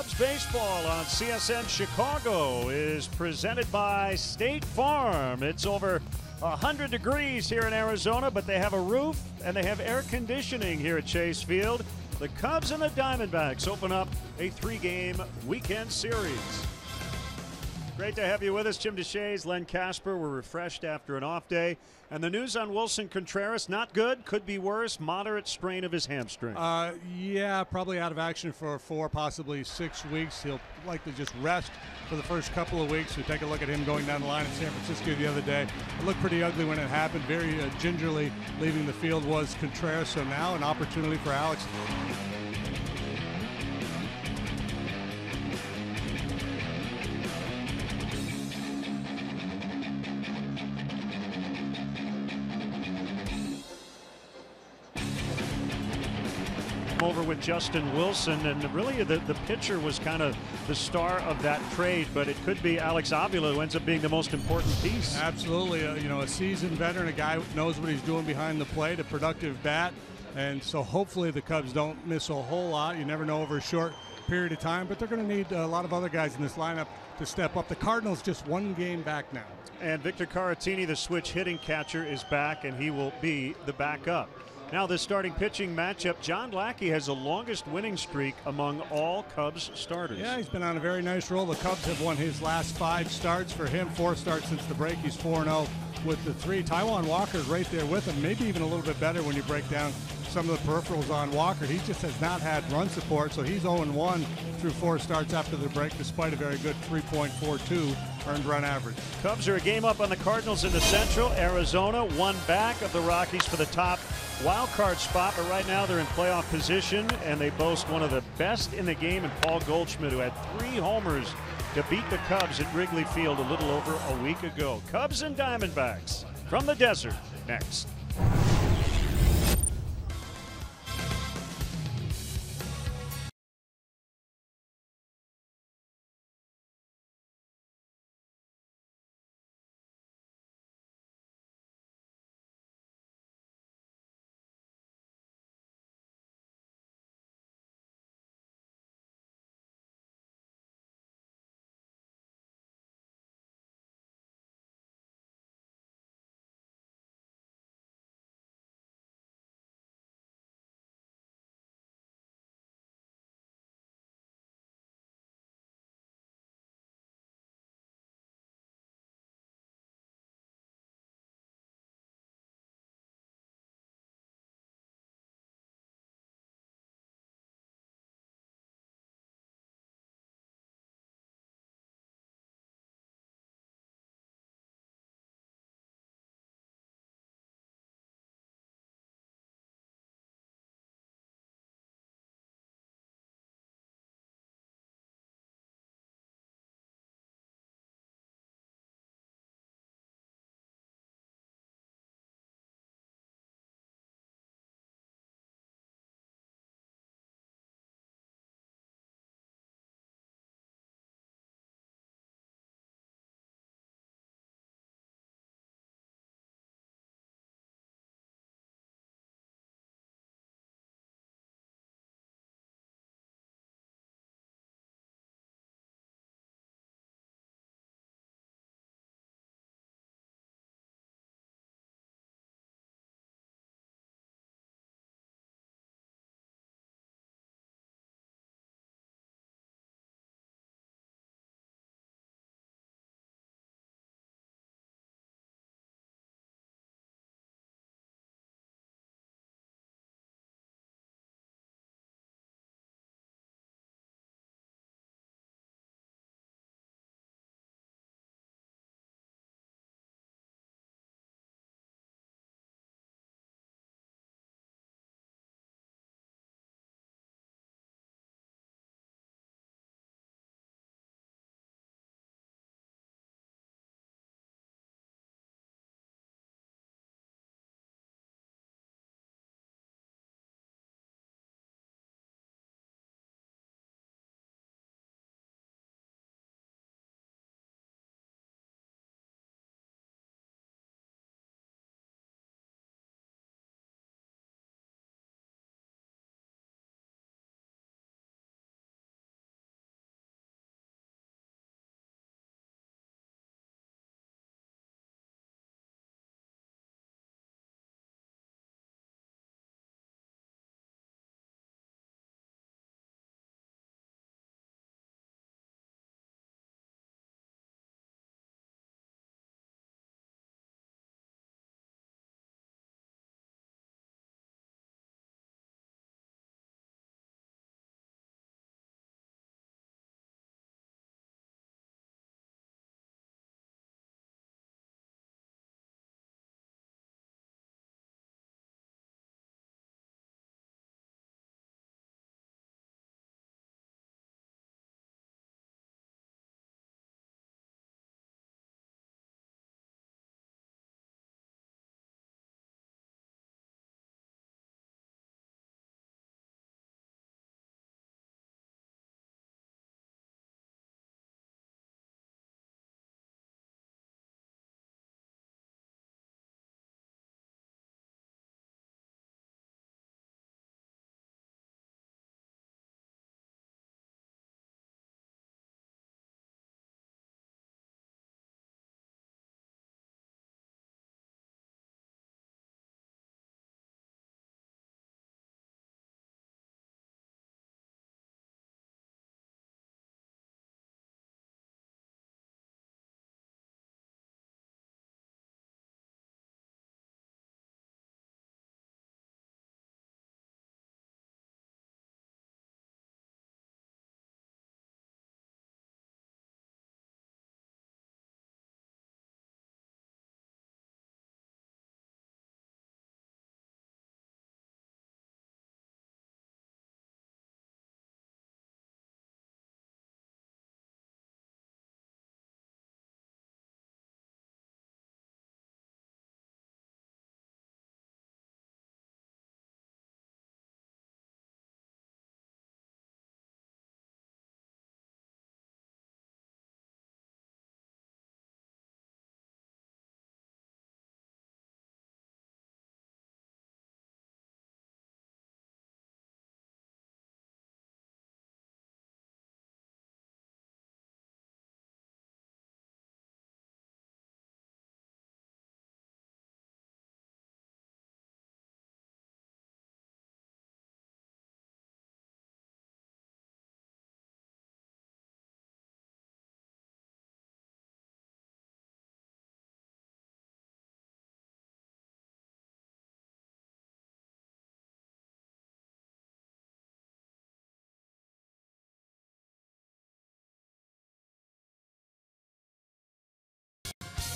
Cubs baseball on CSN Chicago is presented by State Farm. It's over 100 degrees here in Arizona, but they have a roof and they have air conditioning here at Chase Field. The Cubs and the Diamondbacks open up a 3-game weekend series. Great to have you with us, Jim DeShays, Len Casper. We're refreshed after an off day. And the news on Wilson Contreras, not good, could be worse, moderate strain of his hamstring. Yeah, probably out of action for 4, possibly 6 weeks. He'll likely just rest for the first couple of weeks. We take a look at him going down the line in San Francisco the other day. It looked pretty ugly when it happened. Very gingerly leaving the field was Contreras. So now an opportunity for Alex. Over with Justin Wilson, and really the pitcher was kind of the star of that trade, but it could be Alex Avila who ends up being the most important piece. Absolutely, a seasoned veteran, a guy who knows what he's doing behind the plate, a productive bat, and so hopefully the Cubs don't miss a whole lot. You never know over a short period of time, but they're going to need a lot of other guys in this lineup to step up. The Cardinals just 1 game back now. And Victor Caratini, the switch hitting catcher, is back, and he will be the backup. Now this starting pitching matchup, John Lackey has the longest winning streak among all Cubs starters. Yeah, he's been on a very nice roll. The Cubs have won his last 5 starts. For him, 4 starts since the break. He's 4-0 with the 3. Taijuan Walker's right there with him, maybe even a little bit better when you break down some of the peripherals on Walker. He just has not had run support, so he's 0-1 through 4 starts after the break, despite a very good 3.42 earned run average. Cubs are a game up on the Cardinals in the Central. Arizona 1 back of the Rockies for the top wild card spot, but right now they're in playoff position, and they boast one of the best in the game in Paul Goldschmidt, who had 3 homers to beat the Cubs at Wrigley Field a little over a week ago. Cubs and Diamondbacks from the desert next.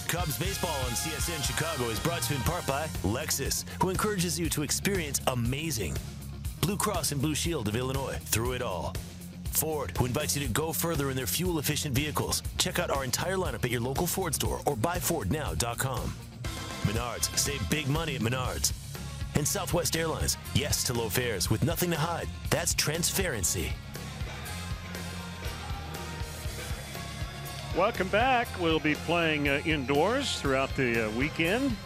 Cubs baseball on CSN Chicago is brought to you in part by Lexus, who encourages you to experience amazing. Blue Cross and Blue Shield of Illinois, through it all. Ford, who invites you to go further in their fuel-efficient vehicles. Check out our entire lineup at your local Ford store or buyfordnow.com. Menards, save big money at Menards. And Southwest Airlines, yes to low fares with nothing to hide. That's transparency. Welcome back. We'll be playing indoors throughout the weekend.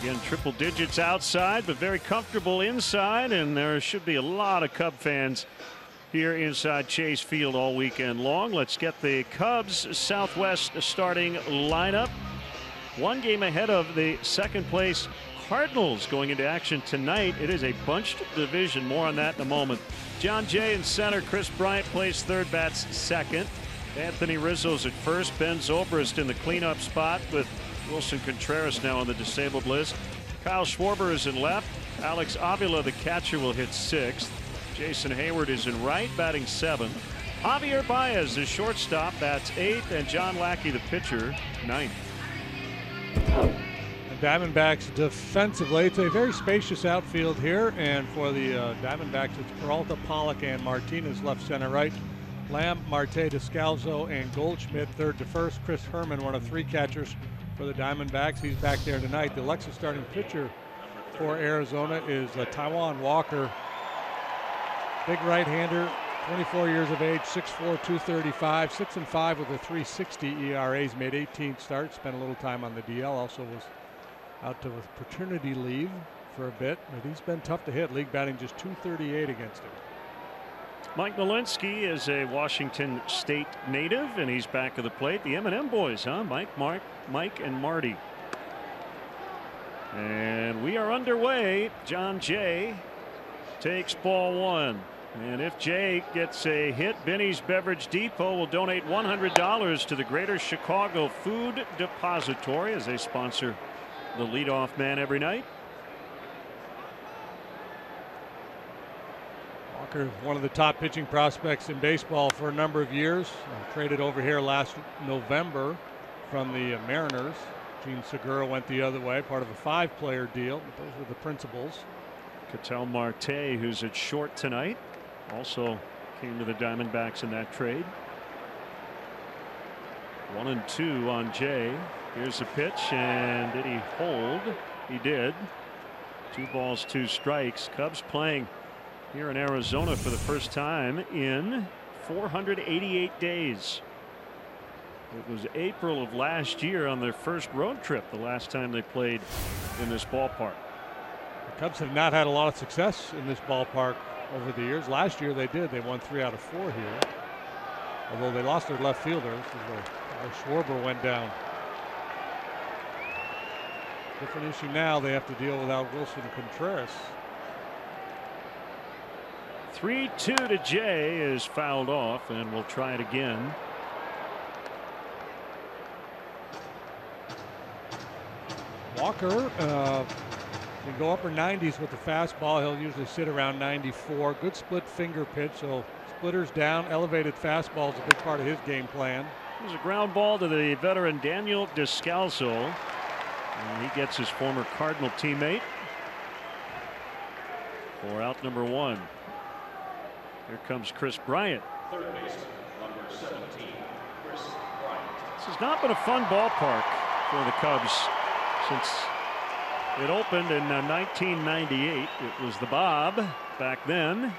Again, triple digits outside, but very comfortable inside, and there should be a lot of Cub fans here inside Chase Field all weekend long. Let's get the Cubs Southwest starting lineup. One game ahead of the second place Cardinals going into action tonight. It is a bunched division. More on that in a moment. John Jay in center. Chris Bryant plays third, bats second. Anthony Rizzo's at first. Ben Zobrist in the cleanup spot with Wilson Contreras now on the disabled list. Kyle Schwarber is in left. Alex Avila, the catcher, will hit sixth. Jason Hayward is in right, batting seventh. Javier Baez, the shortstop, bats eighth, and John Lackey, the pitcher, ninth. The Diamondbacks defensively, it's a very spacious outfield here, and for the Diamondbacks, it's Peralta, Pollock, and Martinez left, center, right. Lamb, Marte, Descalzo, and Goldschmidt third to first. Chris Herman, one of three catchers for the Diamondbacks. He's back there tonight. The Lexus starting pitcher for Arizona is Taijuan Walker. Big right-hander, 24 years of age, 6'4", 235, 6-5 with a 3.60 ERA. He's made 18 starts, spent a little time on the DL, also was out to with paternity leave for a bit, but he's been tough to hit. League batting just .238 against him. Mike Malinsky is a Washington State native, and he's back at the plate. The M&M boys, huh? Mike, and Marty. And we are underway. John Jay takes ball one. And if Jay gets a hit, Benny's Beverage Depot will donate $100 to the Greater Chicago Food Depository as they sponsor the leadoff man every night. Walker, one of the top pitching prospects in baseball for a number of years. Traded over here last November from the Mariners. Gene Segura went the other way, part of a 5-player deal, but those were the principles. Ketel Marte, who's at short tonight, also came to the Diamondbacks in that trade. 1-2 on Jay. Here's the pitch, and did he hold? He did. 2 balls, 2 strikes. Cubs playing here in Arizona for the first time in 488 days. It was April of last year on their first road trip, the last time they played in this ballpark. The Cubs have not had a lot of success in this ballpark over the years. Last year they did. They won 3 out of 4 here. Although they lost their left fielder. This is where Schwarber went down. Different issue now. They have to deal without Wilson Contreras. 3-2 to Jay is fouled off, and we'll try it again. Walker can go upper 90s with the fastball. He'll usually sit around 94. Good split finger pitch, so splitters down, elevated fastball is a big part of his game plan. There's a ground ball to the veteran Daniel Descalzo, and he gets his former Cardinal teammate for out number 1. Here comes Chris Bryant. Third baseman, number 17, Chris Bryant. This has not been a fun ballpark for the Cubs since it opened in 1998. It was the Bob back then,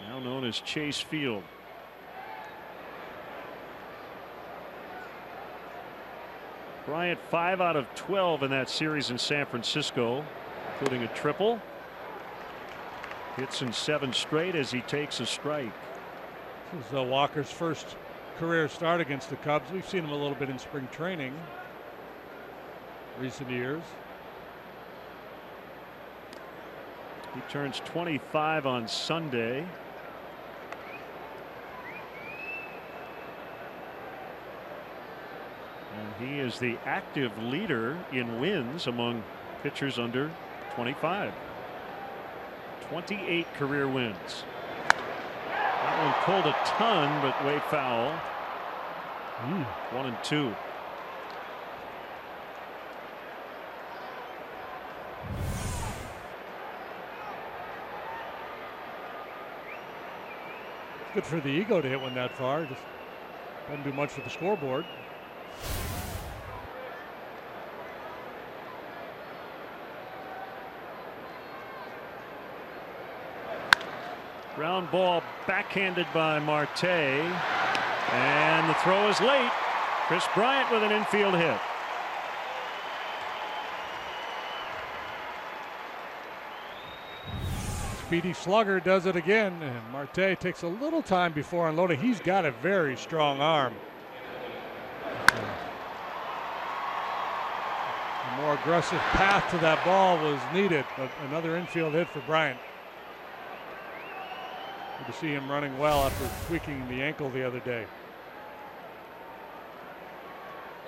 now known as Chase Field. Bryant 5 out of 12 in that series in San Francisco, including a triple. Hits in 7 straight as he takes a strike. This is Walker's first career start against the Cubs. We've seen him a little bit in spring training recent years. He turns 25 on Sunday. And he is the active leader in wins among pitchers under 25. 28 career wins. That one pulled a ton, but way foul. 1-2. Good for the ego to hit one that far. Just doesn't do much for the scoreboard. Ground ball backhanded by Marte. And the throw is late. Chris Bryant with an infield hit. Speedy slugger does it again, and Marte takes a little time before unloading. He's got a very strong arm. A more aggressive path to that ball was needed, but another infield hit for Bryant. Good to see him running well after tweaking the ankle the other day.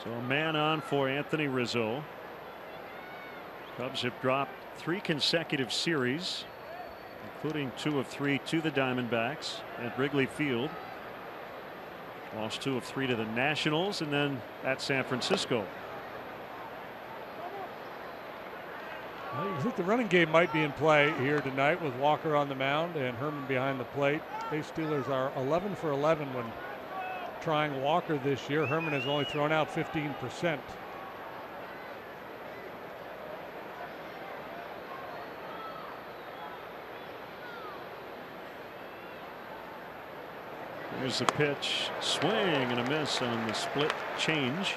So a man on for Anthony Rizzo. Cubs have dropped 3 consecutive series, including 2 of 3 to the Diamondbacks at Wrigley Field. Lost 2 of 3 to the Nationals and then at San Francisco. I think the running game might be in play here tonight with Walker on the mound and Herman behind the plate. Base Steelers are 11 for 11 when trying Walker this year. Herman has only thrown out 15%. Here's the pitch, swing and a miss on the split change.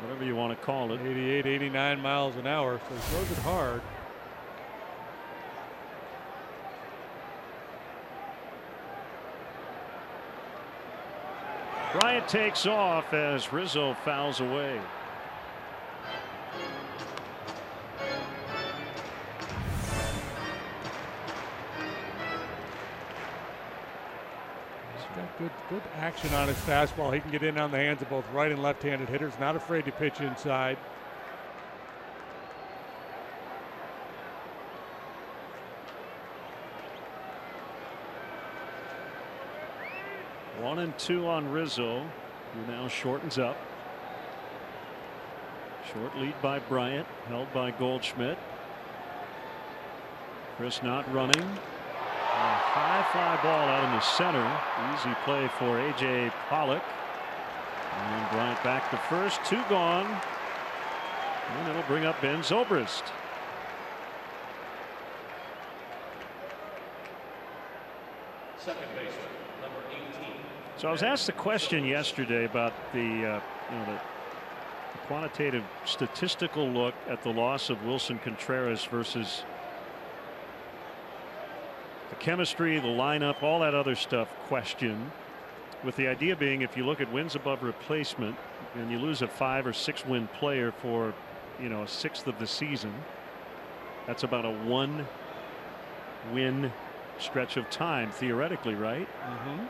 Whatever you want to call it. 88, 89 miles an hour, so he throws it hard. Bryant takes off as Rizzo fouls away. Good action on his fastball. He can get in on the hands of both right and left-handed hitters. Not afraid to pitch inside. One and two on Rizzo, who now shortens up. Short lead by Bryant, held by Goldschmidt. Chris not running. A high fly ball out in the center. Easy play for A.J. Pollock. And Bryant back to first. 2 gone. And it'll bring up Ben Zobrist. Second baseman, number 18. So I was asked the question yesterday about the quantitative statistical look at the loss of Wilson Contreras versus the chemistry, the lineup, all that other stuff question, with the idea being if you look at wins above replacement and you lose a 5 or 6 win player for a sixth of the season, that's about a 1 win stretch of time theoretically, right? Mm-hmm.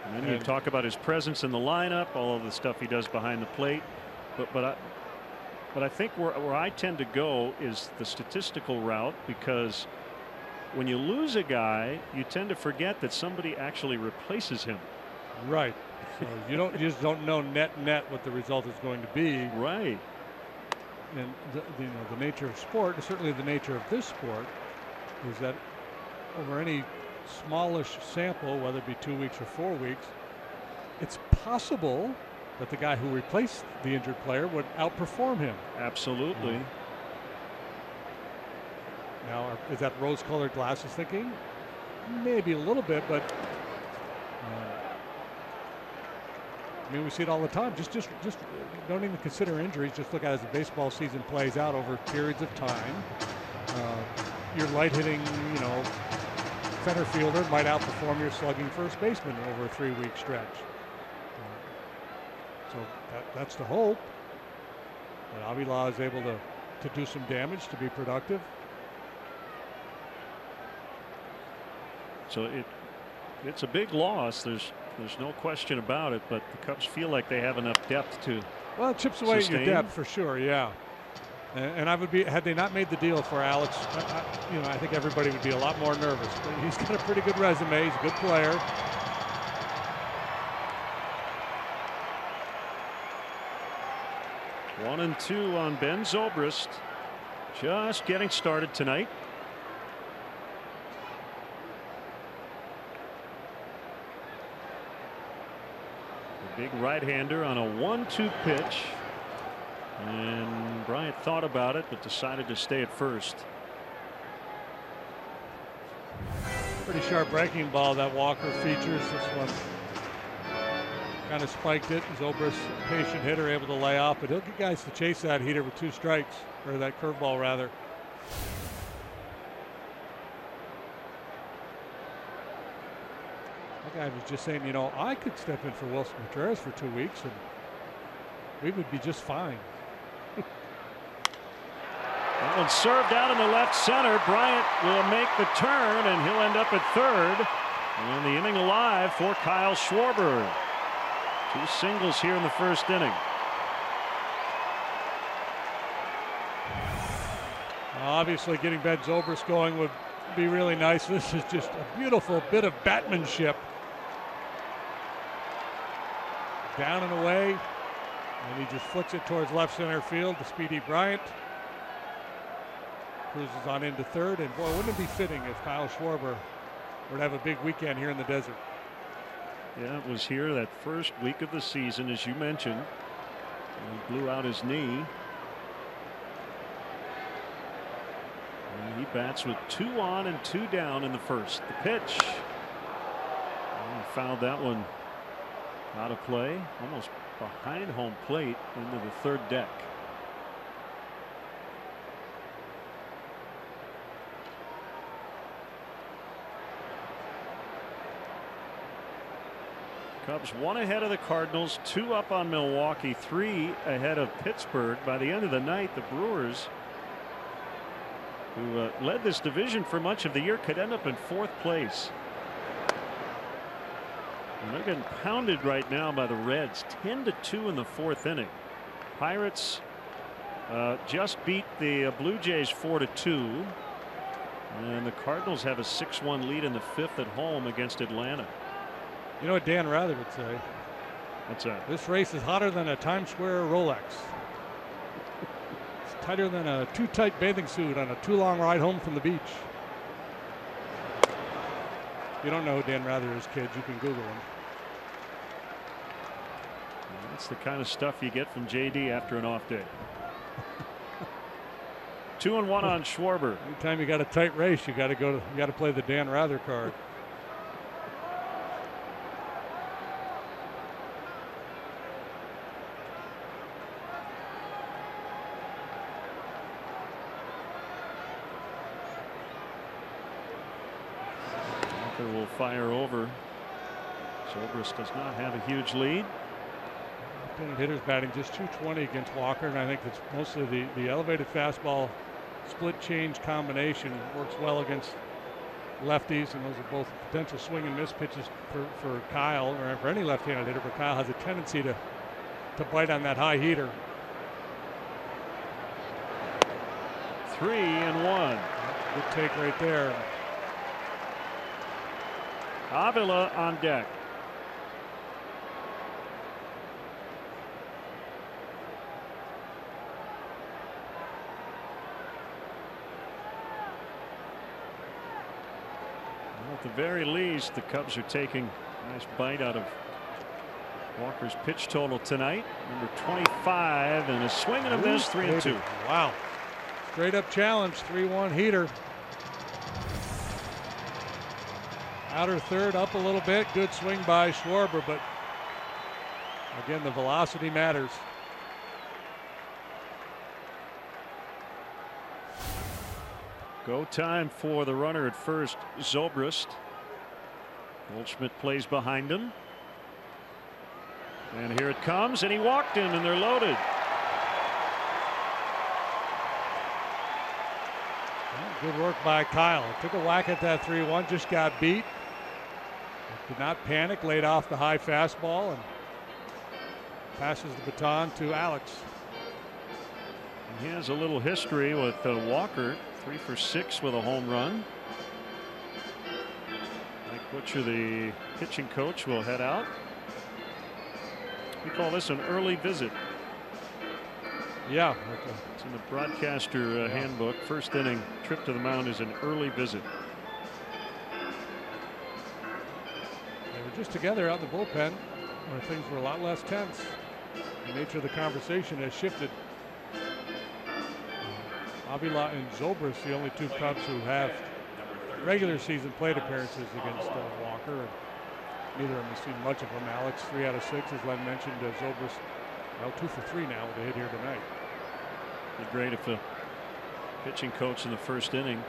And then you talk about his presence in the lineup, all of the stuff he does behind the plate, but I think where I tend to go is the statistical route, because when you lose a guy, you tend to forget that somebody actually replaces him. Right. So you just don't know net what the result is going to be. Right. And the nature of sport, certainly the nature of this sport, is that over any smallish sample, whether it be 2 weeks or 4 weeks, it's possible that the guy who replaced the injured player would outperform him. Absolutely. Now, is that rose-colored glasses thinking? Maybe a little bit, but I mean, we see it all the time. Just don't even consider injuries. Just look at it as the baseball season plays out over periods of time. Your light-hitting, center fielder might outperform your slugging first baseman over a 3-week stretch. So that's the hope that Avila is able to do some damage, to be productive. So it's a big loss. There's no question about it. But the Cubs feel like they have enough depth to. Well, it chips away at your sustain. depth for sure. Yeah. And I would be, had they not made the deal for Alex, I think everybody would be a lot more nervous. But he's got a pretty good resume. He's a good player. 1-2 on Ben Zobrist. Just getting started tonight. The big right-hander on a 1-2 pitch. And Bryant thought about it, but decided to stay at first. Pretty sharp breaking ball that Walker features. This one kind of spiked it. Zobrist, patient hitter, able to lay off, but he'll get guys to chase that heater with 2 strikes, or that curveball rather. That guy was just saying, I could step in for Wilson Contreras for 2 weeks and we would be just fine. That one served out in the left center. Bryant will make the turn, and he'll end up at third. And the inning alive for Kyle Schwarber. 2 singles here in the first inning. Obviously, getting Ben Zobrist going would be really nice. This is just a beautiful bit of batmanship. Down and away, and he just flicks it towards left center field. The speedy Bryant cruises on into third, and boy, wouldn't it be fitting if Kyle Schwarber were to have a big weekend here in the desert. Yeah, it was here that first week of the season, as you mentioned. He blew out his knee. And he bats with 2 on and 2 down in the first. The pitch. And he fouled that one out of play, almost behind home plate into the third deck. Cubs 1 ahead of the Cardinals, 2 up on Milwaukee, 3 ahead of Pittsburgh. By the end of the night, the Brewers, who led this division for much of the year, could end up in 4th place. And they're getting pounded right now by the Reds, 10-2 in the 4th inning. Pirates just beat the Blue Jays 4-2. And the Cardinals have a 6-1 lead in the 5th at home against Atlanta. You know what Dan Rather would say? What's that? This race is hotter than a Times Square Rolex. It's tighter than a too tight bathing suit on a too long ride home from the beach. If you don't know who Dan Rather is, kids, you can Google him. That's the kind of stuff you get from JD after an off day. 2-1 on Schwarber. Anytime you got a tight race, you got to play the Dan Rather card. Will fire over. Zobrist does not have a huge lead. Independent hitters batting just .220 against Walker, and I think that's mostly the elevated fastball split change combination works well against lefties, and those are both potential swing and miss pitches for Kyle, or for any left-handed hitter, but Kyle has a tendency to bite on that high heater. 3-1. Good take right there. Avila on deck. Well, at the very least, the Cubs are taking a nice bite out of Walker's pitch total tonight. Number 25, and a swing and a miss, 3-2. Wow. Straight up challenge, 3-1 heater. Outer third up a little bit. Good swing by Schwarber, but again, the velocity matters. Go time for the runner at first, Zobrist. Goldschmidt plays behind him. And here it comes, and he walked in, and they're loaded. Good work by Kyle. Took a whack at that 3-1, just got beat. Did not panic, laid off the high fastball, and passes the baton to Alex. He has a little history with Walker, 3 for 6 with a home run. Mike Butcher, the pitching coach, will head out. We call this an early visit. Yeah. It's in the broadcaster handbook. First inning trip to the mound is an early visit. They were just together out in the bullpen where things were a lot less tense. The nature of the conversation has shifted. Avila and Zobrist, the only two Cubs who have regular season plate appearances against Walker. And neither of them has seen much of him. Alex, 3 out of 6, as Len mentioned. Zobrist, well, 2 for 3 now with a hit here tonight. It'd be great if the pitching coach in the first inning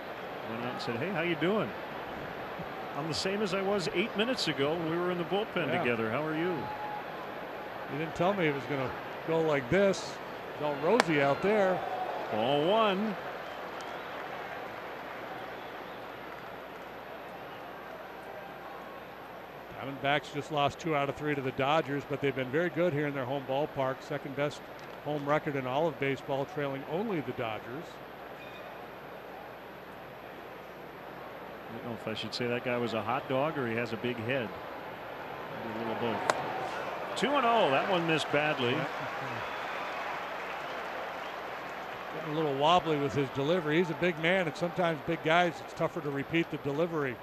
went out and said, "Hey, how you doing? I'm the same as I was 8 minutes ago when we were in the bullpen together. How are you?" He didn't tell me it was going to go like this. It's all rosy out there. Ball 1. Diamondbacks just lost 2 out of 3 to the Dodgers, but they've been very good here in their home ballpark. Second best home record in all of baseball, trailing only the Dodgers. I don't know if I should say that guy was a hot dog or he has a big head. Maybe a little both. 2-0. That one missed badly. Getting a little wobbly with his delivery. He's a big man, and sometimes big guys, it's tougher to repeat the delivery.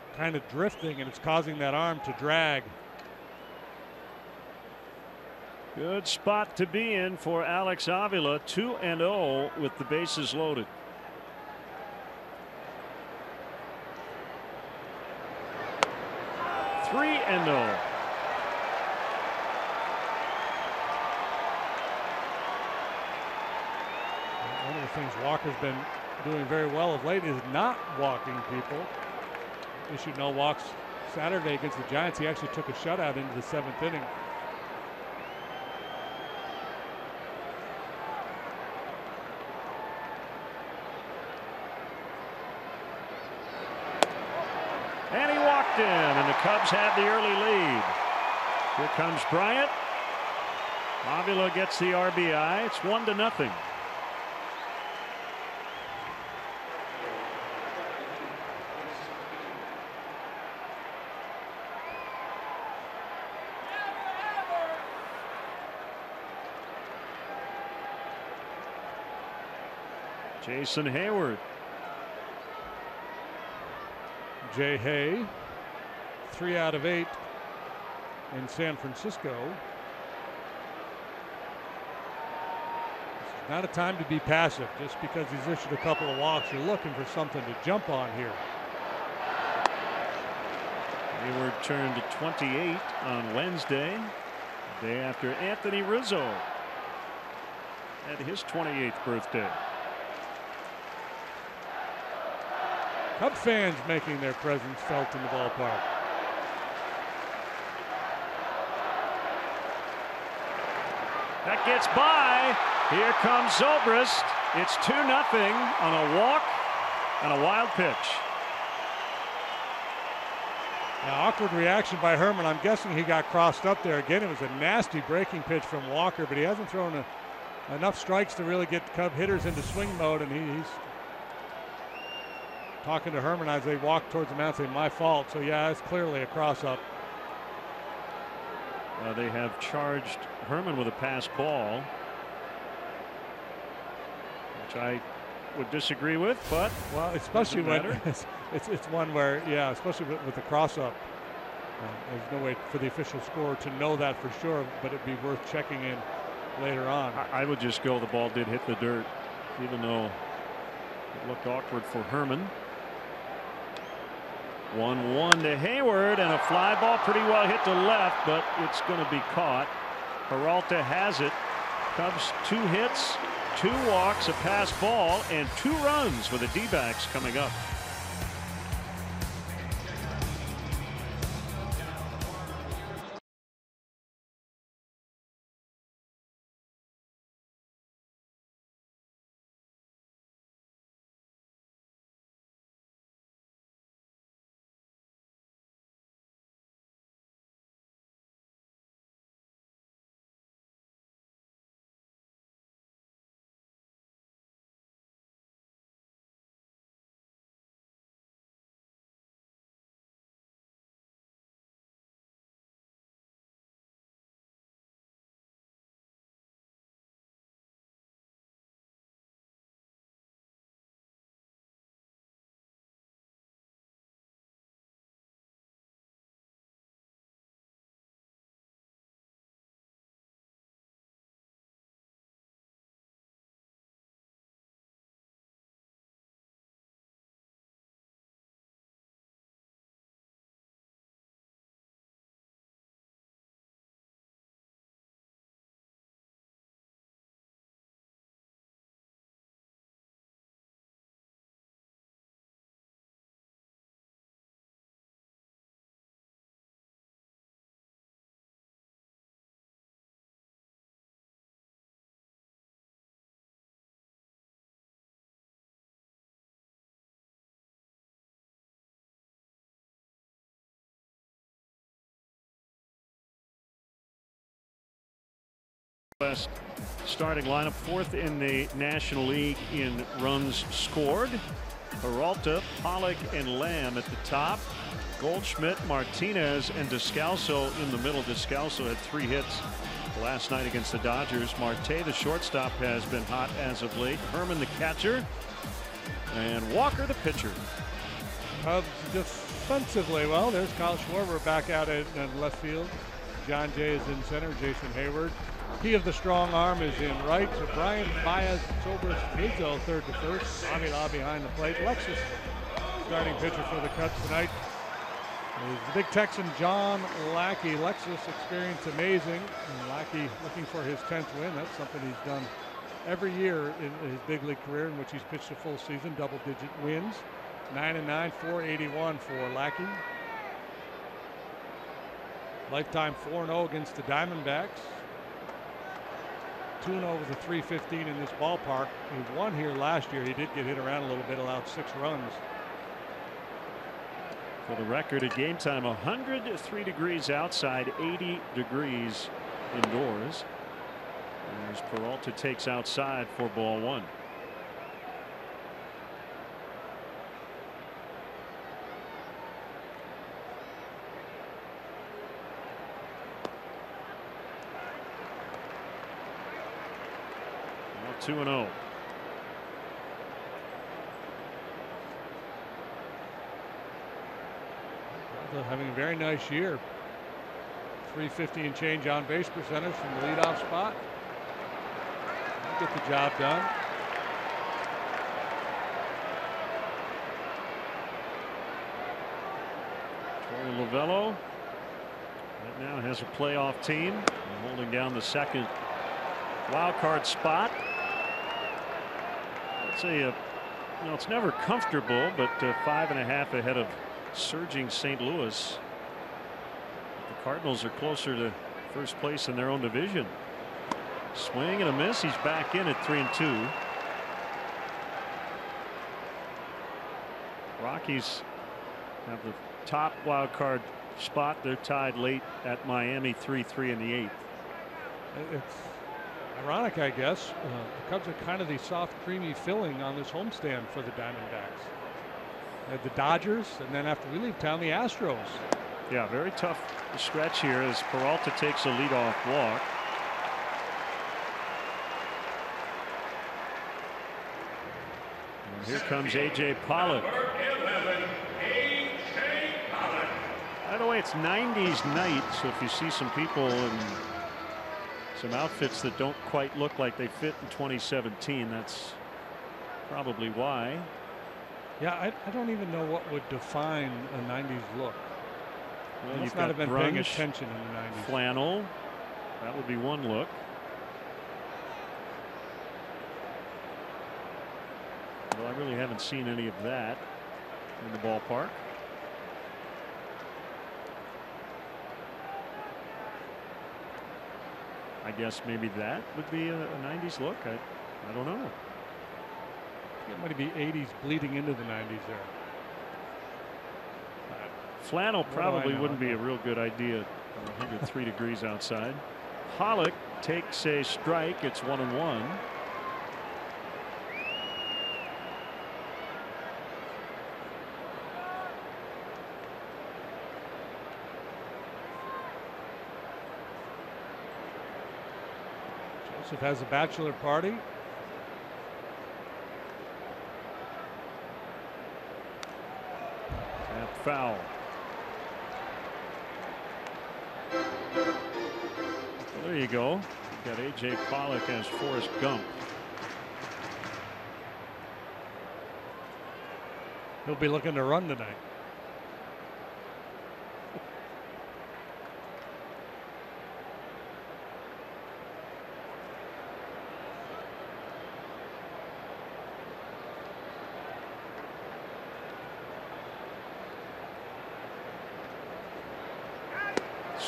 He's kind of drifting, and it's causing that arm to drag. Good spot to be in for Alex Avila. 2-0 with the bases loaded. One of the things Walker's been doing very well of late is not walking people. Issued no walks Saturday against the Giants. He actually took a shutout into the 7th inning. And he walked in, and the Cubs had the early lead. Here comes Bryant. Avila gets the RBI. It's 1-0. Jason Hayward. Jay Hay, 3 out of 8 in San Francisco. This is not a time to be passive. Just because he's issued a couple of walks, you're looking for something to jump on here. Hayward turned 28 on Wednesday, the day after Anthony Rizzo had his 28th birthday. Cub fans making their presence felt in the ballpark. That gets by. Here comes Zobrist. It's 2-0 on a walk and a wild pitch. Now, awkward reaction by Herman. I'm guessing he got crossed up there. Again, it was a nasty breaking pitch from Walker, but he hasn't thrown enough strikes to really get Cub hitters into swing mode, and he's talking to Herman as they walk towards the mound, saying, "My fault." So yeah, it's clearly a cross-up. They have charged Herman with a pass ball, which I would disagree with, but well, especially when it's one where, yeah, especially with the cross-up, there's no way for the official scorer to know that for sure, but it'd be worth checking in later on. I would just go, the ball did hit the dirt, even though it looked awkward for Herman. 1-1 to Hayward, and a fly ball pretty well hit to left, but it's going to be caught. Peralta has it. Cubs 2 hits, 2 walks, a pass ball, and 2 runs for the D-backs coming up. West starting lineup, fourth in the National League in runs scored. Peralta, Pollock, and Lamb at the top. Goldschmidt, Martinez, and Descalso in the middle. Descalso had 3 hits last night against the Dodgers. Marte, the shortstop, has been hot as of late. Herman, the catcher, and Walker, the pitcher. Cubs defensively, well, there's Kyle Schwarber back out in left field. John Jay is in center. Jason Hayward. He of the strong arm is in right. So Brian Baez, Sobers, Rizzo, third to first. Avila behind the plate. Lexus, starting pitcher for the Cubs tonight, is the big Texan John Lackey. Lexus experience amazing. And Lackey looking for his 10th win. That's something he's done every year in his big league career in which he's pitched a full season. Double-digit wins. 9-9, 481 for Lackey. Lifetime 4-0 against the Diamondbacks. 2-0 with a 315 in this ballpark. He won here last year. He did get hit around a little bit, allowed 6 runs. For the record, at game time, 103 degrees outside, 80 degrees indoors. As Peralta takes outside for ball 1. Now 2-0. Having a very nice year. 350 and change on base percentage from the leadoff spot. Get the job done. Torey Lovullo right now has a playoff team and holding down the second wild card spot. Let's say it's never comfortable, but 5.5 ahead of surging St. Louis. The Cardinals are closer to first place in their own division. Swing and a miss. He's back in at 3-2. Rockies have the top wild card spot. They're tied late at Miami, 3-3 in the 8th. It's ironic, I guess. The Cubs are kind of the soft, creamy filling on this homestand for the Diamondbacks. The Dodgers, and then after we leave town, the Astros. Yeah, very tough stretch here as Peralta takes a leadoff walk. And here comes A.J. Pollock. By the way, it's 90s night, so if you see some people in some outfits that don't quite look like they fit in 2017, that's probably why. Yeah, I don't even know what would define a 90s look. Well, you've not got have been paying brownish attention in the 90s. Flannel. That would be one look. Well, I really haven't seen any of that in the ballpark. I guess maybe that would be a 90s look. I don't know. It might be 80s bleeding into the 90s there. Flannel probably wouldn't be a real good idea. 103 degrees outside. Pollock takes a strike. It's 1-1. Joseph has a bachelor party. Foul. There you go. Got A.J. Pollock as Forrest Gump. He'll be looking to run tonight.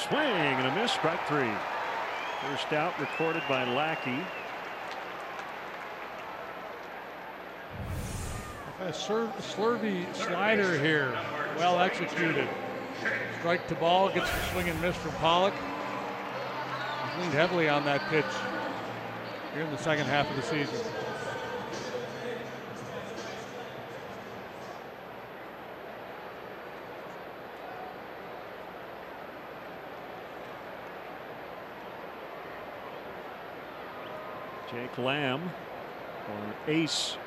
Swing and a miss, strike 3. First out recorded by Lackey. A slurvy slider here, well executed. Strike to ball, gets the swing and miss from Pollock. He leaned heavily on that pitch here in the second half of the season. Jake Lamb, or Ace.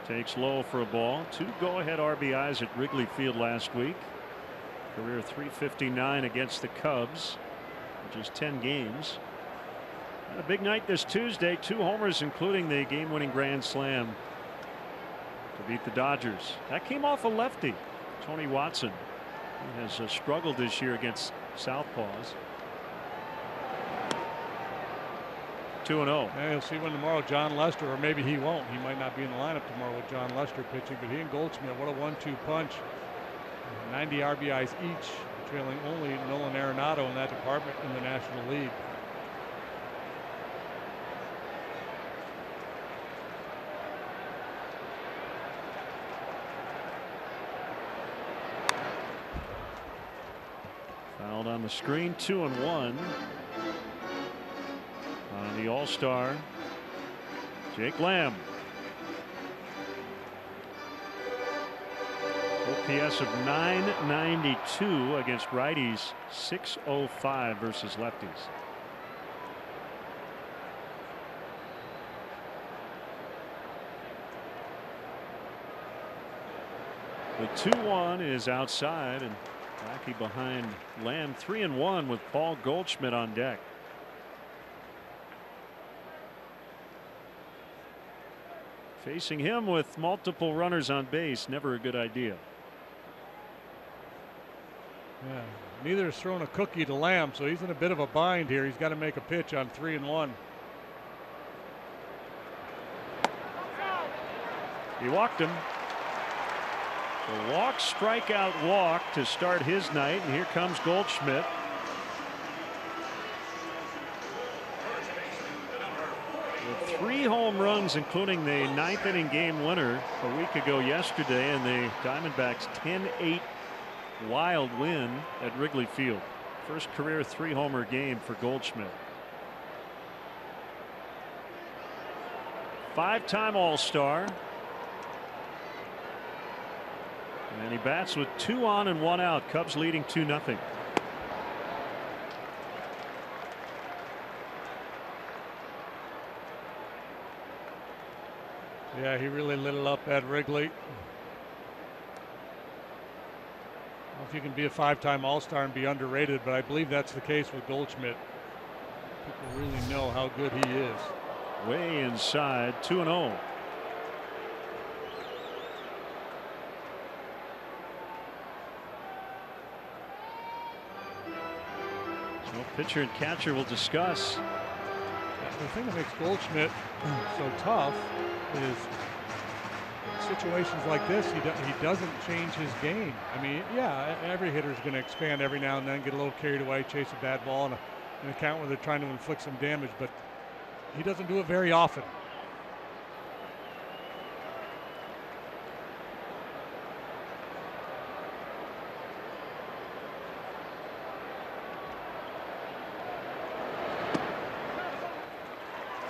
Takes low for a ball. 2 go-ahead RBIs at Wrigley Field last week. Career .359 against the Cubs, which is 10 games. And a big night this Tuesday. 2 homers, including the game-winning grand slam to beat the Dodgers. That came off a lefty, Tony Watson. He has struggled this year against southpaws. 2-0. Yeah, you'll see one tomorrow. John Lester, or maybe he won't. He might not be in the lineup tomorrow with John Lester pitching, but he and Goldschmidt, what a 1-2 punch. 90 RBIs each, trailing only Nolan Arenado in that department in the National League. Fouled on the screen. 2-1 on the All-Star Jake Lamb. OPS of .992 against righties, .605 versus lefties. The 2-1 is outside, and Lackey behind Lamb. 3-1 with Paul Goldschmidt on deck. Facing him with multiple runners on base, never a good idea. Yeah, neither has thrown a cookie to Lamb, so he's in a bit of a bind here. He's got to make a pitch on 3-1. He walked him. A walk, strikeout, walk to start his night, and here comes Goldschmidt. With 3 home runs, including the 9th inning game winner a week ago yesterday, and the Diamondbacks 10-8 wild win at Wrigley Field. First career 3-homer game for Goldschmidt. 5-time All-Star. And he bats with 2 on and 1 out. Cubs leading 2-0. Yeah, he really lit it up at Wrigley. I don't know if you can be a 5-time All-Star and be underrated, but I believe that's the case with Goldschmidt. People really know how good he is. Way inside. 2-0. So pitcher and catcher will discuss. The thing that makes Goldschmidt so tough is situations like this, he doesn't change his game. I mean, yeah, every hitter is going to expand every now and then, get a little carried away, chase a bad ball in a count where they're trying to inflict some damage, but he doesn't do it very often.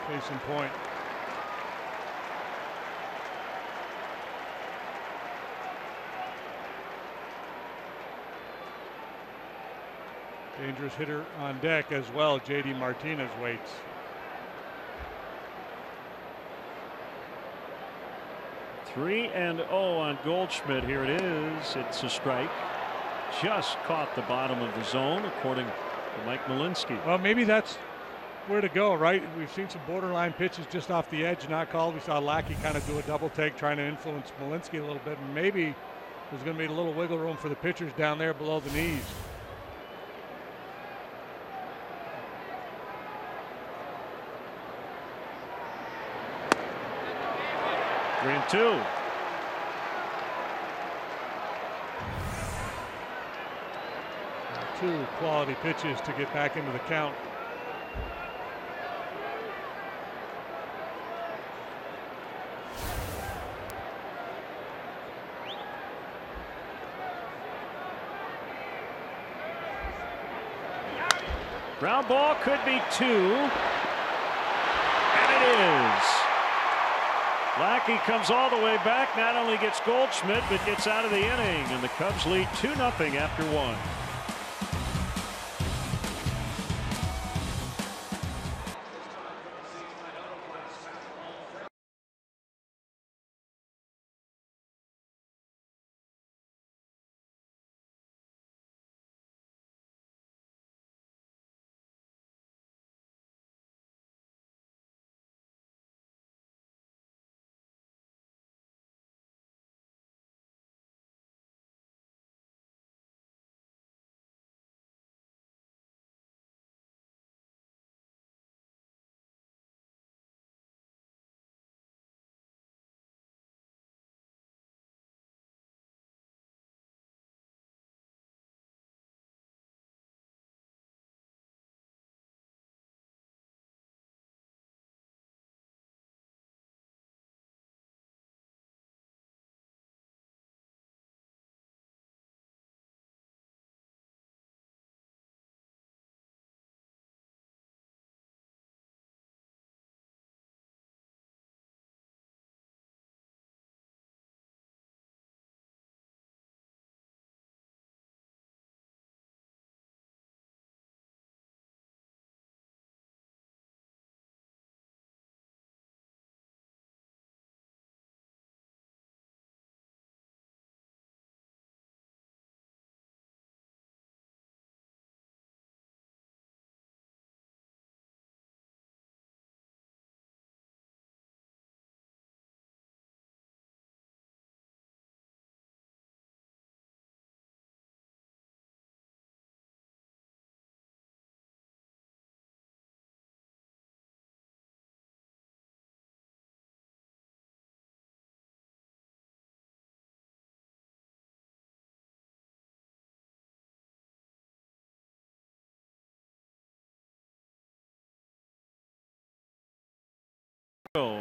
Case in point. Dangerous hitter on deck as well. J.D. Martinez waits. Three and 0 on Goldschmidt. Here it is. It's a strike. Just caught the bottom of the zone, according to Mike Malinsky. Well, maybe that's where to go, right? We've seen some borderline pitches just off the edge not called. We saw Lackey kind of do a double take, trying to influence Malinsky a little bit. And maybe there's going to be a little wiggle room for the pitchers down there below the knees. 3-2. Two quality pitches to get back into the count. Ground ball could be 2. And it is. Lackey comes all the way back, not only gets Goldschmidt, but gets out of the inning. And the Cubs lead 2-0 after 1.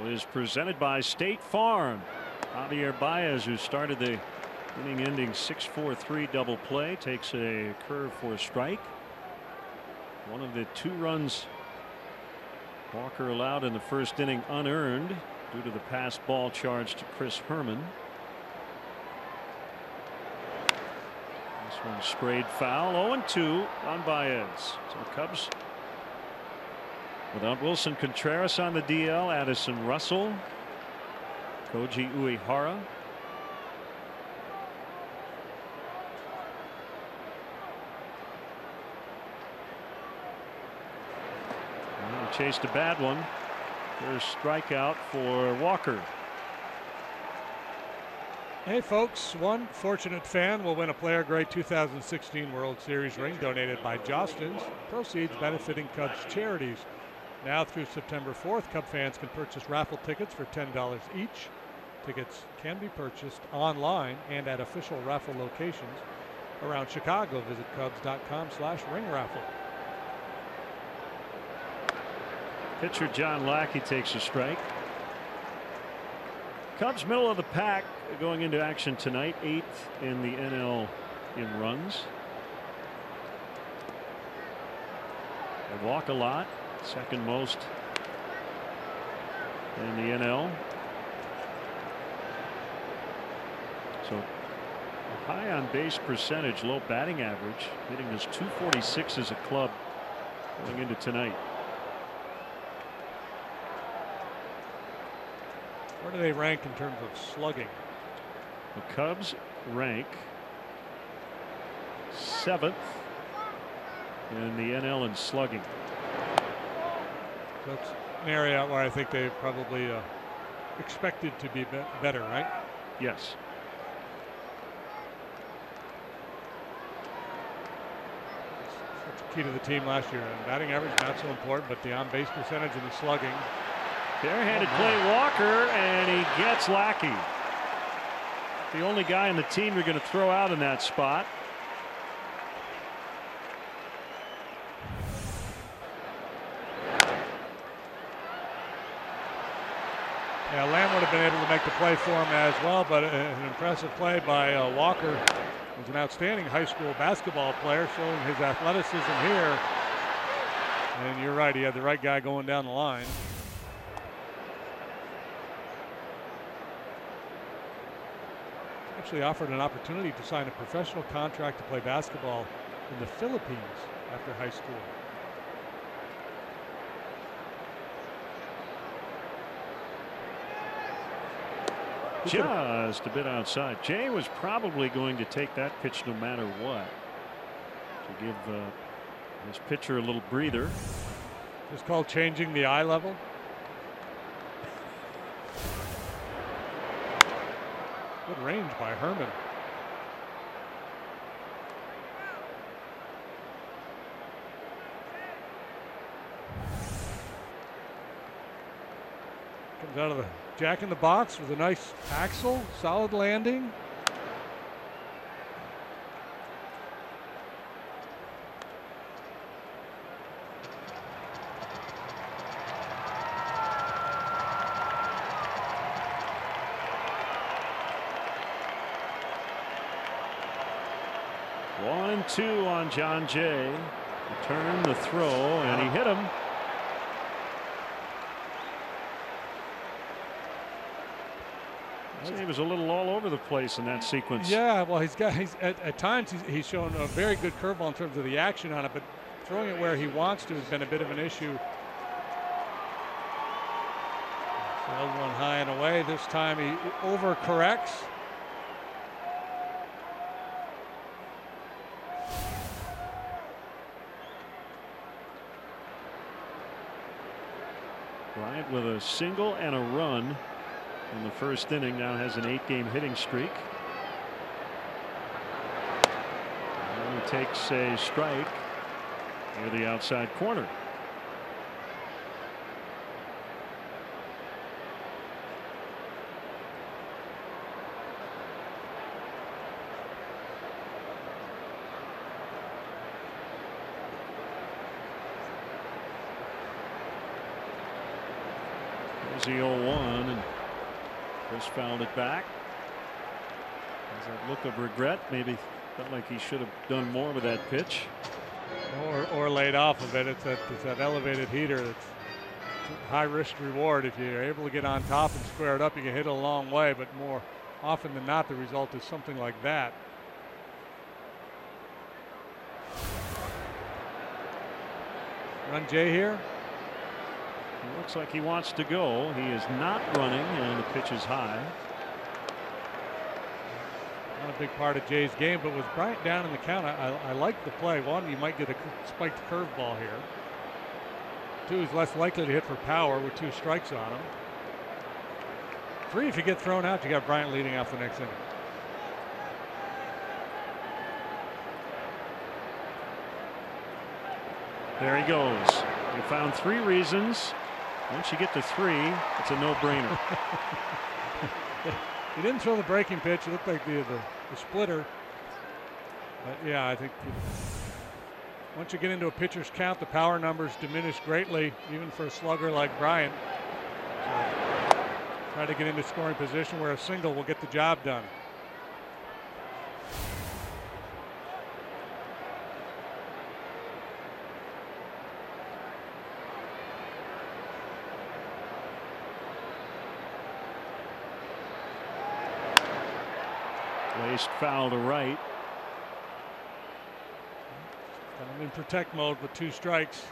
Is presented by State Farm. Javier Baez, who started the inning-ending 6-4-3 double play, takes a curve for a strike. One of the 2 runs Walker allowed in the first inning unearned due to the pass ball charge to Chris Herman. This one sprayed foul. 0-2 on Baez. So the Cubs without Wilson Contreras on the DL, Addison Russell, Koji Uehara. And he chased a bad one. There's strikeout for Walker. Hey folks, one fortunate fan will win a Player Grade 2016 World Series ring donated by Jostens. Proceeds benefiting Cubs charities. Now through September 4th, Cub fans can purchase raffle tickets for $10 each. Tickets can be purchased online and at official raffle locations around Chicago. Visit Cubs.com/ring-raffle. Pitcher John Lackey takes a strike. Cubs middle of the pack going into action tonight, 8th in the NL in runs. They walk a lot. Second most in the NL. So high on base percentage, low batting average, hitting his .246 as a club going into tonight. Where do they rank in terms of slugging? The Cubs rank 7th in the NL in slugging. That's an area where I think they probably expected to be better, right? Yes. That's key to the team last year. And batting average not so important, but the on-base percentage and the slugging. Barehanded play Walker, and he gets Lackey. The only guy on the team you're going to throw out in that spot. Yeah, Lamb would have been able to make the play for him as well, but an impressive play by Walker, who's an outstanding high school basketball player, showing his athleticism here. And you're right, he had the right guy going down the line. Actually offered an opportunity to sign a professional contract to play basketball in the Philippines after high school. Just a bit outside. Jay was probably going to take that pitch no matter what, to give his pitcher a little breather. It's called changing the eye level. Good range by Herman. Comes out of the jack in the box with a nice axle, solid landing. One and two on John Jay. The turn, the throw, and he hit him. He was a little all over the place in that sequence. Yeah, well, at times he's shown a very good curveball in terms of the action on it, but throwing it where he wants to has been a bit of an issue. Sailed one high and away. This time he overcorrects. Bryant with a single and a run in the first inning, now has an 8-game hitting streak. And he takes a strike near the outside corner. There's the 0-1, and Chris fouled it back. There's that look of regret. Maybe felt like he should have done more with that pitch. Or laid off of it. It's that elevated heater. It's high risk reward. If you're able to get on top and square it up, you can hit it a long way. But more often than not, the result is something like that. Run Jay here. It looks like he wants to go. He is not running, and the pitch is high. Not a big part of Jay's game, but with Bryant down in the count, I like the play. One, you might get a spiked curveball here. Two, he's less likely to hit for power with 2 strikes on him. 3, if you get thrown out, you got Bryant leading off the next inning. There he goes. He found 3 reasons. Once you get to 3, it's a no-brainer. He didn't throw the breaking pitch. It looked like the splitter. But yeah, I think once you get into a pitcher's count, the power numbers diminish greatly, even for a slugger like Bryant. So try to get into scoring position where a single will get the job done. Laced foul to right. Got him in protect mode with 2 strikes.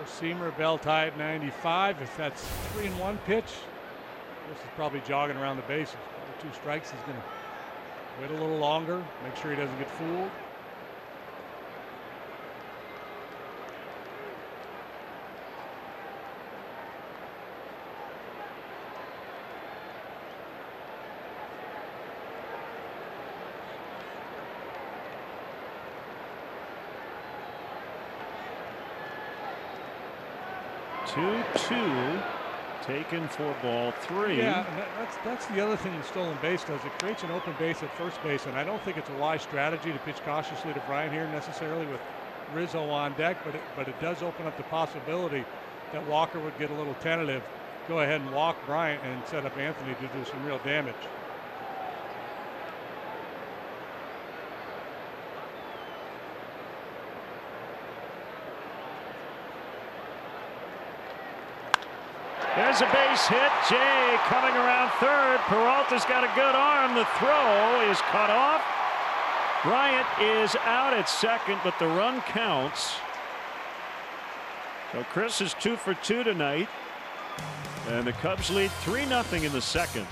Seamer, bell tie at 95. If that's 3-1 pitch, this is probably jogging around the bases. With 2 strikes, he's going to wait a little longer, make sure he doesn't get fooled. Two taken for ball 3. Yeah, that's the other thing the stolen base does. It creates an open base at first base, and I don't think it's a wise strategy to pitch cautiously to Bryant here necessarily with Rizzo on deck, but it does open up the possibility that Walker would get a little tentative go ahead and walk Bryant and set up Anthony to do some real damage. There's a base hit. Jay coming around third. Peralta's got a good arm. The throw is cut off. Bryant is out at second, but the run counts. So Chris is 2 for 2 tonight. And the Cubs lead 3-0 in the second.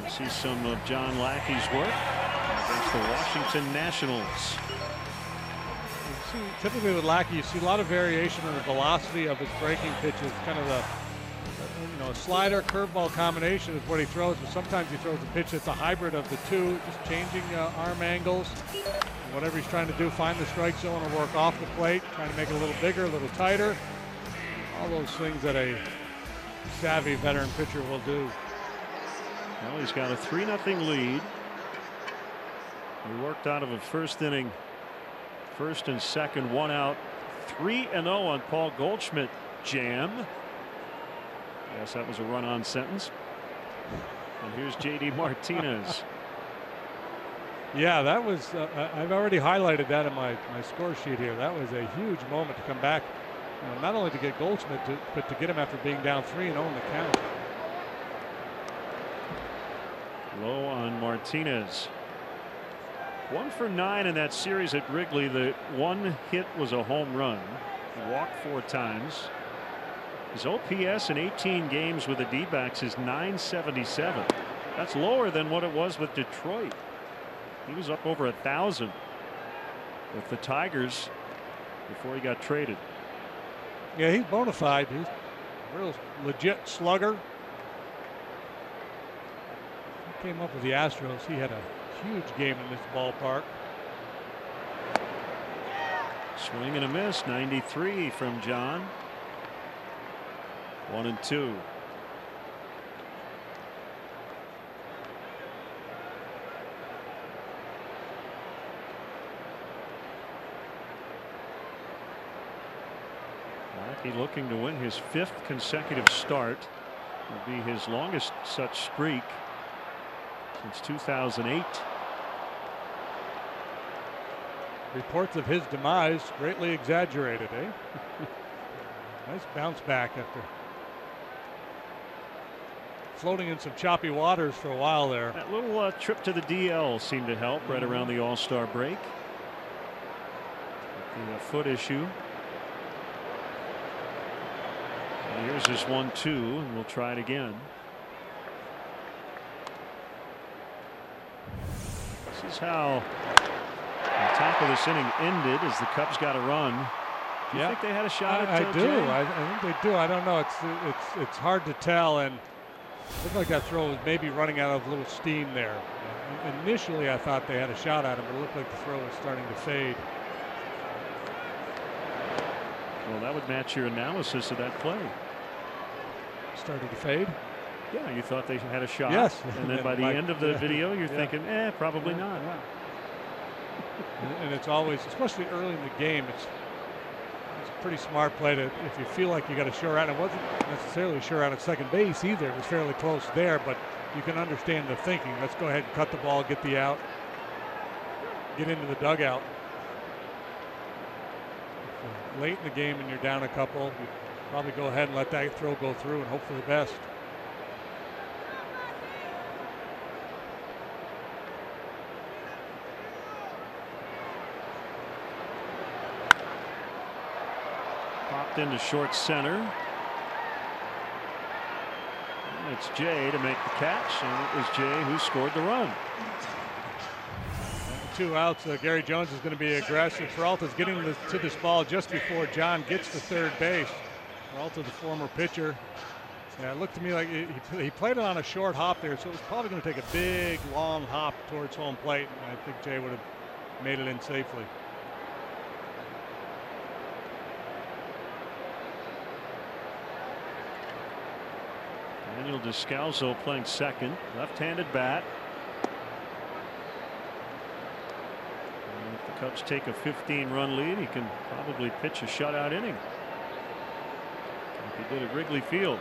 See some of John Lackey's work against the Washington Nationals. Typically with Lackey, you see a lot of variation in the velocity of his breaking pitches. Kind of a slider curveball combination is what he throws, but sometimes he throws a pitch that's a hybrid of the two, just changing arm angles. And whatever he's trying to do, find the strike zone or work off the plate, trying to make it a little bigger, a little tighter. All those things that a savvy veteran pitcher will do. Well, he's got a 3-0 lead. He worked out of a first inning, first and second, 1 out, 3-0 on Paul Goldschmidt jam. Yes, that was a run-on sentence. And here's J.D. Martinez. Yeah, that was. I've already highlighted that in my score sheet here. That was a huge moment to come back, not only to get Goldschmidt, but to get him after being down 3-0 in the count. Low on Martinez. 1 for 9 in that series at Wrigley. The one hit was a home run. He walked 4 times. His OPS in 18 games with the D-backs is .977. That's lower than what it was with Detroit. He was up over 1,000 with the Tigers before he got traded. Yeah, he's bona fide. He's a real legit slugger. Came up with the Astros. He had a huge game in this ballpark. Swing and a miss. 93 from John. 1-2. Lackey looking to win his 5th consecutive start. Will be his longest such streak since 2008. Reports of his demise greatly exaggerated, eh? Nice bounce back after floating in some choppy waters for a while there. That little trip to the DL seemed to help right around the All-Star break. The foot issue. And here's his 1-2, and we'll try it again. This is how the top of this inning ended as the Cubs got a run. Do you think they had a shot at I do. I think they do. I don't know. It's hard to tell, and it looked like that throw was maybe running out of a little steam there. Initially, I thought they had a shot at him, but it looked like the throw was starting to fade. Well, that would match your analysis of that play. Started to fade? Yeah, you thought they had a shot. Yes. And then by the end of the video, you're thinking, probably not. Yeah. And it's always, especially early in the game, it's a pretty smart play to, if you feel like you got a sure out. It wasn't necessarily sure out at second base either. It was fairly close there, but you can understand the thinking. Let's go ahead and cut the ball, get the out, get into the dugout. Late in the game and you're down a couple, you probably go ahead and let that throw go through and hope for the best. Popped into short center. It's Jay to make the catch, and it was Jay who scored the run. 2 outs. Gary Jones is going to be aggressive. Peralta's getting to this ball just before John gets to third base. Peralta, the former pitcher. Yeah, it looked to me like he played it on a short hop there, so it was probably going to take a big, long hop towards home plate, and I think Jay would have made it in safely. Daniel Descalso playing second, left-handed bat. And if the Cubs take a 15-run lead, he can probably pitch a shutout inning, like he did at Wrigley Field.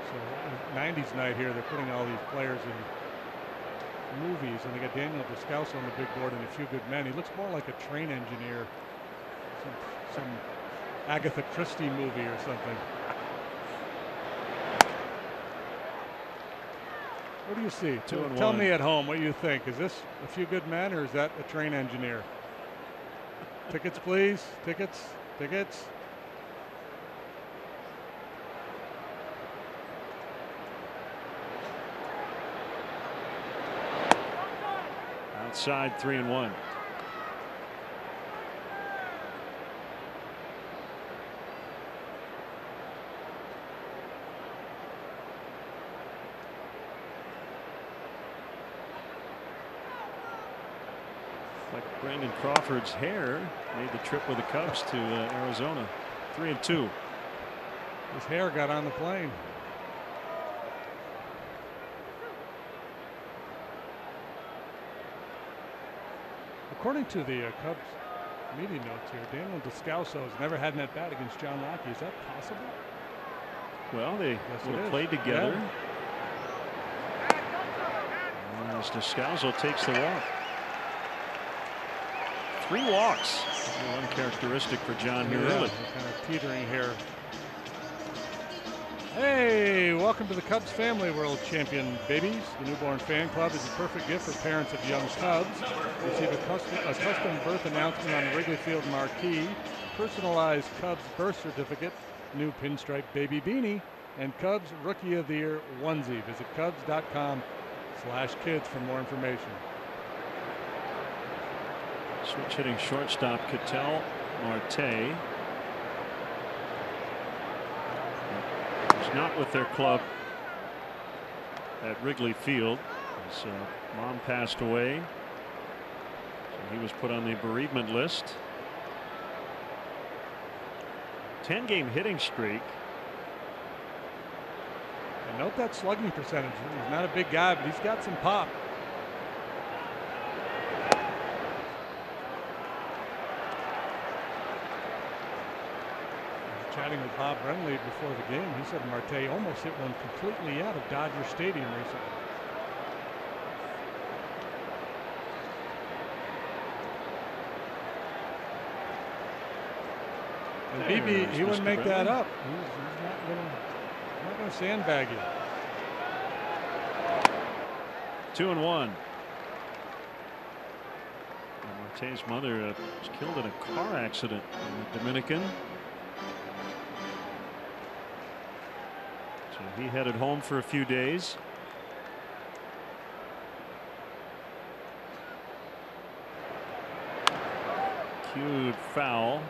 So 90s night here, they're putting all these players in movies, and they got Daniel Descalso on the big board and A Few Good Men. He looks more like a train engineer, some Agatha Christie movie or something. What do you see? Tell me at home what you think. Is this A Few Good Men, or is that a train engineer? Tickets, please. Tickets. Outside, 3-1. Like Brandon Crawford's hair made the trip with the Cubs to Arizona. 3-2. His hair got on the plane. According to the Cubs media notes here, Daniel Descalso has never had an at-bat against John Rocky. Is that possible? Well, they would have played together. Yeah. As Descalso takes the walk. 3 walks. Uncharacteristic for John here early. Kind of teetering here. Hey, welcome to the Cubs family, world champion babies. The newborn fan club is a perfect gift for parents of young Cubs. Receive a custom birth announcement on the Wrigley Field marquee, personalized Cubs birth certificate, new pinstripe baby beanie, and Cubs Rookie of the Year onesie. Visit Cubs.com/kids for more information. Switch hitting shortstop Ketel Marte. Not with their club at Wrigley Field. His mom passed away, so he was put on the bereavement list. 10-game hitting streak. And note that slugging percentage. He's not a big guy, but he's got some pop. Chatting with Bob Brenly before the game, he said Marte almost hit one completely out of Dodger Stadium recently. And BB, he wouldn't make that up. He's not going to sandbag you. 2-1. Marte's mother was killed in a car accident in the Dominican. He headed home for a few days. Cued foul.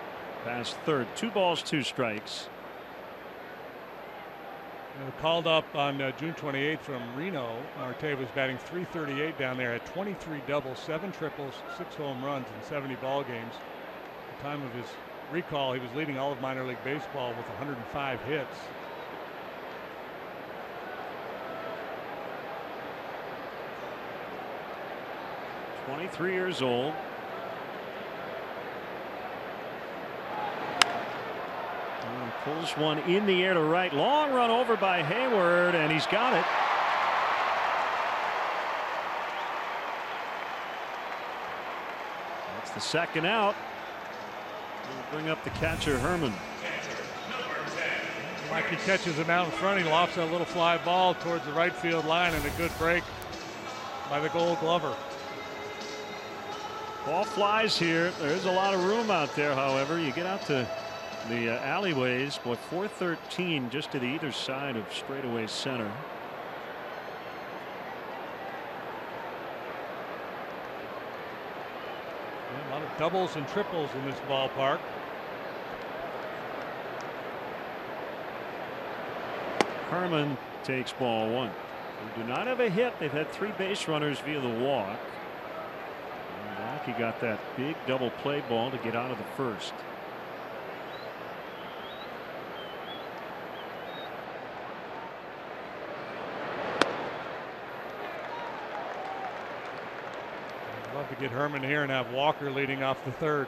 Past third. 2 balls, 2 strikes. Called up on June 28th from Reno. Marte was batting .338 down there at 23 doubles, 7 triples, 6 home runs in 70 ball games. At the time of his recall, he was leading all of minor league baseball with 105 hits. .23 years old. Pulls one in the air to right. Long run over by Hayward, and he's got it. That's the second out. We'll bring up the catcher, Herman. Like he catches him out in front, he lofts a little fly ball towards the right field line, and a good break by the Gold Glover. Ball flies here. There's a lot of room out there, however. You get out to the alleyways. Boy, 413 just to the either side of straightaway center. A lot of doubles and triples in this ballpark. Herman takes ball 1. They do not have a hit. They've had 3 base runners via the walk. He got that big double play ball to get out of the first. I'd love to get Herman here and have Walker leading off the third.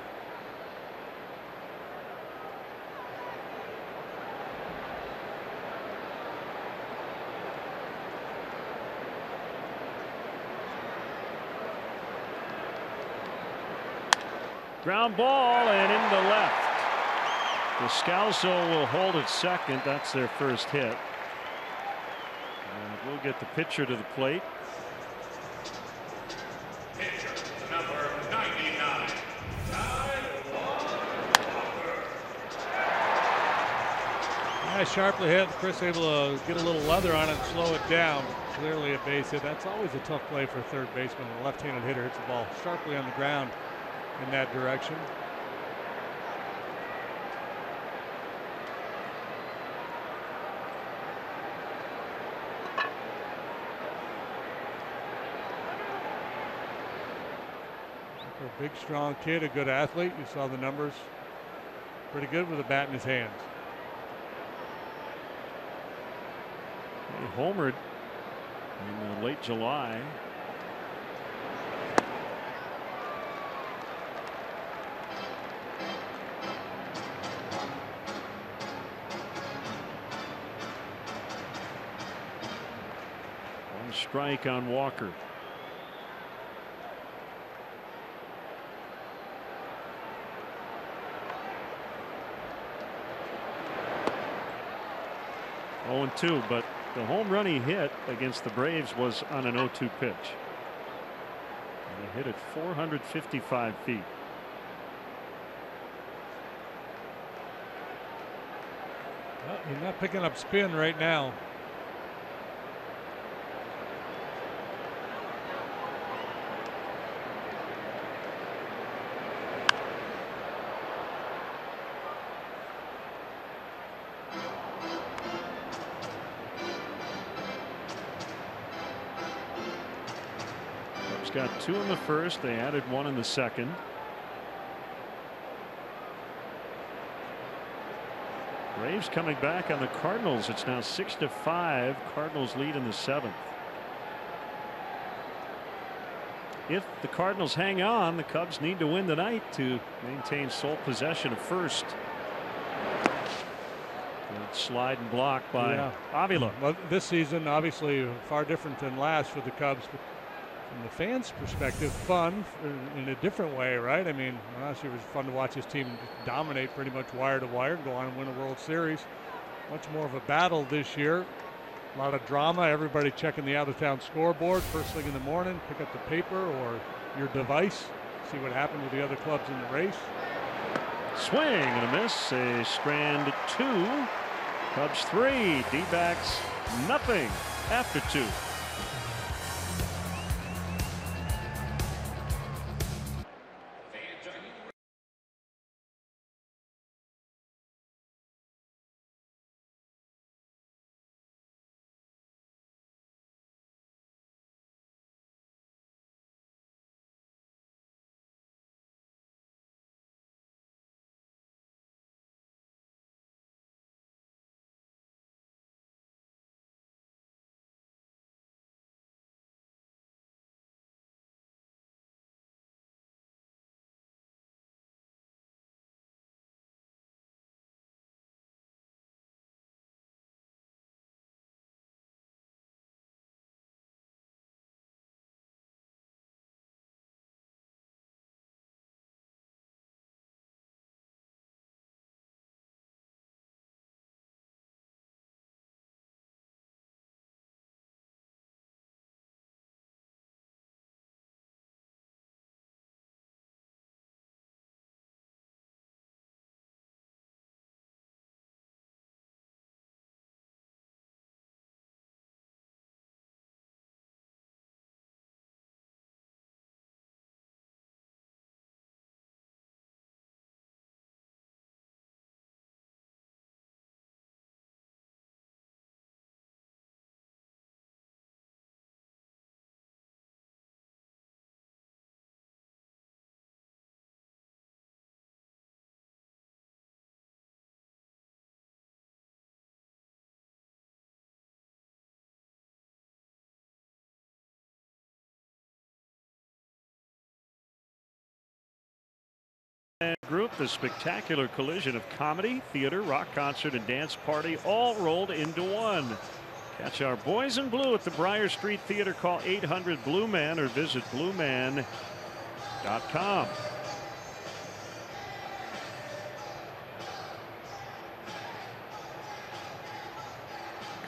Ground ball and into left. Descalso will hold at second. That's their first hit. And we'll get the pitcher to the plate. Pitcher, number 99. Yeah, sharply hit. Chris able to get a little leather on it and slow it down. Clearly a base hit. That's always a tough play for a third baseman. A left-handed hitter hits the ball sharply on the ground in that direction. A big, strong kid, a good athlete. You saw the numbers. Pretty good with a bat in his hands. He homered in late July. Strike on Walker. Oh, 2, but the home run he hit against the Braves was on an 0-2 pitch. And he hit it 455 feet. Well, he's not picking up spin right now. Got 2 in the first. They added 1 in the second. Braves coming back on the Cardinals. It's now 6-5. Cardinals lead in the 7th. If the Cardinals hang on, the Cubs need to win tonight to maintain sole possession of first. Good slide and block by Avila. Well, this season obviously far different than last for the Cubs. From the fans' perspective, fun in a different way, right? I mean, last year was fun to watch his team dominate pretty much wire to wire and go on and win a World Series. Much more of a battle this year. A lot of drama. Everybody checking the out-of-town scoreboard first thing in the morning. Pick up the paper or your device. See what happened with the other clubs in the race. Swing and a miss. A strand 2. Cubs 3. D-backs nothing after 2. Group, the spectacular collision of comedy, theater, rock concert, and dance party all rolled into one. Catch our boys in blue at the Briar Street Theater. Call 800 Blue Man or visit blueman.com.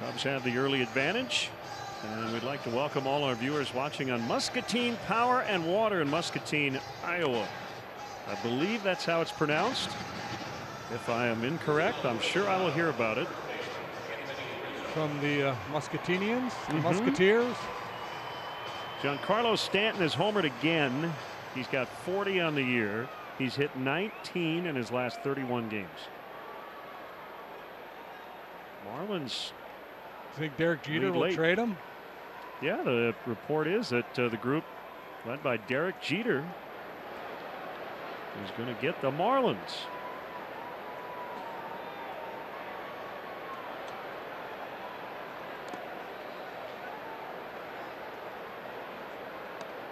Cubs have the early advantage, and we'd like to welcome all our viewers watching on Muscatine Power and Water in Muscatine, Iowa. I believe that's how it's pronounced. If I am incorrect, I'm sure I will hear about it. From the Muscatinians, the Musketeers. Giancarlo Stanton has homered again. He's got 40 on the year. He's hit 19 in his last 31 games. Marlins. I think Derek Jeter will trade him. Yeah, the report is that the group led by Derek Jeter is going to get the Marlins.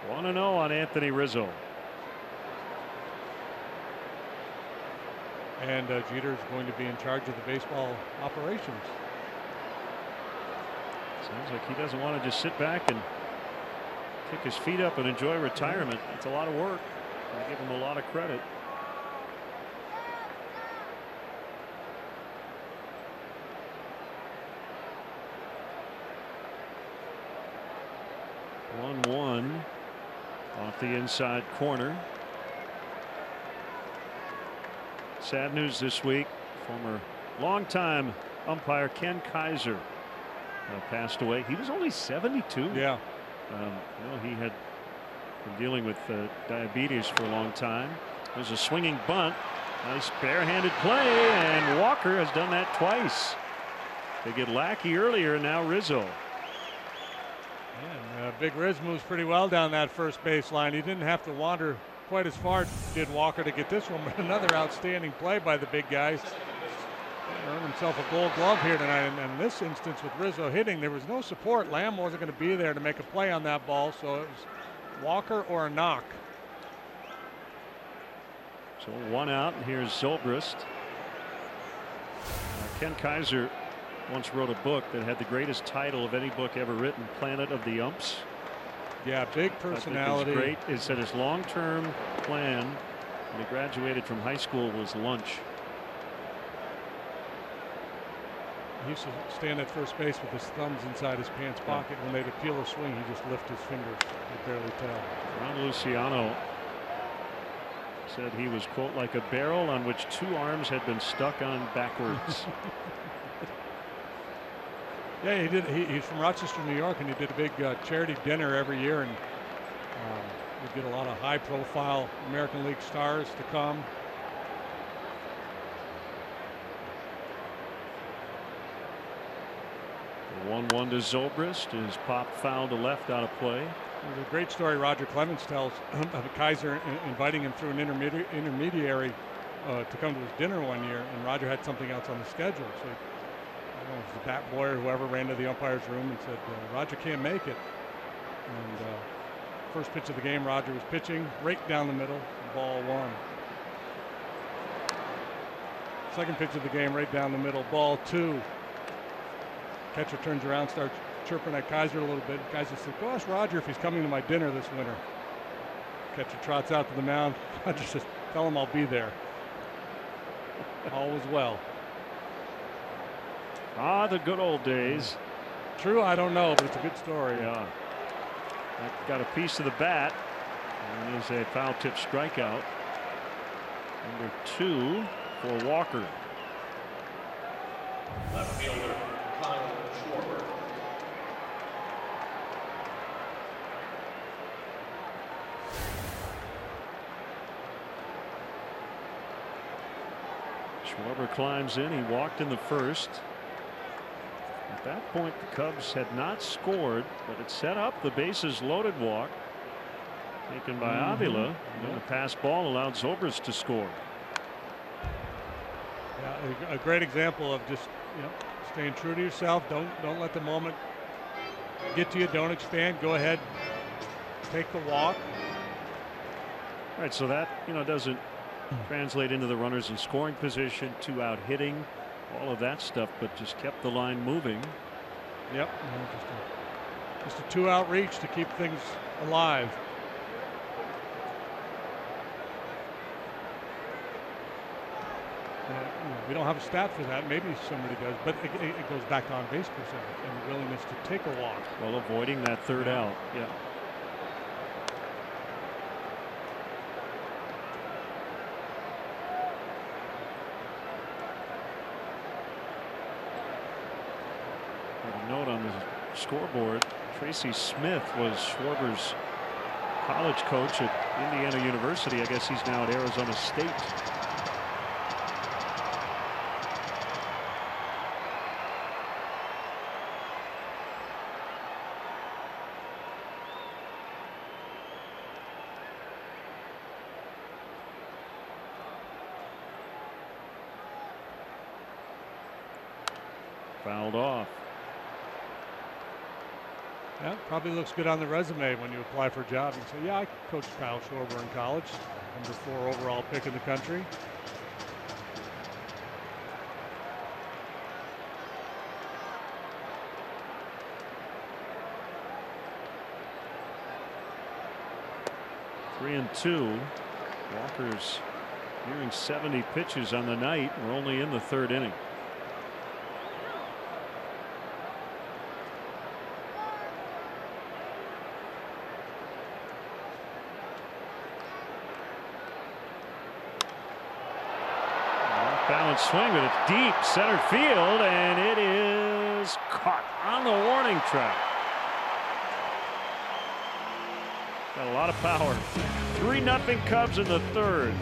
One 1-0 on Anthony Rizzo. And Jeter is going to be in charge of the baseball operations. Sounds like he doesn't want to just sit back and kick his feet up and enjoy retirement. It's a lot of work. I give him a lot of credit. One off the inside corner. Sad news this week. Former longtime umpire Ken Kaiser passed away. He was only 72. Yeah. He had been dealing with diabetes for a long time. There's a swinging bunt. Nice barehanded play, and Walker has done that twice. They get Lackey earlier, now Rizzo. Yeah, and, Big Riz moves pretty well down that first baseline. He didn't have to wander quite as far, did Walker, to get this one, but another outstanding play by the big guys. Earned himself a Gold Glove here tonight, and in this instance with Rizzo hitting, there was no support. Lamb wasn't going to be there to make a play on that ball, so it was Walker or a knock. So one out, and here's Zobrist. Ken Kaiser once wrote a book that had the greatest title of any book ever written, Planet of the Umps. Yeah, big personality. Great. It said his long-term plan when he graduated from high school was lunch. He used to stand at first base with his thumbs inside his pants pocket. When they'd appeal a swing, he just lifted his fingers. Could barely tell. Ron Luciano said he was, quote, like a barrel on which two arms had been stuck on backwards. Yeah, he did. He's from Rochester, New York, and he did a big charity dinner every year, and we get a lot of high-profile American League stars to come. The 1-1 to Zobrist is popped foul to left out of play. There's a great story Roger Clemens tells of Kaiser inviting him through an intermediary to come to his dinner one year, and Roger had something else on the schedule. So I don't know if it was the bat boy or whoever ran to the umpire's room and said, Roger can't make it. And first pitch of the game, Roger was pitching right down the middle, ball one. Second pitch of the game, right down the middle, ball two. Catcher turns around, starts chirping at Kaiser a little bit. Kaiser said, go ask Roger if he's coming to my dinner this winter. Catcher trots out to the mound. Roger says, tell him I'll be there. All was well. Ah, the good old days. True, I don't know, but it's a good story. Yeah. That got a piece of the bat. And there's a foul tip strikeout. Number 2 for Walker. Left fielder, Kyle Schwarber. Schwarber climbs in. He walked in the first. At that point, the Cubs had not scored, but it set up the bases loaded walk taken by Avila. And then the pass ball allowed Zobrist to score. Yeah, a great example of just staying true to yourself. Don't let the moment get to you. Don't expand. Go ahead, take the walk. All right, so that doesn't translate into the runners in scoring position, 2 out hitting, all of that stuff, but just kept the line moving. Yep. Just a 2 out reach to keep things alive. We don't have a stat for that. Maybe somebody does, but it goes back to on base percentage and the willingness to take a walk. Well, avoiding that 3rd out. Yeah. A note on the scoreboard: Tracy Smith was Schwarber's college coach at Indiana University. I guess he's now at Arizona State. Fouled off. Yeah, probably looks good on the resume when you apply for a job. You say, yeah, I coached Kyle Schwarber in college, number 4 overall pick in the country. Three and 2. Walker's nearing 70 pitches on the night. We're only in the 3rd inning. Balance swing, but it's deep center field, and it is caught on the warning track. Got a lot of power. 3-0 Cubs in the 3rd.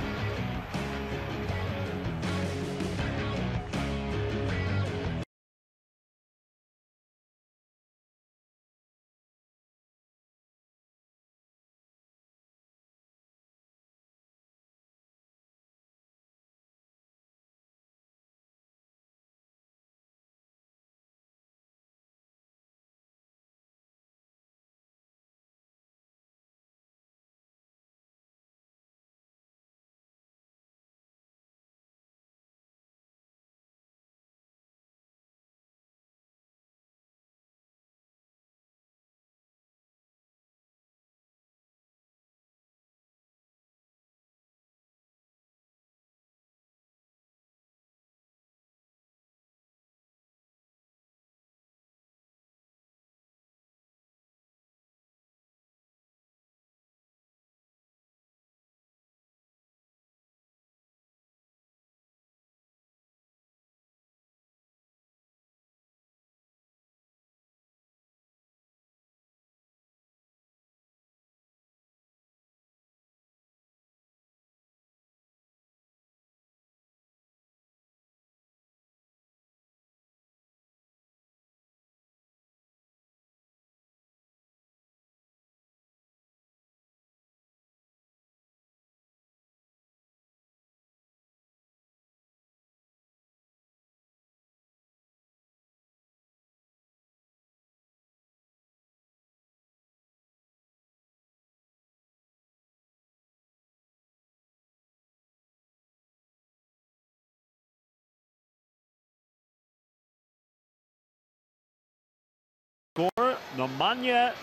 Score, Nemanja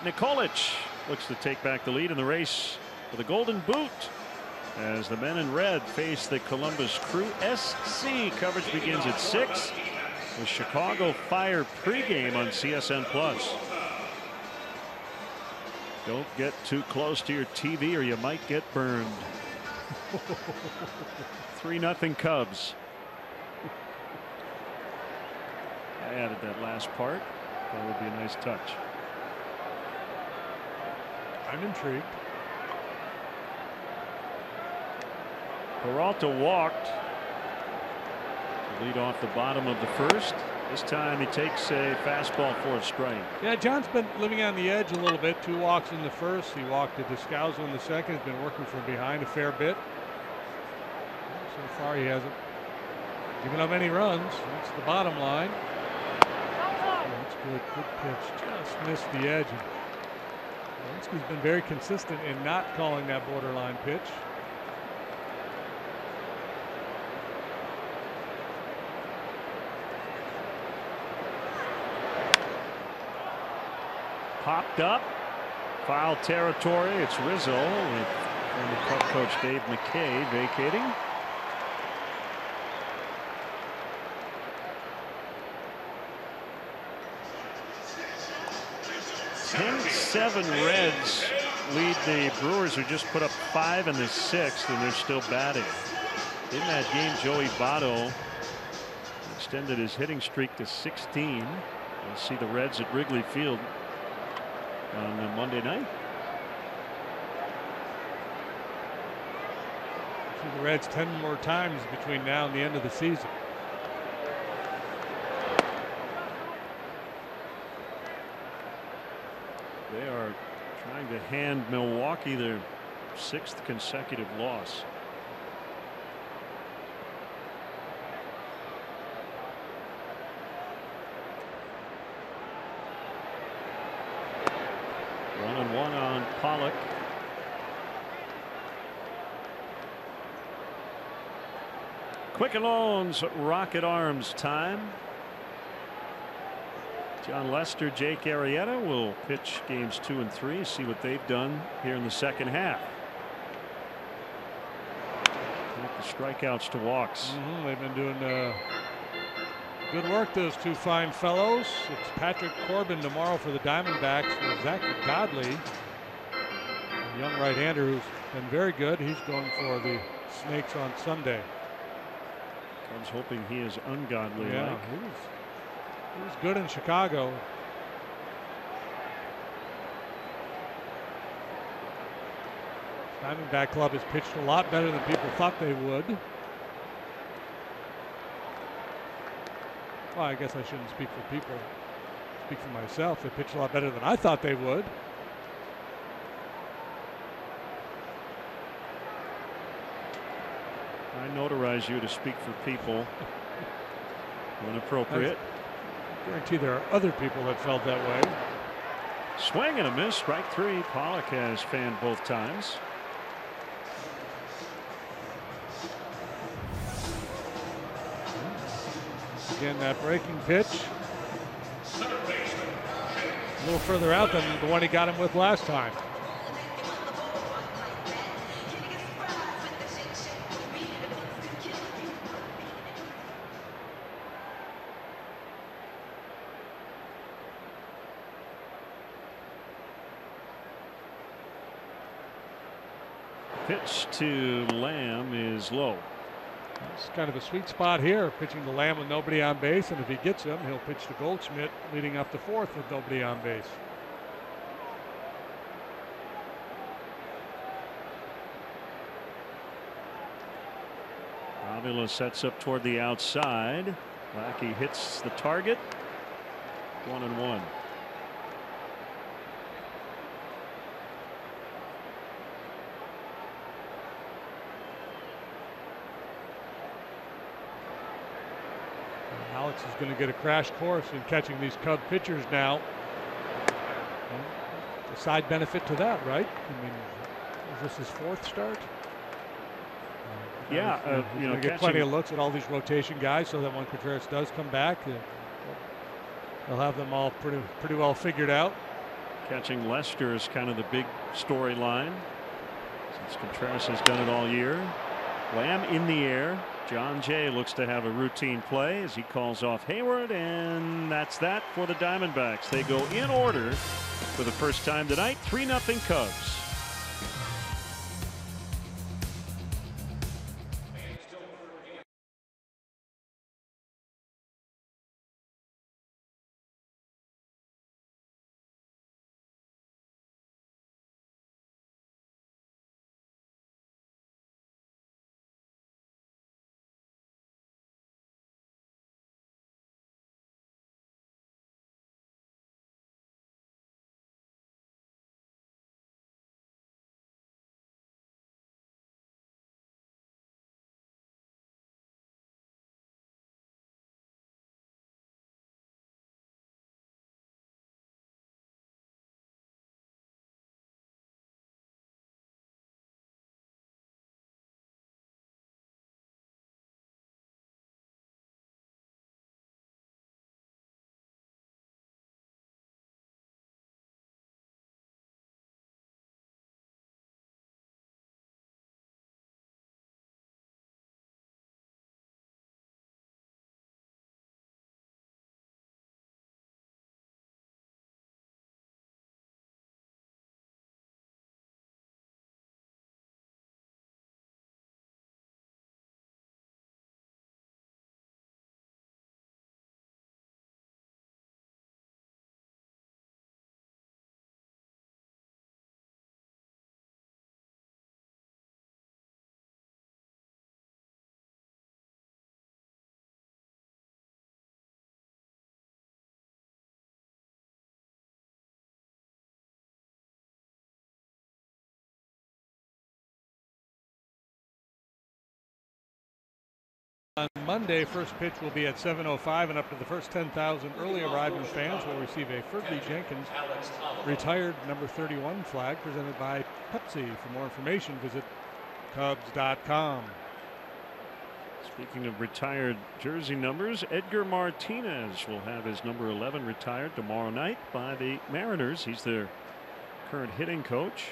Nikolic looks to take back the lead in the race for the Golden Boot as the men in red face the Columbus Crew. SC coverage begins at 6. The Chicago Fire pregame on CSN Plus. Don't get too close to your TV or you might get burned. 3-0 Cubs. I added that last part. That would be a nice touch. I'm intrigued. Peralta walked to lead off the bottom of the 1st. This time he takes a fastball for a strike. Yeah, John's been living on the edge a little bit. 2 walks in the 1st. He walked to Descalzo in the 2nd. He's been working from behind a fair bit. So far he hasn't given up any runs. That's the bottom line. That's good. Good pitch. Just missed the edge. Walensky's been very consistent in not calling that borderline pitch. popped up. Foul territory. It's Rizzo with former Cub coach Dave McKay vacating. Ten-7 Reds lead the Brewers, who just put up 5 in the 6th, and they're still batting. In that game, Joey Votto extended his hitting streak to 16. We'll see the Reds at Wrigley Field on Monday night. See the Reds 10 more times between now and the end of the season. They are trying to hand Milwaukee their 6th consecutive loss. One and one on Pollock. Quicken Loans Rocket Arms time. John Lester, Jake Arrieta will pitch games 2 and 3. See what they've done here in the second half. With the strikeouts to walks. They've been doing good work, those two fine fellows. It's Patrick Corbin tomorrow for the Diamondbacks with Zach Godley, a young right-hander who's been very good. He's going for the Snakes on Sunday. Cubs hoping he is ungodly. Yeah, he was good in Chicago. Diamondback club has pitched a lot better than people thought they would. Well, I guess I shouldn't speak for people. Speak for myself. They pitched a lot better than I thought they would. I notarize you to speak for people when appropriate. I guarantee there are other people that felt that way. Swing and a miss. Strike 3. Pollock has fanned both times. Again, that breaking pitch. A little further out than the one he got him with last time. Pitch to Lamb is low. It's kind of a sweet spot here, pitching to Lamb with nobody on base, and if he gets him, he'll pitch to Goldschmidt leading up to 4th with nobody on base. Avila sets up toward the outside. Lackey hits the target. 1-1. Alex is going to get a crash course in catching these Cub pitchers now. And a side benefit to that, right? I mean, is this his 4th start? Yeah, he's going to get plenty of looks at all these rotation guys, so that when Contreras does come back, they'll have them all pretty well figured out. Catching Lester is kind of the big storyline, since Contreras has done it all year. Lamb in the air. John Jay looks to have a routine play as he calls off Hayward, and that's that for the Diamondbacks. They go in order for the first time tonight. 3-0 Cubs. On Monday, first pitch will be at 7:05, and up to the first 10,000 early arriving fans will receive a Fergie Jenkins retired number 31 flag presented by Pepsi. For more information, visit Cubs.com. Speaking of retired jersey numbers, Edgar Martinez will have his number 11 retired tomorrow night by the Mariners. He's their current hitting coach.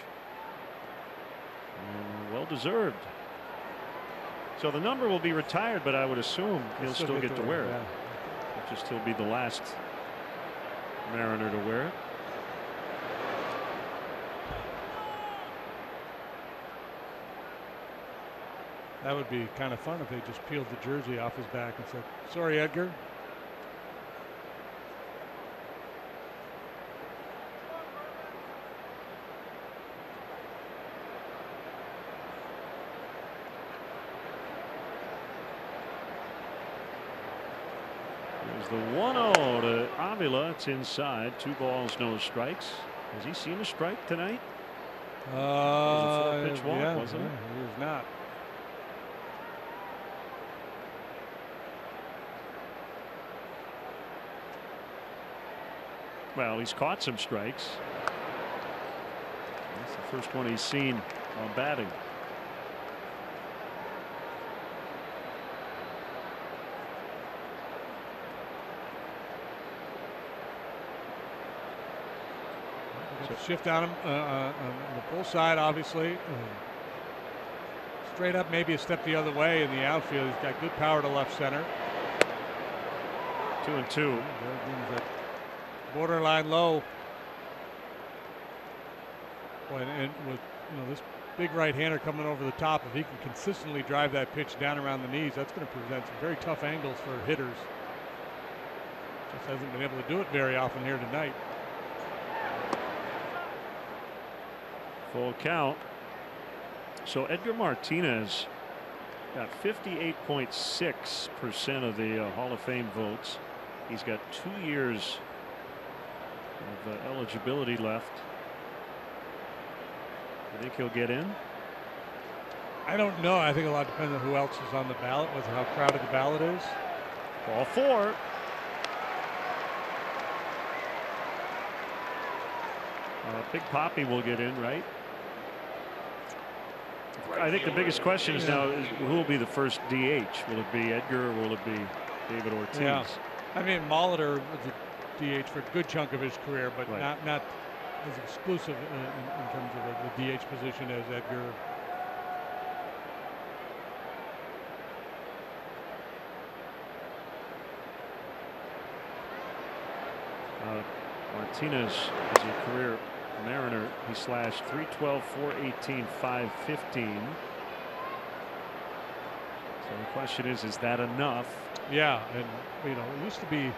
And well deserved. So the number will be retired, but I would assume he'll still get to wear it. He'll just still be the last Mariner to wear it. That would be kind of fun if they just peeled the jersey off his back and said, "Sorry, Edgar." There's the 1-0 to Avila. It's inside. 2 balls, no strikes. Has he seen a strike tonight? It was a 4-pitch walk, yeah, wasn't it? He was not. Well, he's caught some strikes. That's the first one he's seen on batting. Shift on him on the pull side, obviously. Straight up, maybe a step the other way in the outfield. He's got good power to left center. 2-2. Borderline low. Boy, and with this big right-hander coming over the top, if he can consistently drive that pitch down around the knees, that's going to present some very tough angles for hitters. Just hasn't been able to do it very often here tonight. Full count. So Edgar Martinez got 58.6% of the Hall of Fame votes. He's got 2 years of eligibility left. You think he'll get in? I don't know. I think a lot depends on who else is on the ballot, with how crowded the ballot is. Ball 4. Big Papi will get in, right? I think the biggest question is now is who will be the first DH? Will it be Edgar or will it be David Ortiz? Yeah. I mean, Molitor was a DH for a good chunk of his career, but right. not as exclusive in terms of the DH position as Edgar. Martinez is a career Mariner. He slashed .312, .418, .515. So the question is that enough? Yeah, and it used to be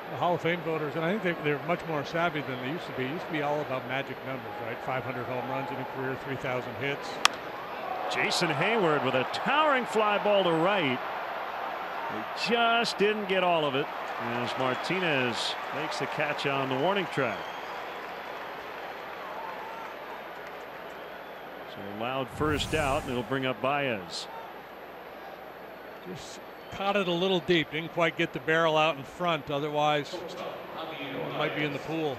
the Hall of Fame voters, and I think they're much more savvy than they used to be. It used to be all about magic numbers, right? 500 home runs in a career, 3,000 hits. Jason Hayward with a towering fly ball to right. He just didn't get all of it as Martinez makes the catch on the warning track. So a loud first out, and it'll bring up Baez. Just caught it a little deep. Didn't quite get the barrel out in front. Otherwise, it might be in the pool.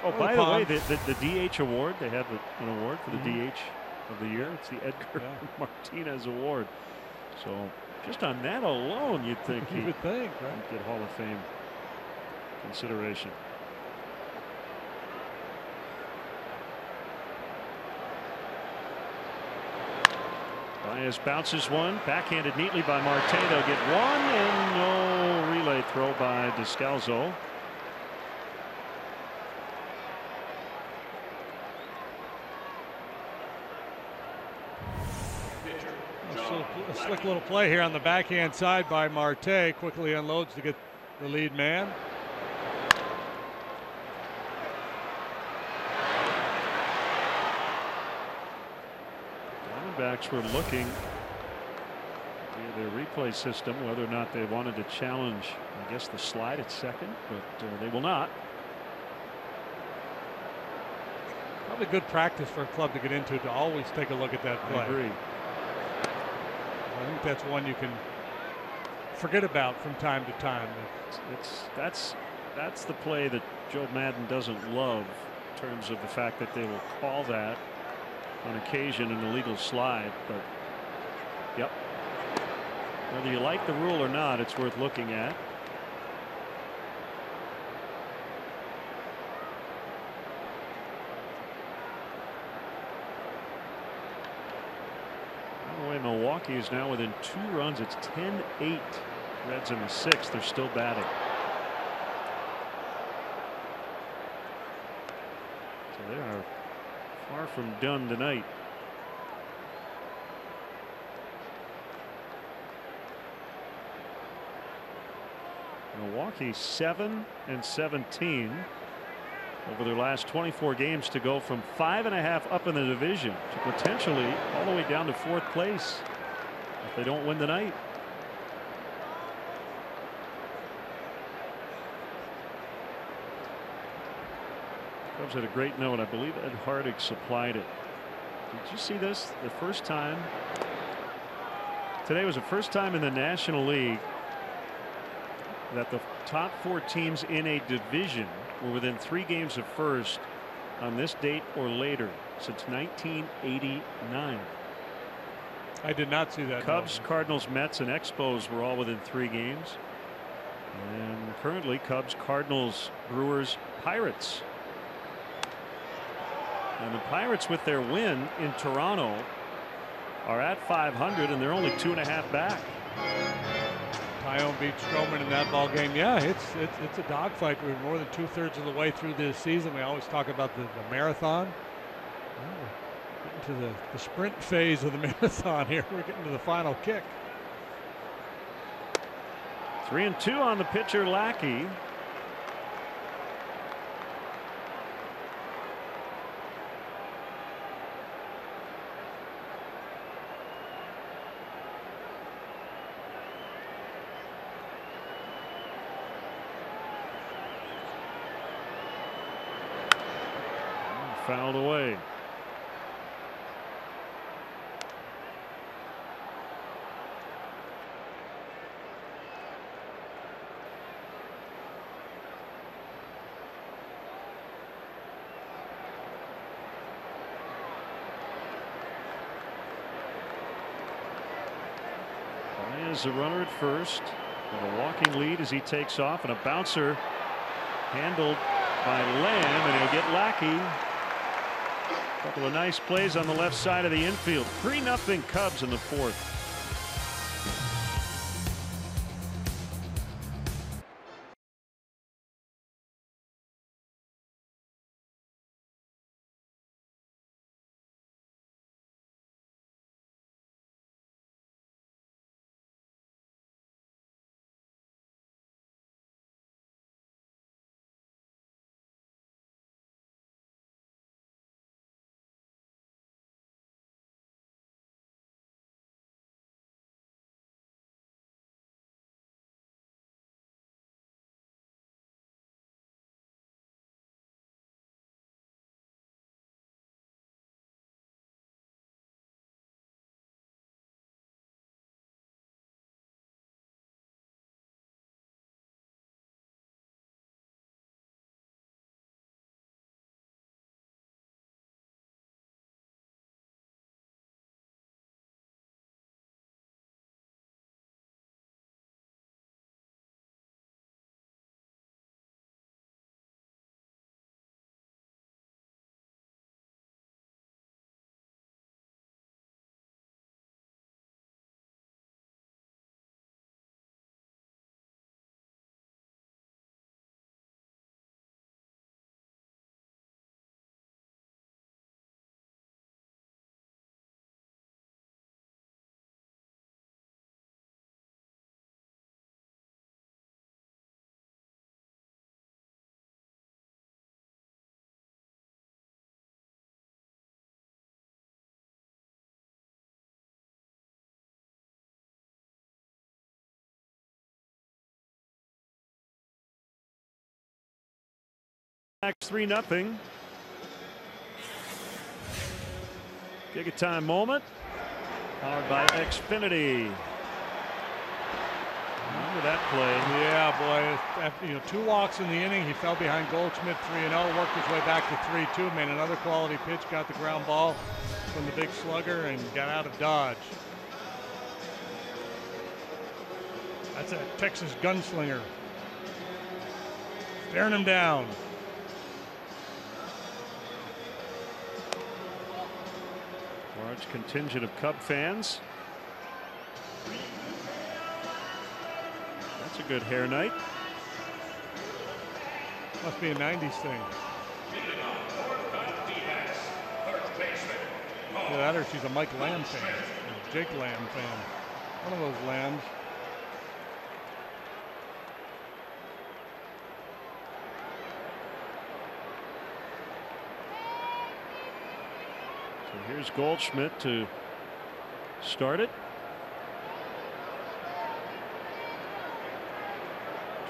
Oh, by the way, the DH award, they have an award for the DH of the year. It's the Edgar Martinez Award. So just on that alone, you'd think you would think, right? Get Hall of Fame consideration. Baez bounces one, backhanded neatly by Marte. They'll get one, and no relay throw by Descalzo. A slick little play here on the backhand side by Marte. Quickly unloads to get the lead man. Diamondbacks were looking via their replay system whether or not they wanted to challenge, I guess, the slide at second, but they will not. Probably good practice for a club to get into, to always take a look at that play. I agree. I think that's one you can forget about from time to time. That's the play that Joe Madden doesn't love, in terms of the fact that they will call that on occasion an illegal slide. But yep, whether you like the rule or not, it's worth looking at. By the way, Milwaukee is now within 2 runs. It's 10-8. Reds in the 6th. They're still batting. So they are far from done tonight. Milwaukee 7-17 over their last 24 games to go from 5.5 up in the division to potentially all the way down to 4th place if they don't win tonight. Cubs had a great note. I believe Ed Hardig supplied it. Did you see this? The first time today was the first time in the National League that the top 4 teams in a division were within 3 games of first on this date or later since 1989. I did not see that. Cubs, Cardinals, Mets, and Expos were all within 3 games. And currently Cubs, Cardinals, Brewers, Pirates. And the Pirates, with their win in Toronto, are at 500, and they're only 2.5 back. Tyone beat Stroman in that ball game. Yeah, it's a dogfight. We're more than 2/3 of the way through this season. We always talk about the marathon. Well, we're getting to the sprint phase of the marathon here. We're getting to the final kick. 3-2 on the pitcher, Lackey. Fouled away. Is a runner at first with a walking lead as he takes off, and a bouncer handled by Lamb, and he'll get Lackey. A couple of nice plays on the left side of the infield. 3-0 Cubs in the 4th. Max 3-0. Giga time moment. Powered by Xfinity. Remember that play? Yeah, boy. After, 2 walks in the inning, he fell behind Goldschmidt 3-0, worked his way back to 3-2, made another quality pitch, got the ground ball from the big slugger, and got out of Dodge. That's a Texas gunslinger. Staring him down. Large contingent of Cub fans. That's a good hair night. Must be a 90s thing. Either that or she's a Mike Lamb fan. A Jake Lamb fan. One of those Lambs. So here's Goldschmidt to start it.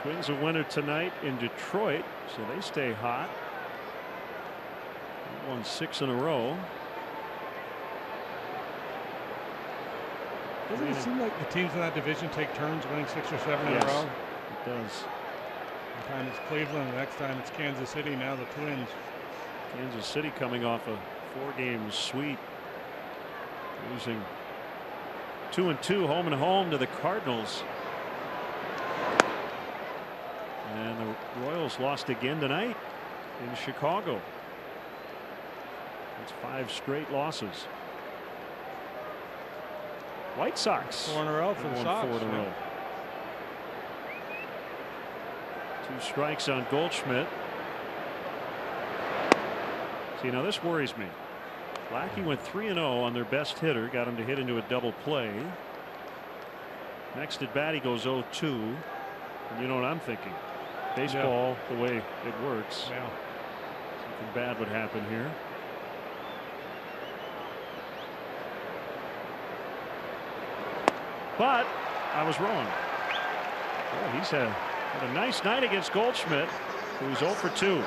Twins a winner tonight in Detroit, so they stay hot. They won 6 in a row. Doesn't it seem like the teams in that division take turns winning 6 or 7 in a row? It does. One time it's Cleveland, the next time it's Kansas City, now the Twins. Kansas City coming off a 4-game sweep, losing 2-2 home and home to the Cardinals. And the Royals lost again tonight in Chicago. That's 5 straight losses. White Sox 4 in a row for the Sox. 4 in a row. 2 strikes on Goldschmidt. See, now this worries me. Lackey went 3-0 on their best hitter, got him to hit into a double play. Next at bat, he goes 0-2. And you know what I'm thinking? Baseball, the way it works. Yeah. Something bad would happen here. But I was wrong. Boy, he's had a nice night against Goldschmidt, who's 0 for 2.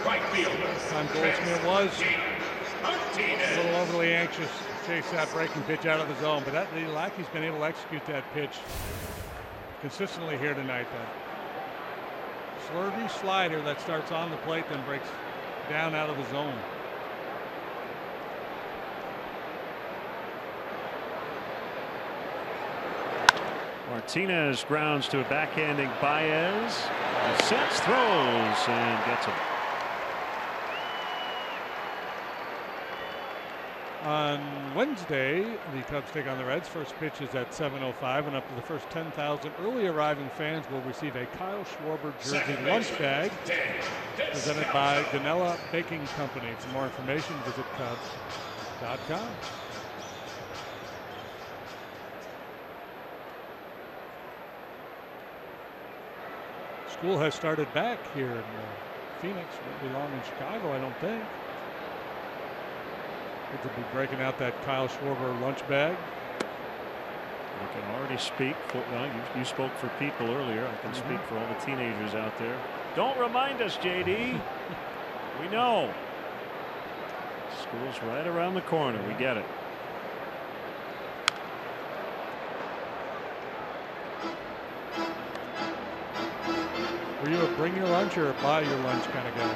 Right field. Time Goldschmidt was a little overly anxious to chase that breaking pitch out of the zone, but the Lackey's been able to execute that pitch consistently here tonight. That slurvy slider that starts on the plate then breaks down out of the zone. Martinez grounds to a backhanding Baez. He sets, throws, and gets him. On Wednesday, the Cubs take on the Reds. First pitch is at 7:05, and up to the first 10,000 early arriving fans will receive a Kyle Schwarber jersey lunch bag presented by Ganella Baking Company. For more information, visit Cubs.com. School has started back here in Phoenix. Won't be long in Chicago, I don't think. Good to be breaking out that Kyle Schwarber lunch bag. I can already speak for, well, you spoke for people earlier. I can speak for all the teenagers out there. Don't remind us, JD. We know. School's right around the corner. We get it. Were you a bring your lunch or a buy your lunch kind of guy?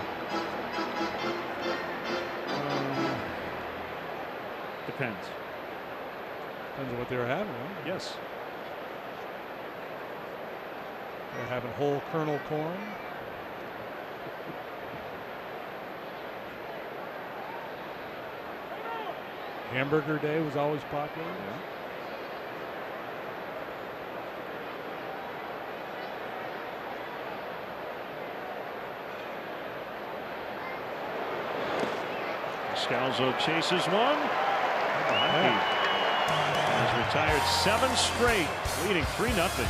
Depends. Depends on what they were having, huh? Yes. They're having whole kernel corn. Hamburger day was always popular. Yeah. Scalzo chases one. Has retired 7 straight, leading 3-0.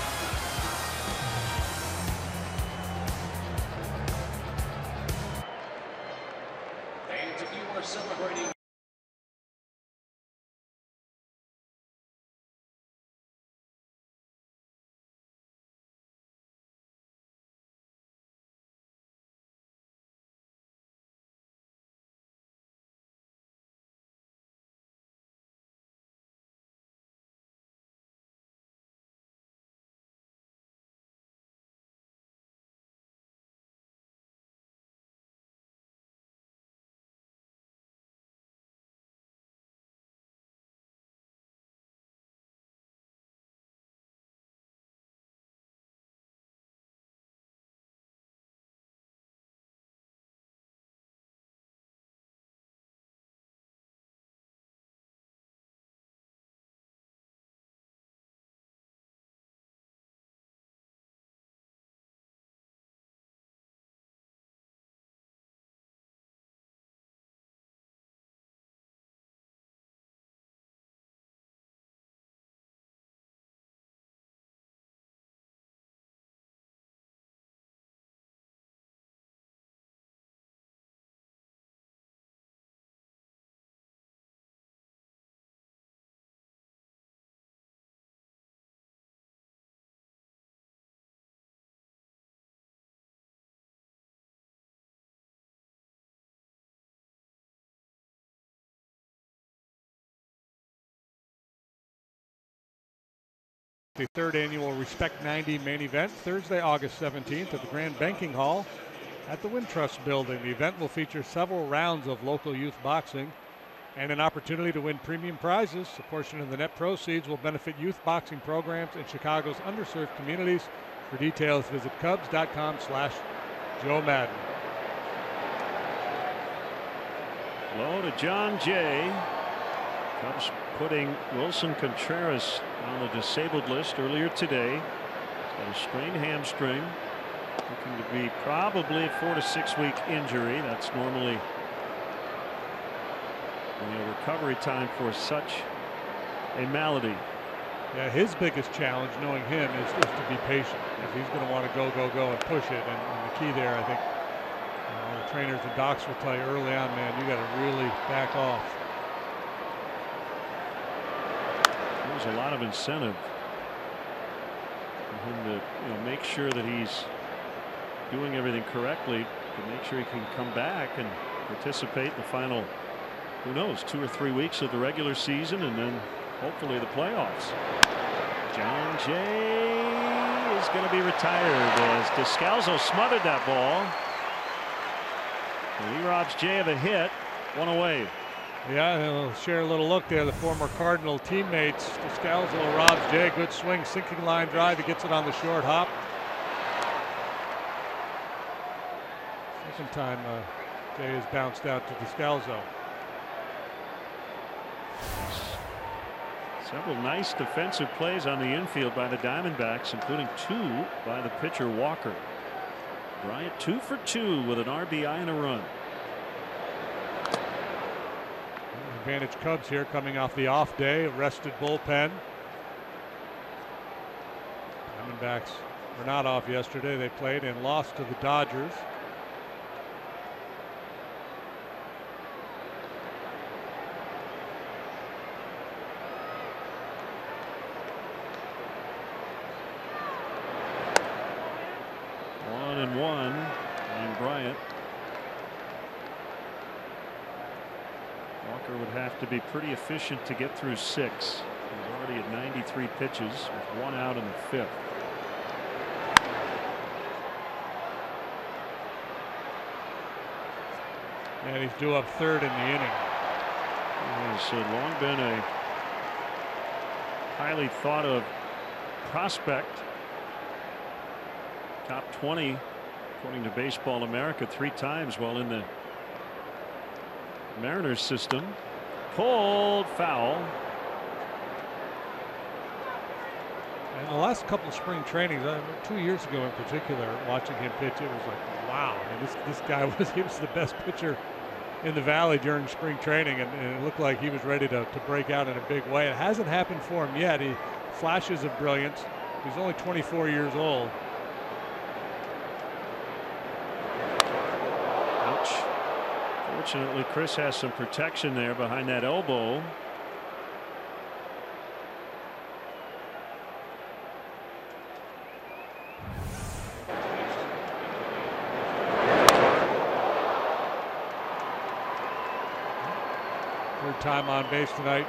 The third annual Respect 90 main event, Thursday, August 17th at the Grand Banking Hall at the Wintrust Building. The event will feature several rounds of local youth boxing and an opportunity to win premium prizes. A portion of the net proceeds will benefit youth boxing programs in Chicago's underserved communities. For details, visit Cubs.com/Joe Madden. Low to John Jay. Cubs putting Wilson Contreras on the disabled list earlier today. He's got a strained hamstring. Looking to be probably a 4 to 6 week injury. That's normally the recovery time for such a malady. Yeah, his biggest challenge, knowing him, is to be patient. If he's going to want to go and push it. And the key there, I think, the trainers and docs will tell you early on, man, you got to really back off. There's a lot of incentive for him to make sure that he's doing everything correctly to make sure he can come back and participate in the final, who knows, 2 or 3 weeks of the regular season and then hopefully the playoffs. John Jay is going to be retired as Descalso smothered that ball. He robs Jay of a hit. One away. Yeah, he'll share a little look there. The former Cardinal teammates. Descalso robs Jay. Good swing, sinking line drive. He gets it on the short hop. Second time Jay has bounced out to Descalso. Several nice defensive plays on the infield by the Diamondbacks, including 2 by the pitcher Walker. Bryant 2 for 2 with an RBI and a run. Advantage Cubs here coming off the off day, a rested bullpen. Diamondbacks were not off yesterday. They played and lost to the Dodgers. One and Bryant. Walker would have to be pretty efficient to get through 6. He's already at 93 pitches with 1 out in the 5th. And he's due up 3rd in the inning. He's long been a highly thought of prospect. Top 20 according to Baseball America 3 times while in the Mariners system. Pulled foul. And the last couple of spring trainings, 2 years ago in particular, watching him pitch, it was like, wow. I mean, this guy was the best pitcher in the Valley during spring training, and it looked like he was ready to break out in a big way. It hasn't happened for him yet. He flashes of brilliance. He's only 24 years old. Fortunately, Chris has some protection there behind that elbow. Third time on base tonight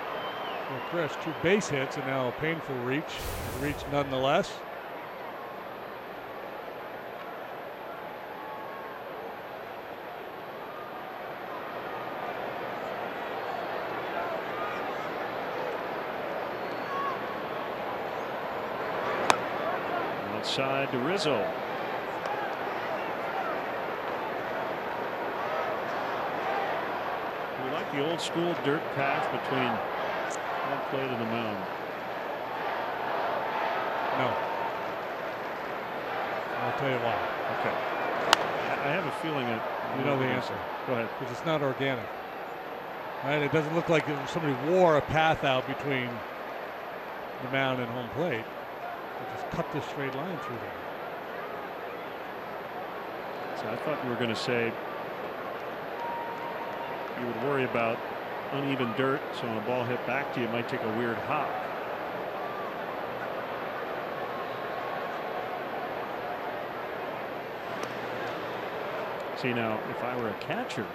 for Chris. 2 base hits and now a painful reach. A reach nonetheless. Outside to Rizzo. We like the old school dirt path between home plate and the mound. No. I'll tell you why. Okay. I have a feeling that you know the answer. Go ahead. Because it's not organic. Right? It doesn't look like somebody wore a path out between the mound and home plate. They just cut this straight line through there. So I thought you were going to say you would worry about uneven dirt, so when a ball hit back to you, it might take a weird hop. See, now if I were a catcher,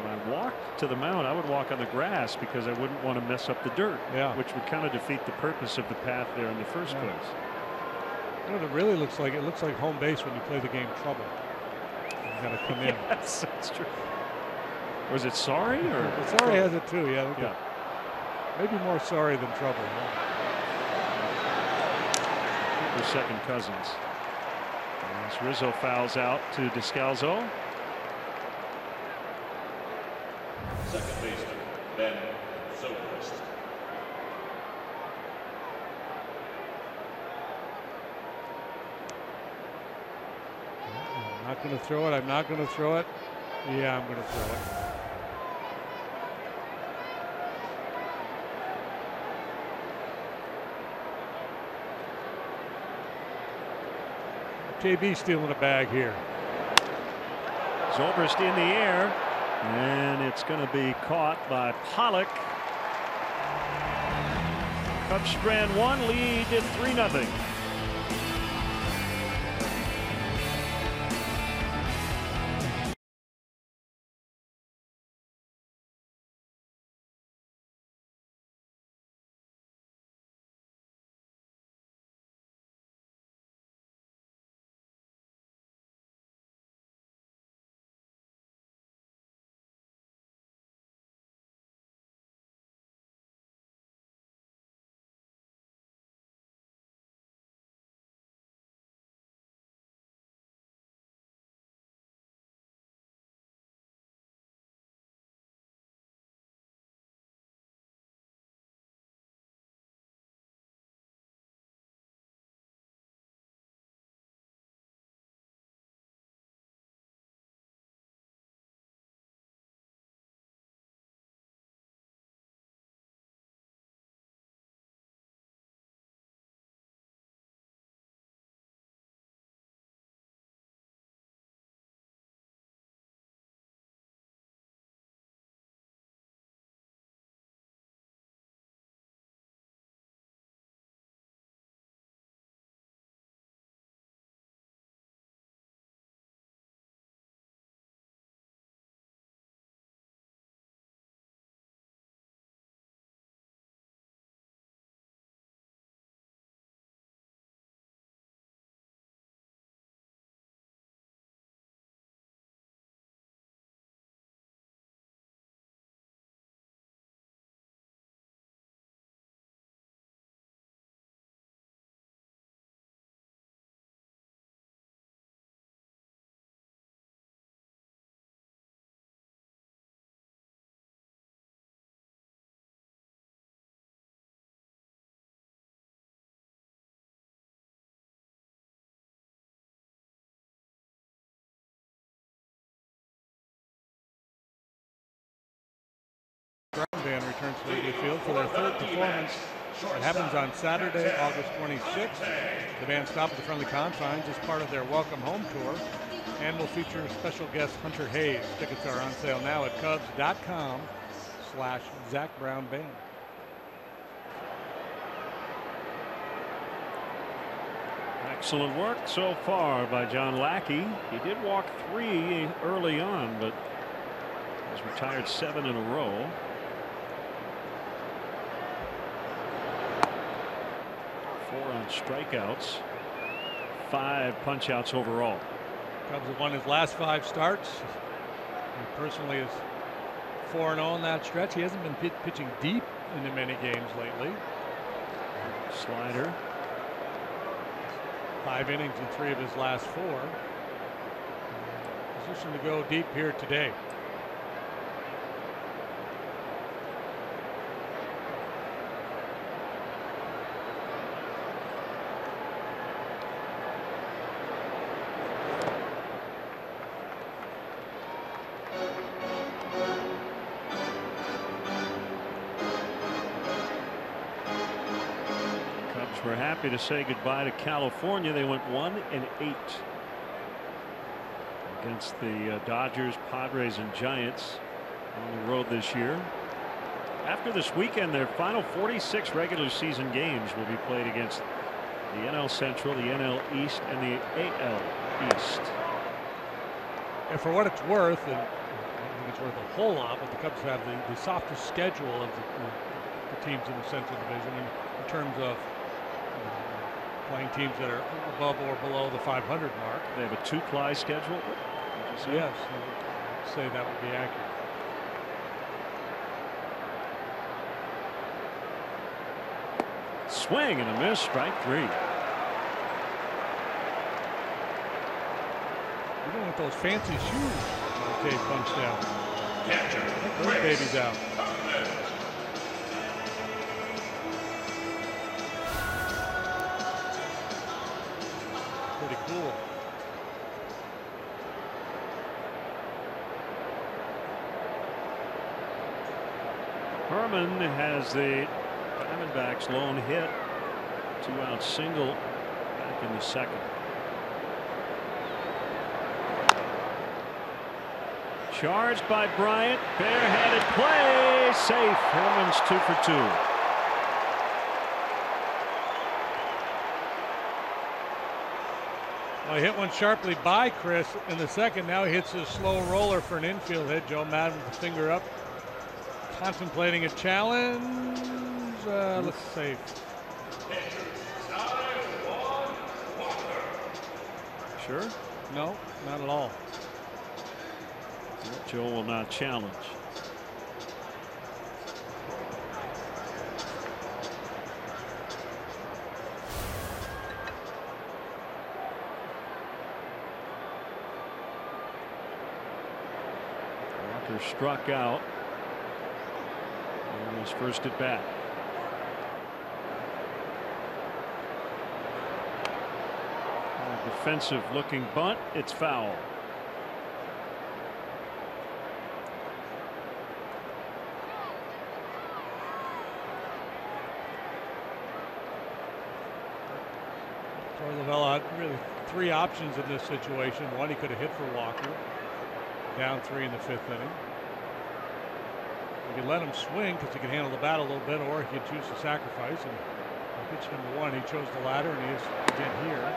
When I walked to the mound, I would walk on the grass because I wouldn't want to mess up the dirt, which would kind of defeat the purpose of the path there in the first place. You know what it really looks like? It looks like home base when you play the game Trouble. You got to come in. Yes, that's true. Was it Sorry? Or Sorry has it too, yeah. Maybe more Sorry than Trouble. Their second cousins. As Rizzo fouls out to Descalzo. Second baseman, Ben Zobrist. I'm not going to throw it. I'm not going to throw it. Yeah, I'm going to throw it. JB stealing a bag here. Zobrist in the air, and it's going to be caught by Pollock. Cubs strand one, lead at 3-0. Brown Band returns to Wrigley Field for their third performance. It happens on Saturday, August 26th. The band stopped at the friendly confines as part of their Welcome Home tour and will feature special guest Hunter Hayes. Tickets are on sale now at Cubs.com/Zach Brown Band. Excellent work so far by John Lackey. He did walk 3 early on, but has retired 7 in a row. 4 on strikeouts, 5 punch-outs overall. Cubs have won his last 5 starts. He personally is 4-0 in that stretch. He hasn't been pitching deep into many games lately. Slider. 5 innings in 3 of his last 4. Position to go deep here today. We're happy to say goodbye to California. They went 1-8 against the Dodgers, Padres, and Giants on the road this year. After this weekend, their final 46 regular season games will be played against the NL Central, the NL East, and the AL East. And for what it's worth, and think it's worth a whole lot, but the Cubs have the softest schedule of the teams in the Central Division in terms of playing teams that are above or below the 500 mark. They have a 2-ply schedule. Yes, I would say that would be accurate. Swing and a miss, strike 3. Even with those fancy shoes, Jay punched out. Those babies out. Pretty cool. Herman has the Diamondbacks lone hit. 2-out single back in the second. Charged by Bryant. Barehanded play. Safe. Herman's 2 for 2. Well, he hit one sharply by Chris in the second. Now he hits a slow roller for an infield hit. Joe Madden with the finger up, contemplating a challenge. Looks safe. Sure? No, not at all. Joe will not challenge. Walker struck out on his first at bat. Defensive looking bunt. It's foul. Lavella had really 3 options in this situation. One, he could have hit for Walker. Down 3 in the 5th inning. He could let him swing because he could handle the bat a little bit, or he could choose to sacrifice. And pitch number 1, he chose the latter, and he is again here.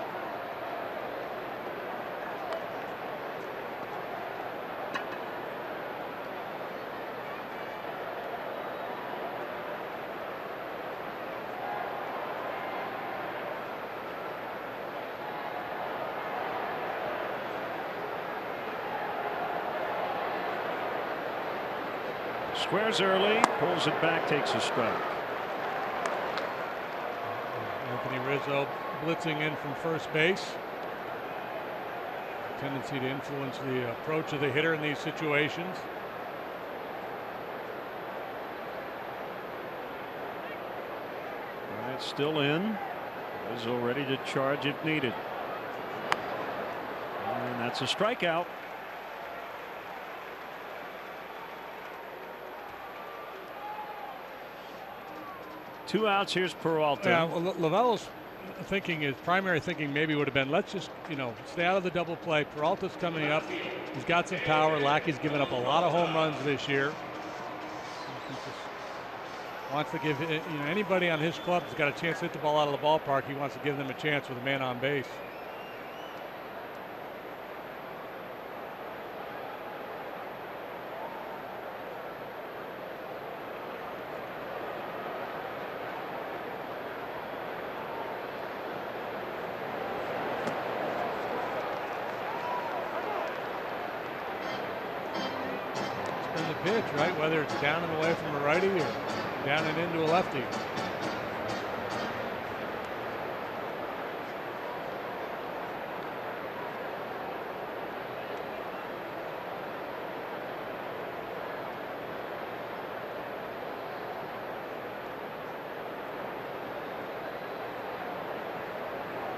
Squares early, pulls it back, takes a strike. Anthony Rizzo blitzing in from first base. Tendency to influence the approach of the hitter in these situations. And it's still in. Rizzo ready to charge if needed. And that's a strikeout. 2 outs. Here's Peralta. Yeah, well, Lavello's primary thinking maybe would have been, let's just, stay out of the double play. Peralta's coming up. He's got some power. Lackey's given up a lot of home runs this year. He just wants to give anybody on his club who's got a chance to hit the ball out of the ballpark. He wants to give them a chance with a man on base. Pitch, right? Whether it's down and away from a righty or down and into a lefty.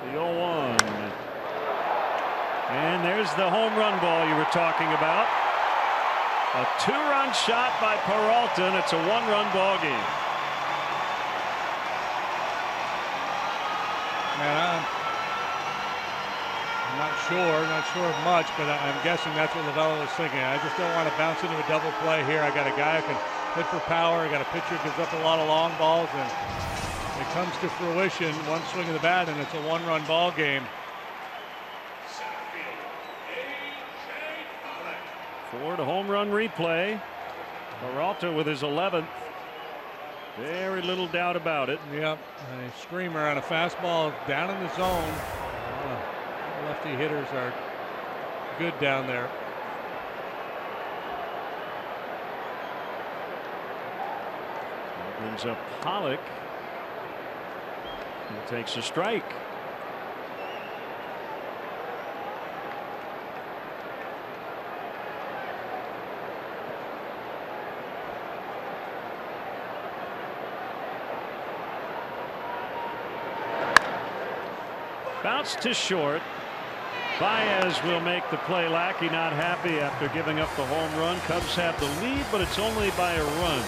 The 0-1. And there's the home run ball you were talking about. A 2-run shot by Peralta, and it's a 1-run ball game. Man, I'm not sure of much, but I'm guessing that's what Lavello was thinking. I just don't want to bounce into a double play here. I got a guy who can hit for power. I got a pitcher who gives up a lot of long balls, and it comes to fruition. One swing of the bat, and it's a 1-run ball game. Ford home run replay. Peralta with his 11th. Very little doubt about it. Yep, a screamer on a fastball down in the zone. Lefty hitters are good down there. Brings up Pollock. He takes a strike. Bounce to short. Baez will make the play. Lackey not happy after giving up the home run. Cubs have the lead, but it's only by a run.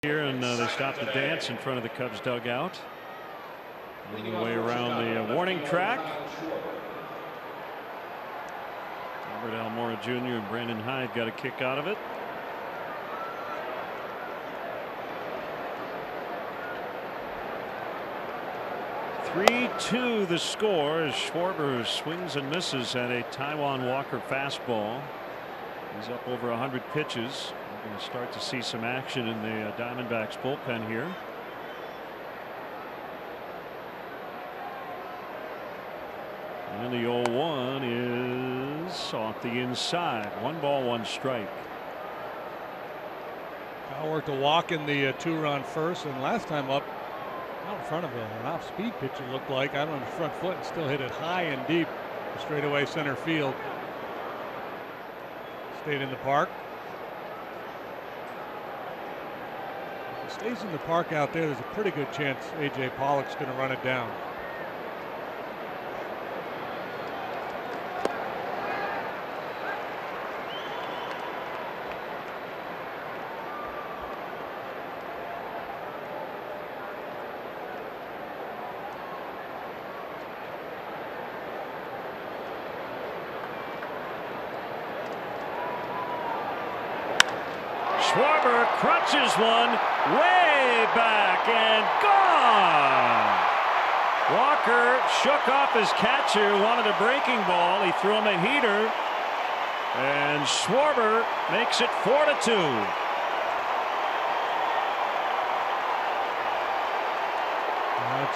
Here and they stop the dance in front of the Cubs dugout. Moving way around the warning track. Robert Almora Jr. and Brandon Hyde got a kick out of it. (3-2) the score as Schwarber swings and misses at a Taiwan Walker fastball. He's up over 100 pitches. We're going to start to see some action in the Diamondbacks bullpen here. And the 0-1 is off the inside. 1 ball, 1 strike. Kyle worked a walk in the 2-run first, and last time up out in front of an off-speed pitch, it looked like, out on his front foot, and still hit it high and deep straightaway center field. Stayed in the park. If it stays in the park out there, there's a pretty good chance A.J. Pollock's going to run it down. Schwarber crunches one way back and gone. Walker shook off his catcher, wanted a breaking ball. He threw him a heater, and Schwarber makes it 4-2.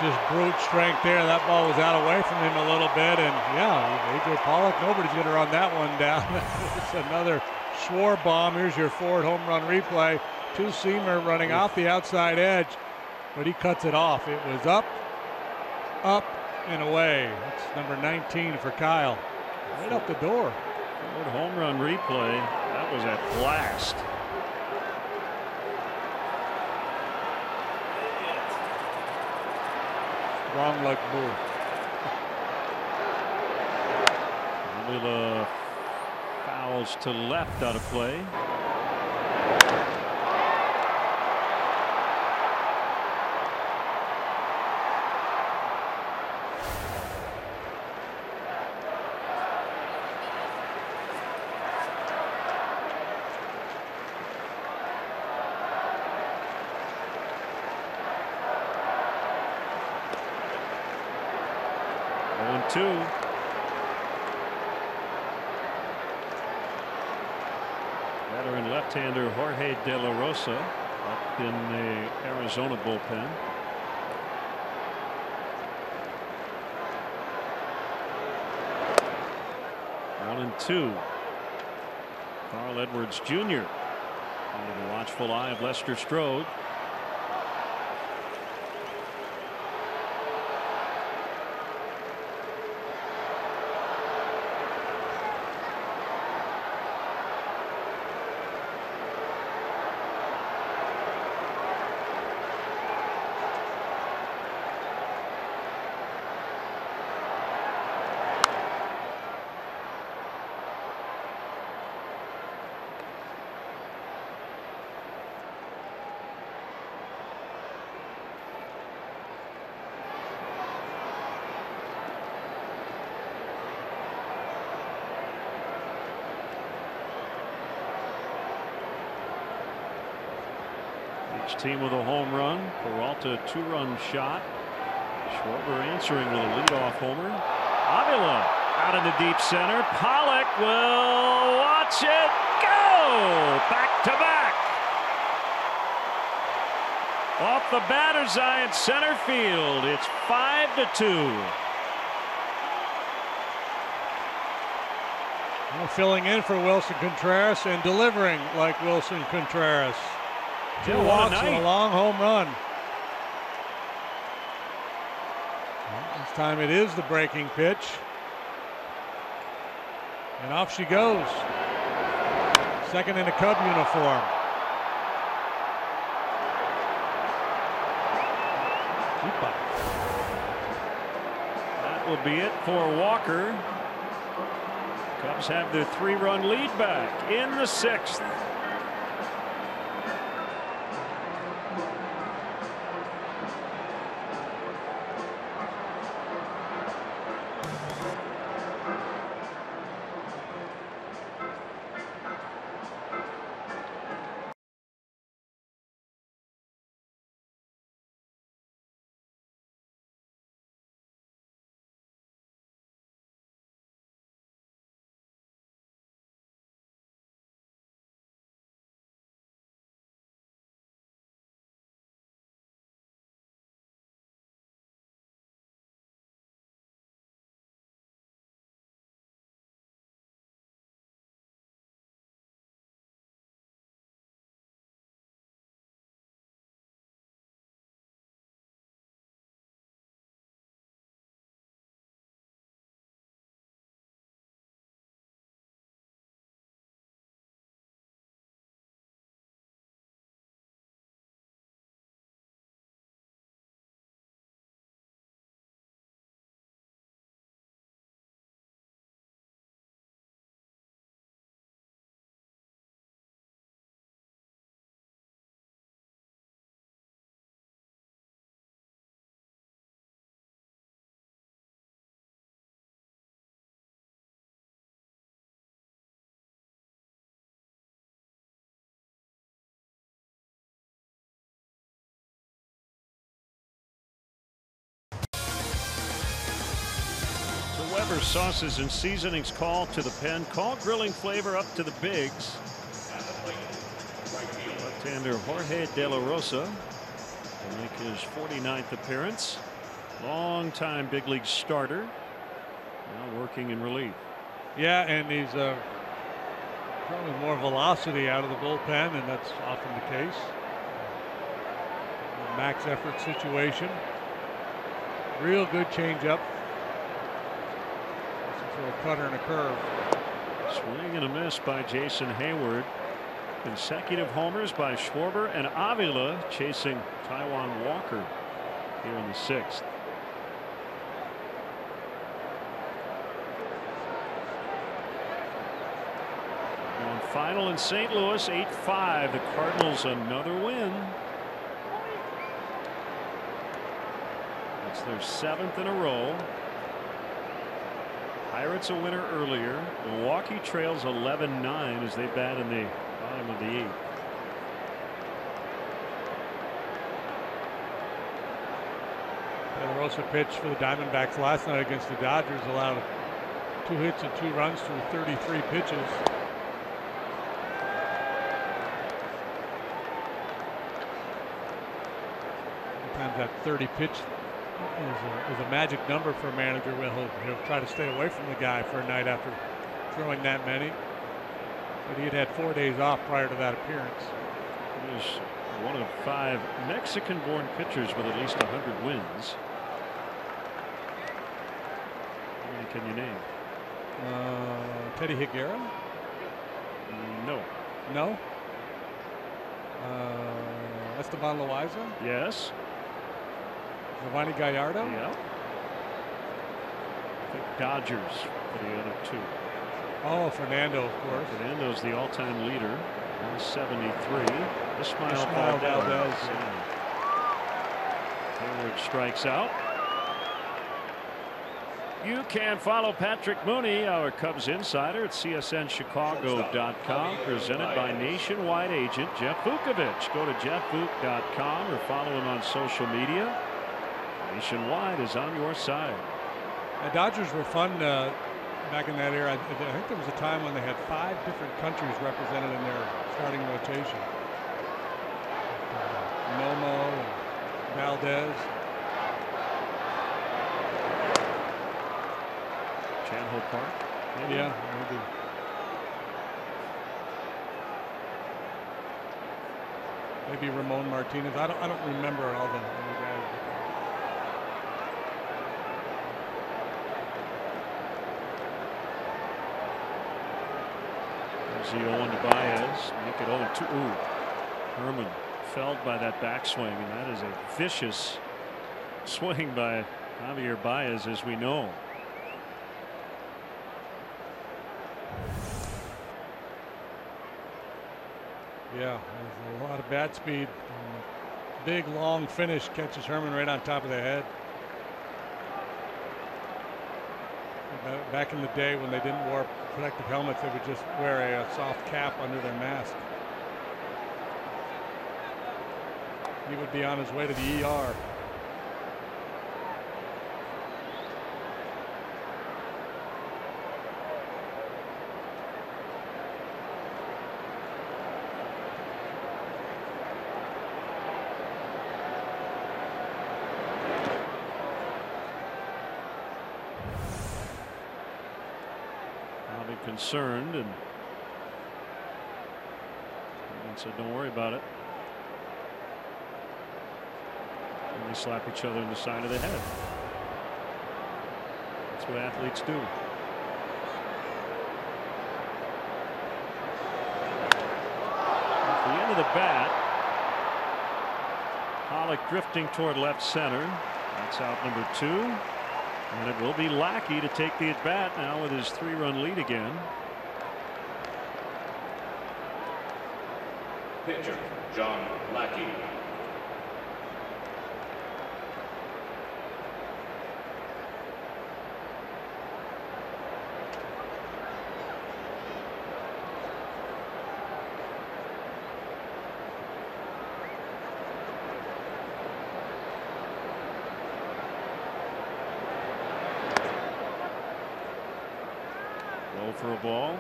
Just brute strength there. That ball was out away from him a little bit, and yeah, A.J. Pollock, nobody's going to run that one down. It's another Schwarber bomb. Here's your Ford home run replay. Two-seamer running off the outside edge, but he cuts it off. It was up, up, and away. That's number 19 for Kyle. Right up the door. Ford home run replay. That was a blast. Wrong leg move. Avila fouls to left out of play. Two. Veteran left-hander Jorge De La Rosa up in the Arizona bullpen. One and two. Carl Edwards Jr. under the watchful eye of Lester Strode. Each team with a home run. Peralta, 2-run shot. Schwarber answering with a leadoff homer. Avila out in the deep center. Pollock will watch it go. Back to back. Off the batter's eye at center field. It's 5-2. Filling in for Wilson Contreras and delivering like Wilson Contreras. 2 walks and a long home run. This time it is the breaking pitch. And off she goes. Second in a Cub uniform. That will be it for Walker. Cubs have their 3-run lead back in the 6th. Weber sauces and seasonings call to the pen. Call grilling flavor up to the bigs. Left-hander Jorge De La Rosa will make his 49th appearance. Long-time big league starter. Now working in relief. Yeah, and he's probably more velocity out of the bullpen, and that's often the case. A max effort situation. Real good changeup. For a cutter and a curve. Swing and a miss by Jason Hayward. Consecutive homers by Schwarber and Avila chasing Taijuan Walker here in the 6th. Final in St. Louis, 8-5. The Cardinals another win. It's their 7th in a row. Pirates a winner earlier. Milwaukee trails 11-9 as they bat in the bottom of the 8th. De Rosa pitched for the Diamondbacks last night against the Dodgers, allowed 2 hits and 2 runs through 33 pitches. Sometimes that 30 pitch is a magic number for a manager. He'll try to stay away from the guy for a night after throwing that many. But he had 4 days off prior to that appearance. He was one of 5 Mexican-born pitchers with at least 100 wins. How many can you name? Teddy Higuera? No. No? Esteban Loaiza? Yes. Giovanni Gallardo? Yeah. I think Dodgers for the other 2. Oh, Fernando, of course. Fernando's the all-time leader, 173. Ismael Valdez. Hayward strikes out. You can follow Patrick Mooney, our Cubs insider, at CSNChicago.com, presented by Nationwide agent Jeff Vukovich. Go to jeffvuk.com or follow him on social media. Nationwide is on your side. The Dodgers were fun back in that era. I think there was a time when they had 5 different countries represented in their starting rotation. Nomo, Valdez. Chanho Park. Maybe? Yeah, maybe. Maybe Ramon Martinez. I don't remember all the guys. There's the 0-1 to Baez. Make it 0-2. Ooh, Herman felled by that backswing, and that is a vicious swing by Javier Baez, as we know. Yeah, there's a lot of bat speed. Big long finish catches Herman right on top of the head. Back in the day when they didn't wear protective helmets, they would just wear a soft cap under their mask. He would be on his way to the ER. Concerned, and said don't worry about it, and they slap each other in the side of the head. That's what athletes do. At the end of the bat, Pollock drifting toward left center. That's out number 2. And it will be Lackey to take the at-bat now with his 3-run lead again. Pitcher, John Lackey. For a ball.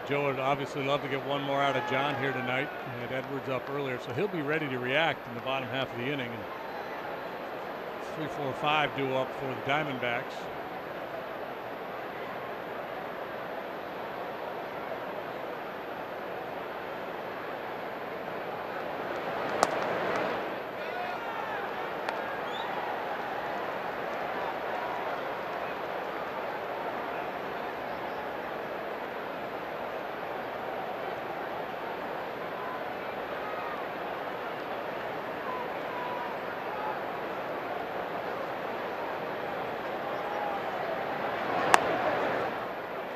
Joe would obviously love to get one more out of John here tonight. He had Edwards up earlier, so he'll be ready to react in the bottom half of the inning. And 3, 4, 5 due up for the Diamondbacks.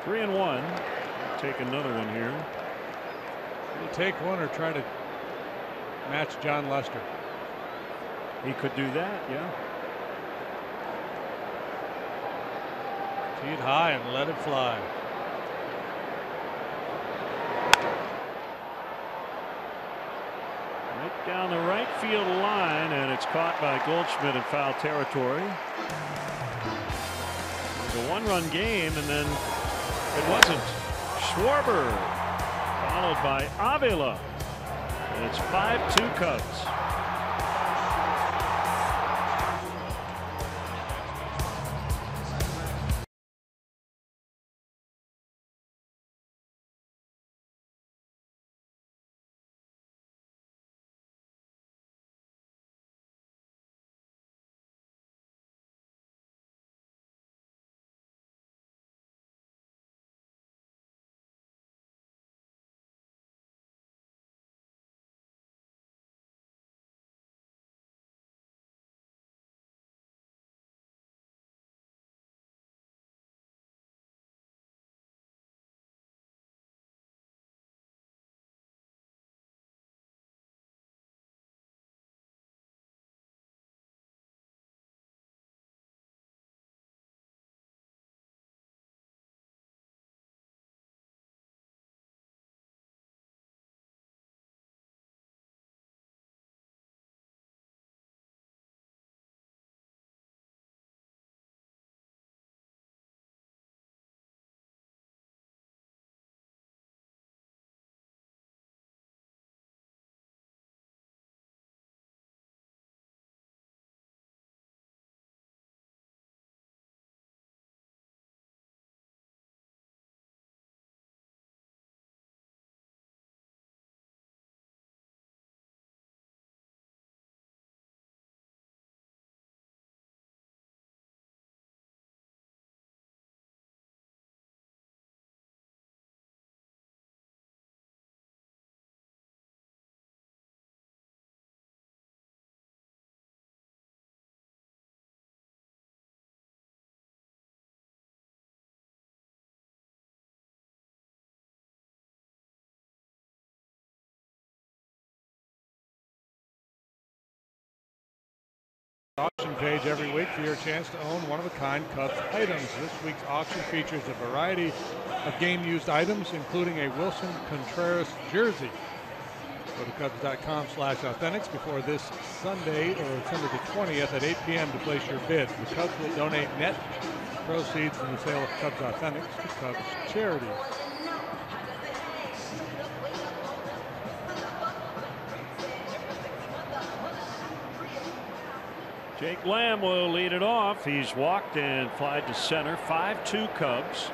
3-1. Take another one here. We'll take one or try to match John Lester. He could do that, yeah. Tee it high and let it fly. Right down the right field line, and it's caught by Goldschmidt in foul territory. It was a one-run game, and then it wasn't. Schwarber, followed by Avila. And it's 5-2 Cubs. Auction page every week for your chance to own one-of-a-kind Cubs items. This week's auction features a variety of game-used items, including a Wilson Contreras jersey. Go to Cubs.com/authentics before this Sunday, or Sunday the 20th at 8 p.m. to place your bid. The Cubs will donate net proceeds from the sale of Cubs Authentics to Cubs charities. Jake Lamb will lead it off. He's walked and flied to center. 5-2 Cubs.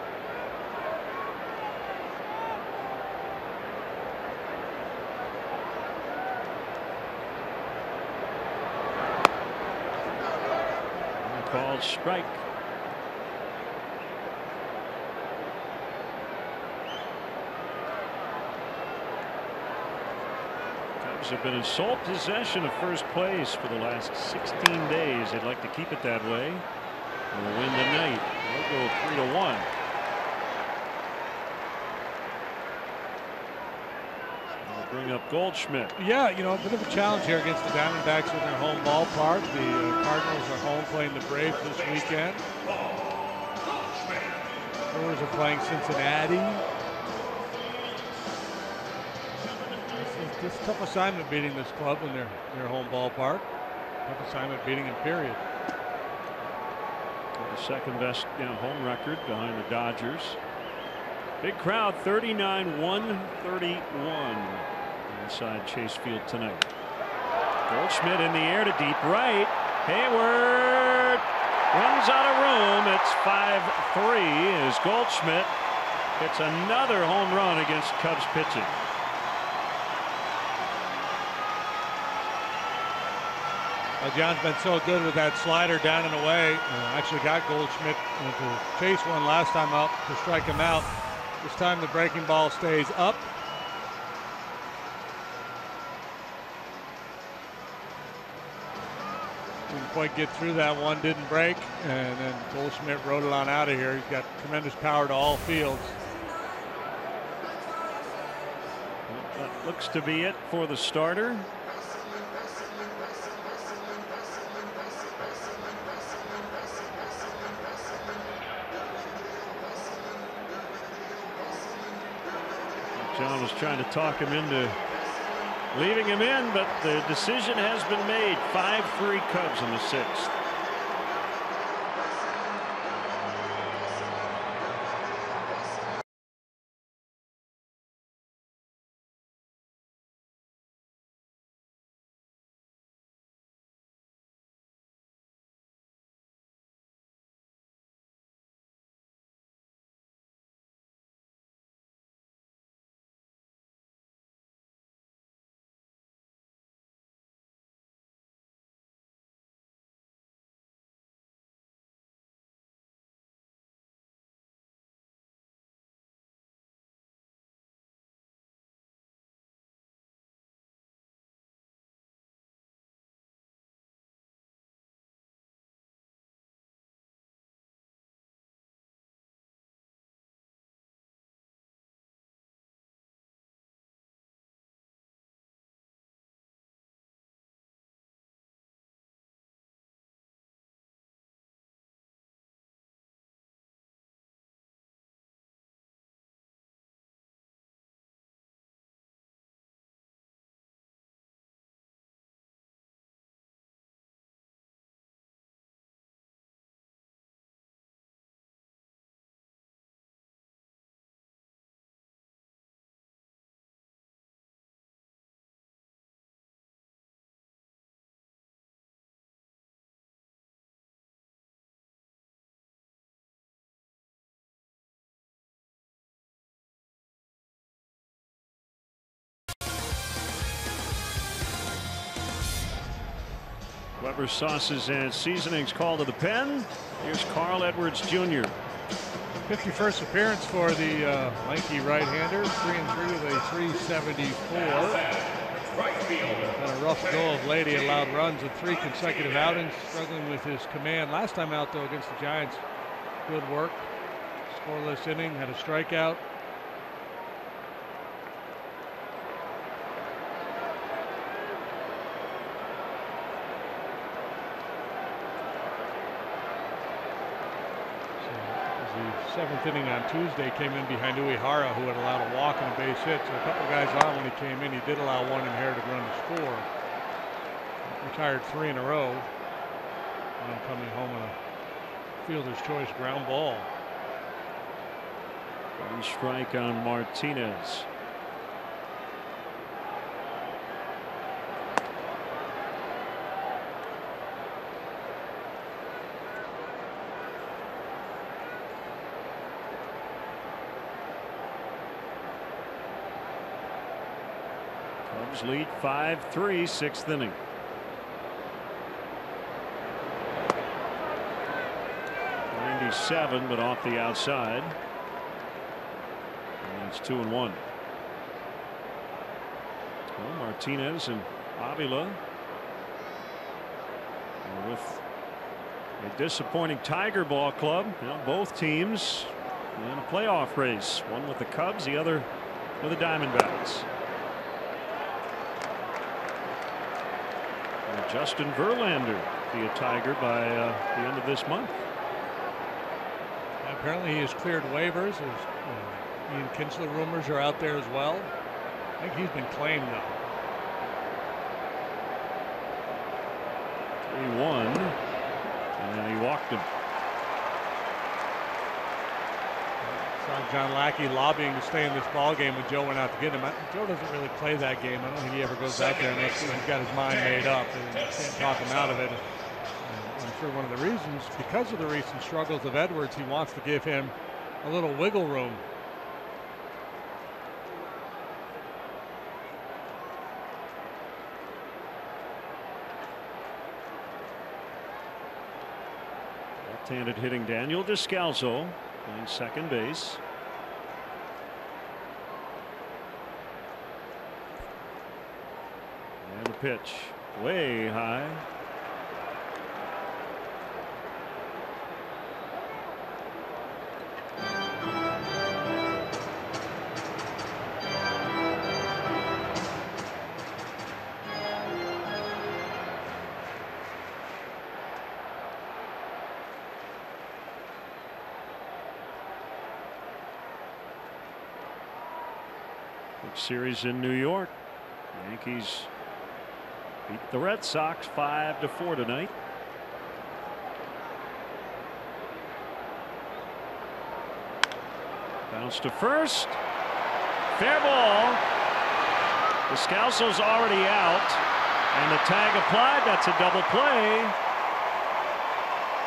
Called strike. Have been in sole possession of first place for the last 16 days. They'd like to keep it that way. They'll win tonight. They'll go 3-1. They'll bring up Goldschmidt. Yeah, you know, a bit of a challenge here against the Diamondbacks in their home ballpark. The Cardinals are home playing the Braves this weekend. Brewers are playing Cincinnati. It's a tough assignment beating this club in their home ballpark. Tough assignment beating them, period. The second best home record behind the Dodgers. Big crowd, 39,131 inside Chase Field tonight. Goldschmidt in the air to deep right. Hayward runs out of room. It's 5-3 as Goldschmidt hits another home run against Cubs pitching. John's been so good with that slider down and away. Actually got Goldschmidt to chase one last time out to strike him out. This time the breaking ball stays up. Didn't quite get through that one, didn't break, and then Goldschmidt rode it on out of here. He's got tremendous power to all fields. That looks to be it for the starter. John was trying to talk him into leaving him in, but the decision has been made. 5-3 Cubs in the 6th. Weber sauces and seasonings called to the pen. Here's Carl Edwards Jr. 51st appearance for the lanky right-hander. 3-3 with a 374. Had a rough go of late. He allowed runs in 3 consecutive outings, struggling with his command. Last time out, though, against the Giants, good work. Scoreless inning, had a strikeout. The 7th inning on Tuesday came in behind Uehara, who had allowed a walk and a base hit. So a couple guys on when he came in. He did allow 1 inherited run to score. Retired 3 in a row. And then coming home on a fielder's choice ground ball. 1 strike on Martinez. Cubs lead 5-3, 6th inning. '97, but off the outside. And it's 2-1. Well, Martinez and Avila with a disappointing Tiger ball club. You know, both teams in a playoff race. One with the Cubs, the other with the Diamondbacks. Justin Verlander be a Tiger by the end of this month. Apparently he has cleared waivers. Ian Kinsler rumors are out there as well. I think he's been claimed though. 3-1, and he walked him. Saw John Lackey lobbying to stay in this ball game when Joe went out to get him. Joe doesn't really play that game. I don't think he ever goes out there unless he's got his mind made up and can't talk him out of it. I'm sure one of the reasons, because of the recent struggles of Edwards, he wants to give him a little wiggle room. Left-handed hitting Daniel Descalso playing second base. And the pitch way high. series in New York. Yankees beat the Red Sox 5-4 tonight. Bounce to first. Fair ball. Descalso's already out, and the tag applied. That's a double play.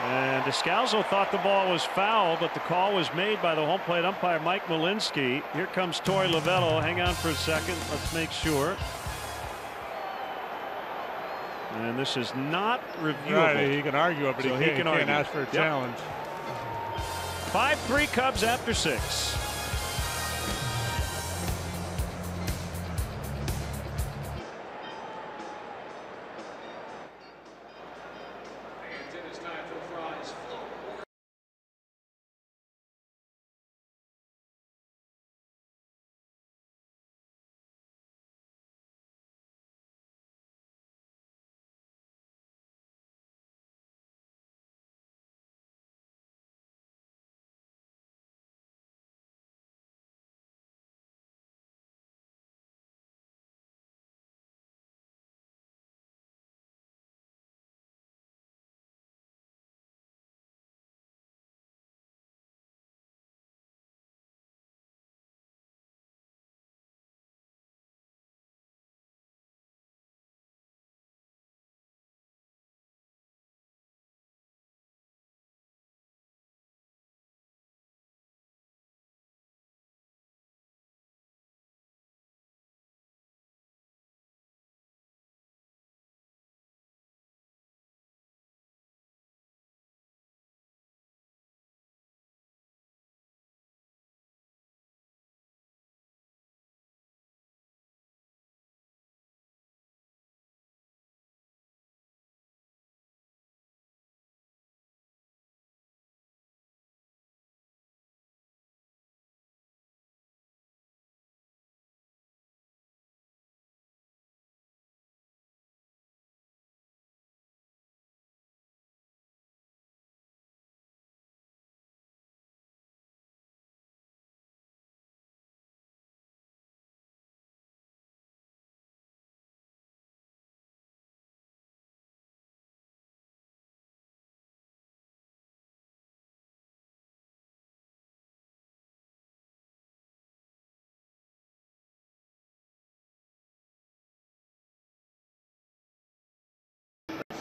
And Descalso thought the ball was foul, but the call was made by the home plate umpire, Mike Malinsky. Here comes Torey Lovetto. Hang on for a second. Let's make sure. And this is not reviewable. Right, he can argue it, but so he can't argue. ask for a challenge. 5-3 Cubs after 6.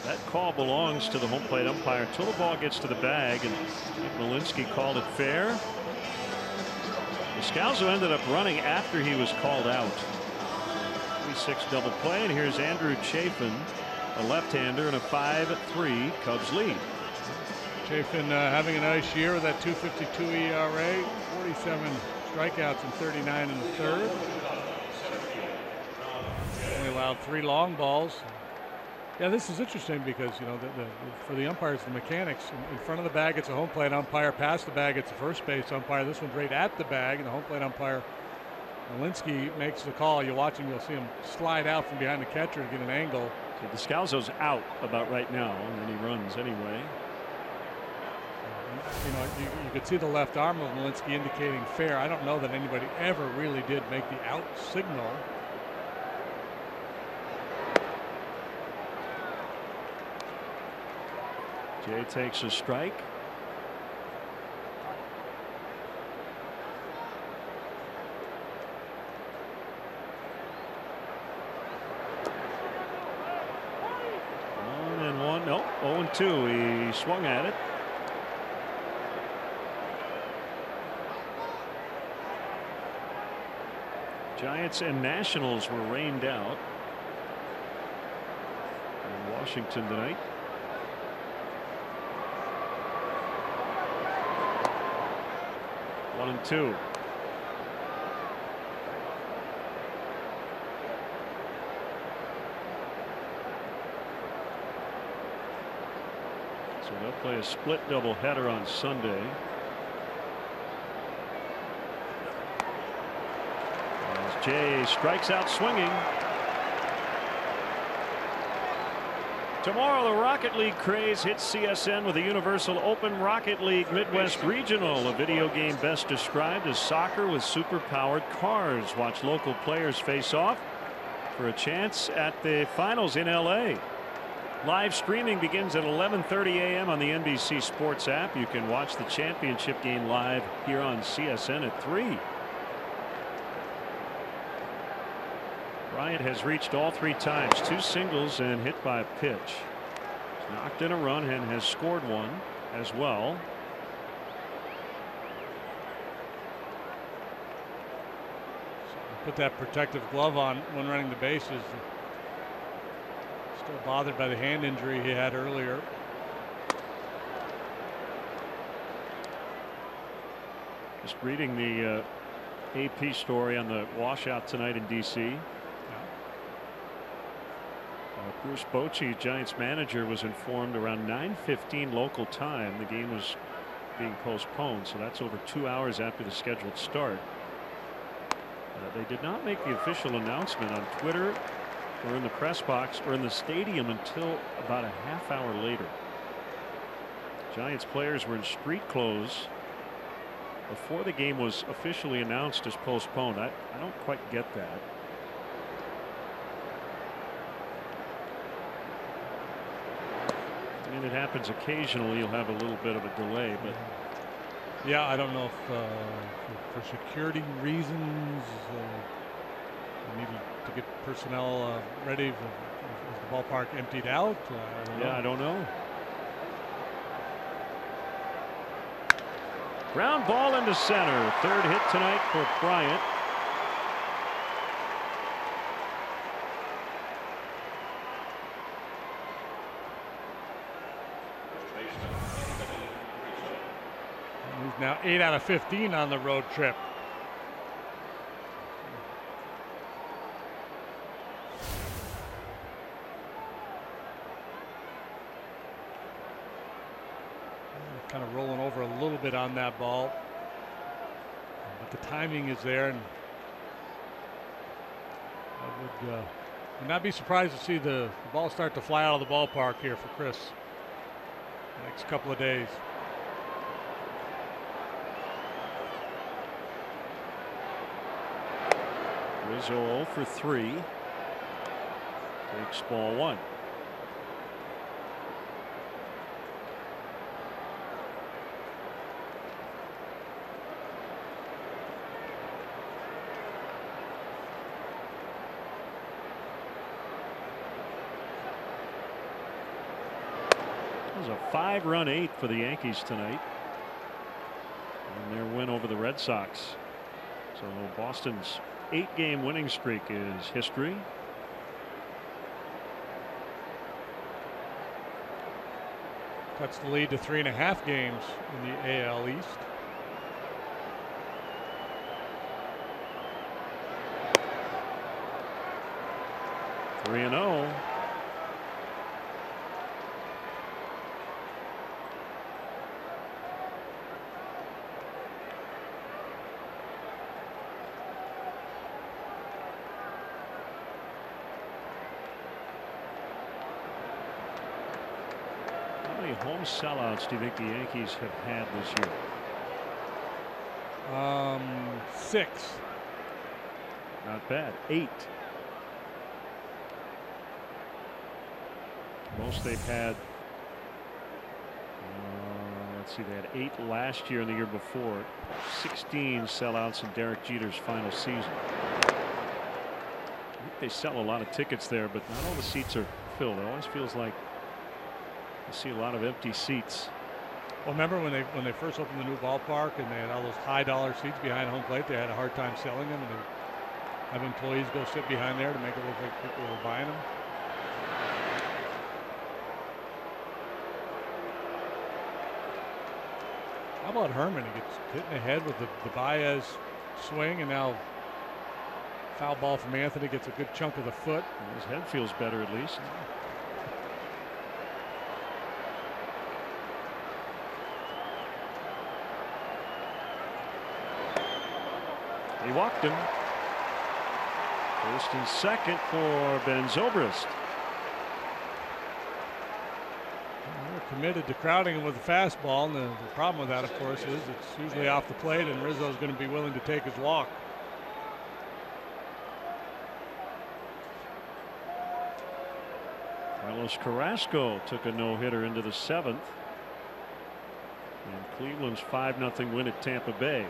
That call belongs to the home plate umpire until the ball gets to the bag, and Malinsky called it fair. Descalso ended up running after he was called out. 3-6 double play, and here's Andrew Chafin, a left-hander, and a 5-3 Cubs lead. Chafin having a nice year with that 2.52 ERA, 47 strikeouts and 39 in the third. Only allowed 3 long balls. Yeah, this is interesting because, you know, for the umpires, the mechanics, in front of the bag, it's a home plate umpire. Past the bag, it's a first base umpire. This one's right at the bag, and the home plate umpire, Malinsky, makes the call. You watch him, you'll see him slide out from behind the catcher to get an angle. So Descalso's out about right now, and then he runs anyway. You know, you could see the left arm of Malinsky indicating fair. I don't know that anybody ever really did make the out signal. Jay takes a strike. One and one. No, 0-2. He swung at it. Giants and Nationals were rained out in Washington tonight. One and two. So they'll play a split doubleheader on Sunday. As Jay strikes out swinging. Tomorrow, the Rocket League craze hits CSN with the Universal Open Rocket League Midwest Regional, a video game best described as soccer with super-powered cars. Watch local players face off for a chance at the finals in LA. Live streaming begins at 11:30 a.m. on the NBC Sports app. You can watch the championship game live here on CSN at 3. Bryant has reached all 3 times, 2 singles and hit by a pitch. He's knocked in a run and has scored one as well. Put that protective glove on when running the bases. Still bothered by the hand injury he had earlier. Just reading the AP story on the washout tonight in D.C. Bruce Bochy, Giants manager, was informed around 9:15 local time the game was being postponed, so that's over 2 hours after the scheduled start. They did not make the official announcement on Twitter or in the press box or in the stadium until about a half hour later. Giants players were in street clothes before the game was officially announced as postponed. I don't quite get that. I mean, it happens occasionally. You'll have a little bit of a delay, but yeah, I don't know if for security reasons they needed to get personnel ready. Was the ballpark emptied out? I don't know. Ground ball into center. 3rd hit tonight for Bryant. He's now 8 out of 15 on the road trip. Kind of rolling over a little bit on that ball, but the timing is there, and I would not be surprised to see the ball start to fly out of the ballpark here for Chris the next couple of days. Rizzo 0 for 3. Takes ball 1. It was a 5-run 8th for the Yankees tonight in their win over the Red Sox. So Boston's 8-game winning streak is history. Cuts the lead to 3.5 games in the AL East. Three and 0. Home sellouts do you think the Yankees have had this year? 6. Not bad. 8. Most they've had. Let's see, they had 8 last year and the year before. 16 sellouts in Derek Jeter's final season. I think they sell a lot of tickets there, but not all the seats are filled. It always feels like you see a lot of empty seats. Well, remember when they first opened the new ballpark and they had all those high-dollar seats behind home plate? They had a hard time selling them, and they have employees go sit behind there to make it look like people were buying them. How about Herman? He gets hit in the head with the Baez swing, and now foul ball from Anthony gets a good chunk of the foot. His head feels better at least. He walked him. First and second for Ben Zobrist. committed to crowding him with a fastball, and the problem with that, of course, is it's usually off the plate, and Rizzo's going to be willing to take his walk. Carlos Carrasco took a no-hitter into the 7th. And Cleveland's 5-0 win at Tampa Bay.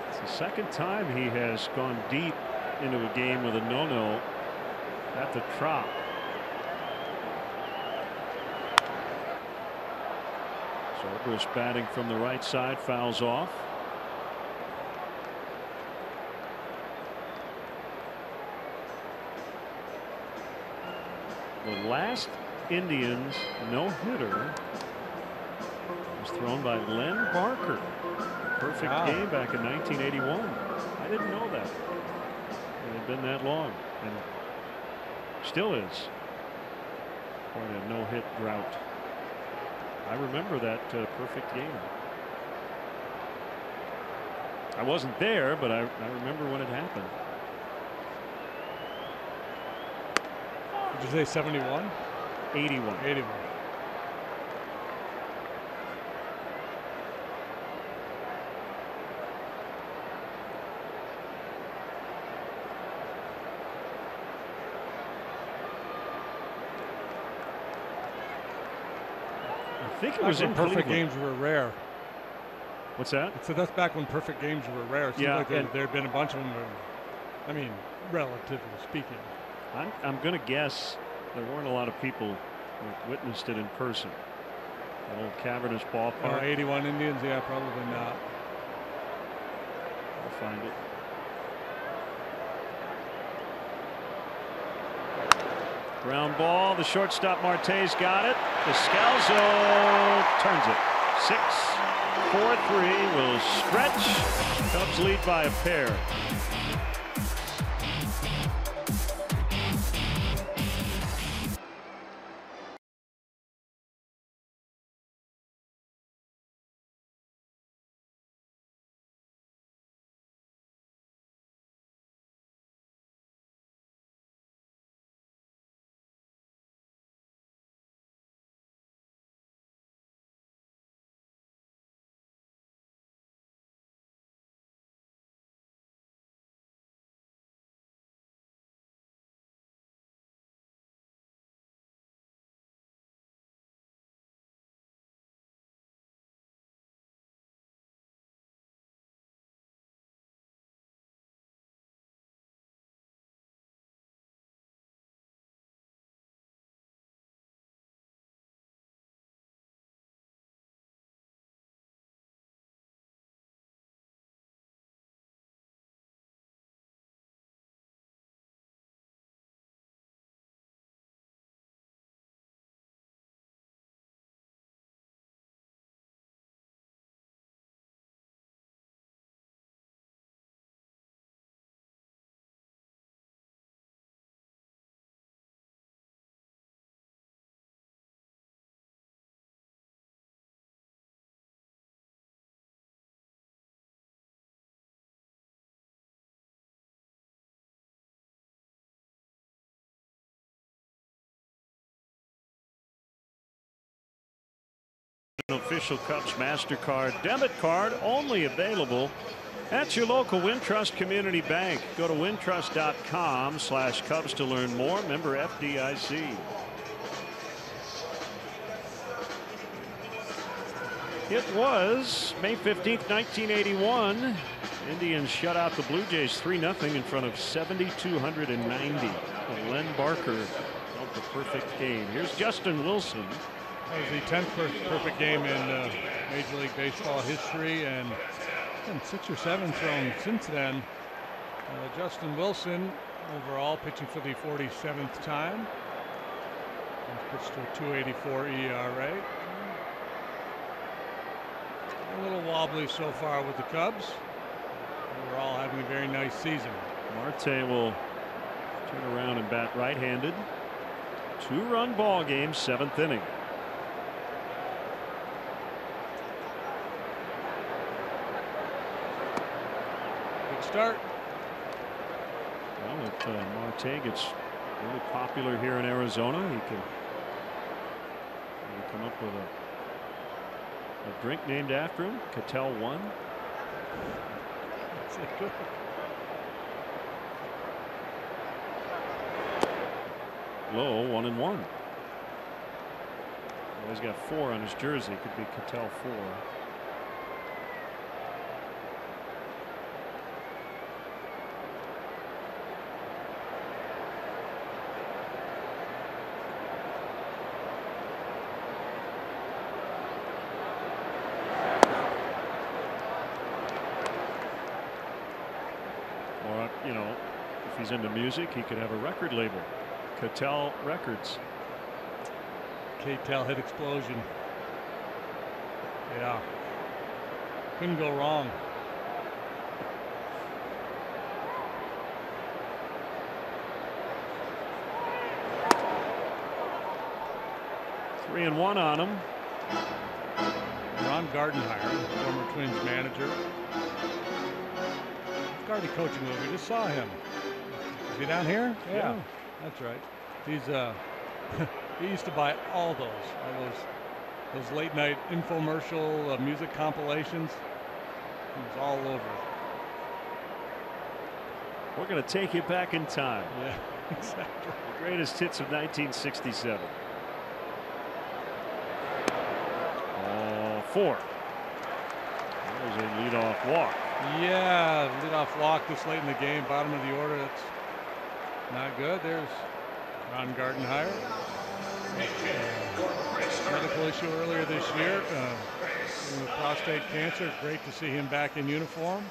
It's the second time he has gone deep into a game with a no-no at the Trop. Zobrist batting from the right side, fouls off. The last Indians no-hitter was thrown by Len Barker. A perfect game back in 1981. I didn't know that. It had been that long, and still is. Quite a no-hit drought. I remember that perfect game. I wasn't there, but I remember when it happened. Did you say 71? 81. 81. I think it was in perfect Cleveland. games were rare. What's that? So that's back when perfect games were rare. It seems like there had been a bunch of them. I mean, relatively speaking. I'm going to guess there weren't a lot of people that witnessed it in person. That old cavernous ballpark. 81 Indians, yeah, probably not. I'll find it. Ground ball. The shortstop Marte's got it. Descalso turns it. 6-4-3 will stretch. Cubs lead by a pair. An official Cubs MasterCard debit card only available at your local Wintrust Community Bank. Go to wintrust.com/Cubs to learn more. Member FDIC. It was May 15th, 1981. Indians shut out the Blue Jays 3-0 in front of 7,290. And Len Barker held the perfect game. Here's Justin Wilson. That was the 10th perfect game in Major League Baseball history, and 6 or 7 thrown since then. Justin Wilson overall pitching for the 47th time. He's pitched to a 2.84 ERA. A little wobbly so far with the Cubs. Overall having a very nice season. Marte will turn around and bat right-handed. 2-run ball game, 7th inning. start. Well, if Marte gets really popular here in Arizona, he can maybe come up with a drink named after him. Cattell 1. That's it. Good. Low 1-1. Well, he's got 4 on his jersey. Could be Cattell 4. Or, you know, if he's into music, he could have a record label. Cattell Records. Cattell hit explosion. Yeah. Couldn't go wrong. Three and one on him. Ron Gardenhire, former Twins manager. Gardy coaching over. We just saw him. Is he down here? Yeah. That's right. He's he used to buy all those late night infomercial music compilations. He was all over it. We're going to take you back in time. Yeah, exactly. The greatest hits of 1967. 4. There's a leadoff walk. Yeah, leadoff walk this late in the game, bottom of the order. That's not good. There's Ron Gardenhire. Medical issue earlier this year with prostate cancer. Great to see him back in uniform.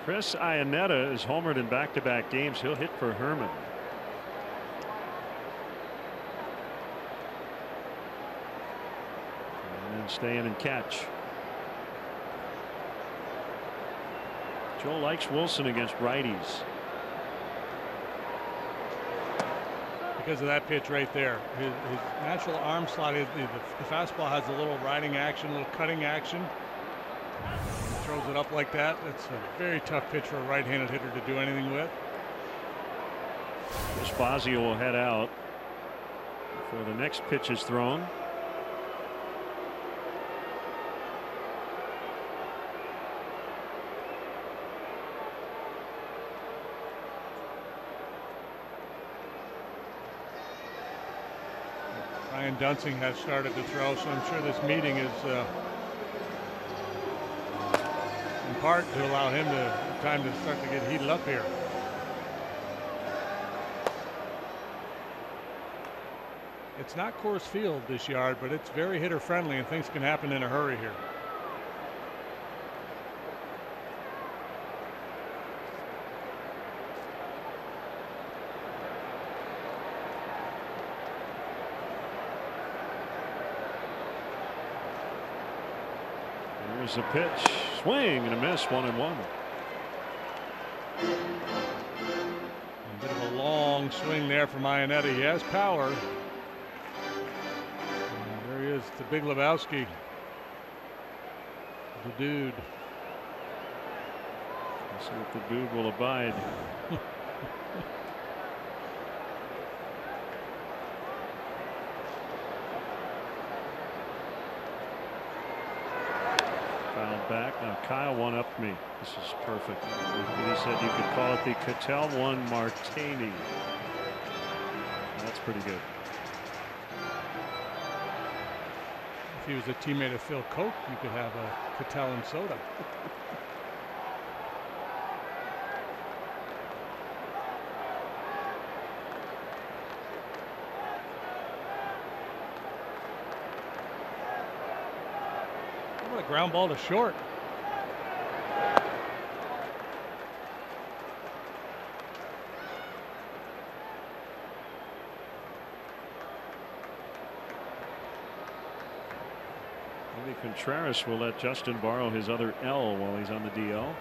Chris Iannetta is homered in back-to-back games. He'll hit for Herman. And then stay in and catch. Joe likes Wilson against righties. Because of that pitch right there. His natural arm slot, the fastball has a little riding action, a little cutting action. He throws it up like that. It's a very tough pitch for a right-handed hitter to do anything with. Spazio will head out before the next pitch is thrown. Ryan Dunsing has started to throw, so I'm sure this meeting is in part to allow him time to start to get heated up here. It's not Coors Field this yard, but it's very hitter friendly and things can happen in a hurry here. There's a pitch, swing and a miss, 1-1. A bit of a long swing there from Iannetta. He has power. And there he is, the Big Lebowski, the dude. Let's see if the dude will abide. Back now. Kyle one-upped me. This is perfect. He said you could call it the Cattell 1 Martini. That's pretty good. If he was a teammate of Phil Koch, you could have a Cattell and soda. Ground ball to short. Maybe Contreras will let Justin borrow his other L while he's on the DL.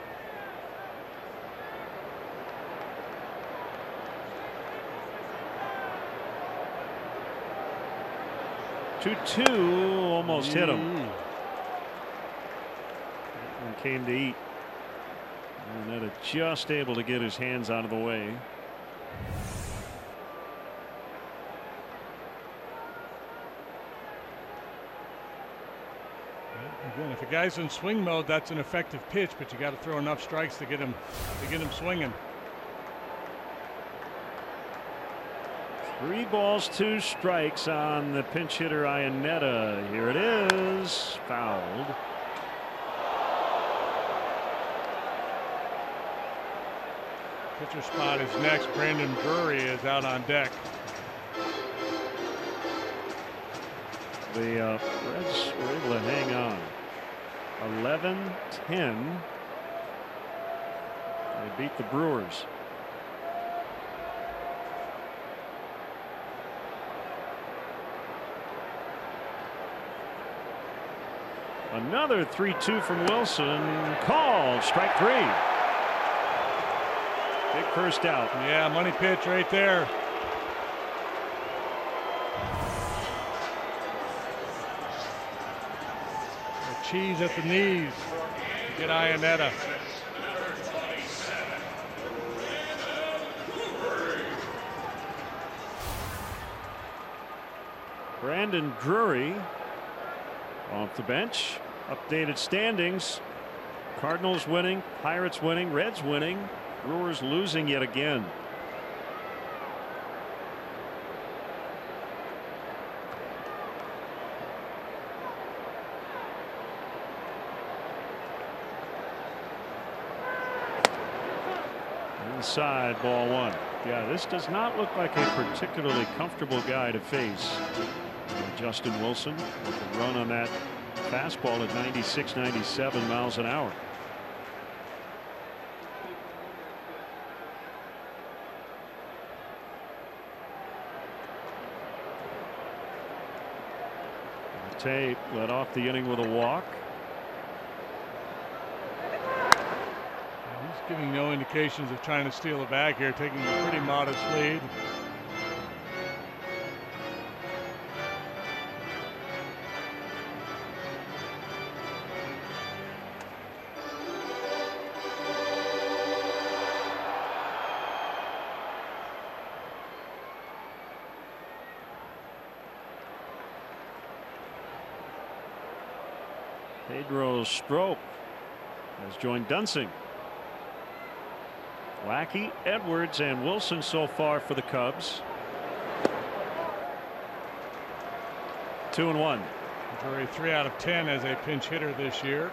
2-2, almost hit him. And came to eat. And just able to get his hands out of the way. Again, if a guy's in swing mode, that's an effective pitch, but you got to throw enough strikes to get him swinging. 3 balls, 2 strikes on the pinch hitter Iannetta. Here it is, fouled. Pitcher spot is next. Brandon Drury is out on deck. The Reds were able to hang on. 11-10. They beat the Brewers. Another 3-2 from Wilson. Called. Strike 3. Big first out. Yeah, money pitch right there. Cheese at the knees to get Iannetta. Brandon Drury off the bench. Updated standings. Cardinals winning, Pirates winning, Reds winning, Brewers losing yet again. Inside, ball 1. Yeah, this does not look like a particularly comfortable guy to face. Justin Wilson with a run on that fastball at 96, 97 miles an hour. Tate led off the inning with a walk. He's giving no indications of trying to steal a bag here, taking a pretty modest lead. Pedro Strop has joined Dunsing. Lackey, Edwards, and Wilson so far for the Cubs. 2-1. Drury 3 out of 10 as a pinch hitter this year.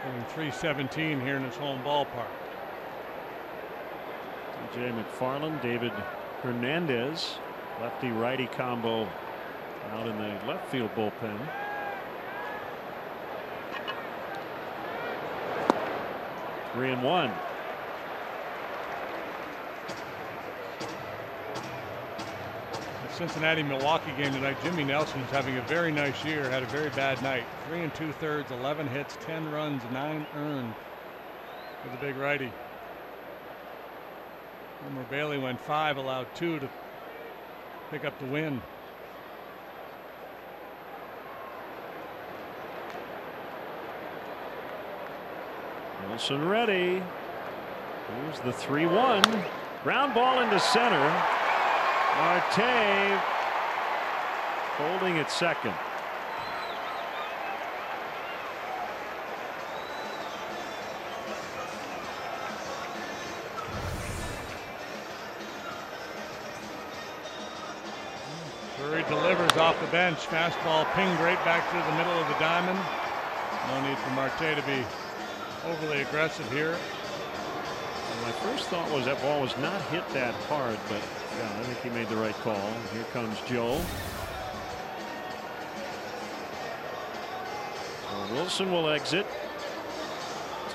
Hitting .317 here in his home ballpark. DJ McFarland, David Hernandez, lefty righty combo out in the left field bullpen. Three and one. The Cincinnati Milwaukee game tonight, Jimmy Nelson is having a very nice year, had a very bad night. 3 2/3, 11 hits, 10 runs, 9 earned for the big righty. Homer Bailey went 5, allowed 2 to pick up the win. Wilson ready. Here's the 3-1. Ground ball into center. Marte holding at second. Drury delivers off the bench. Fastball pinged right back through the middle of the diamond. No need for Marte to be overly aggressive here. My first thought was that ball was not hit that hard, but yeah, I think he made the right call. Here comes Joe. So Wilson will exit.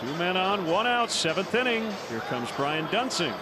2 men on, 1 out, 7th inning. Here comes Brian Dunsing.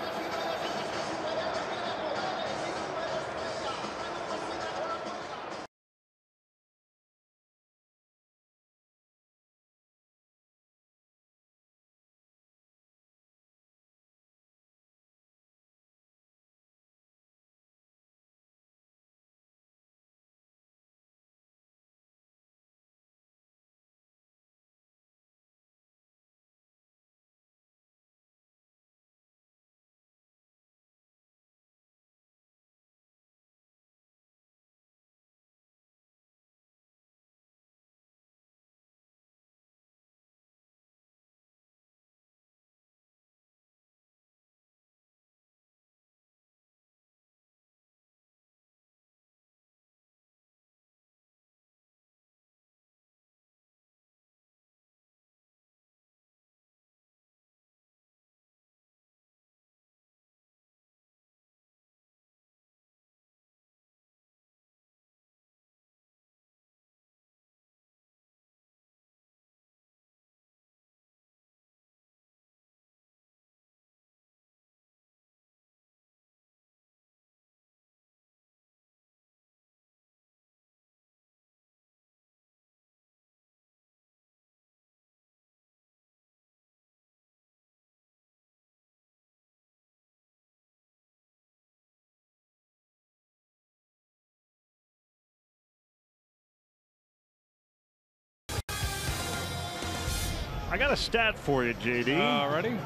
got a stat for you, JD. Ready?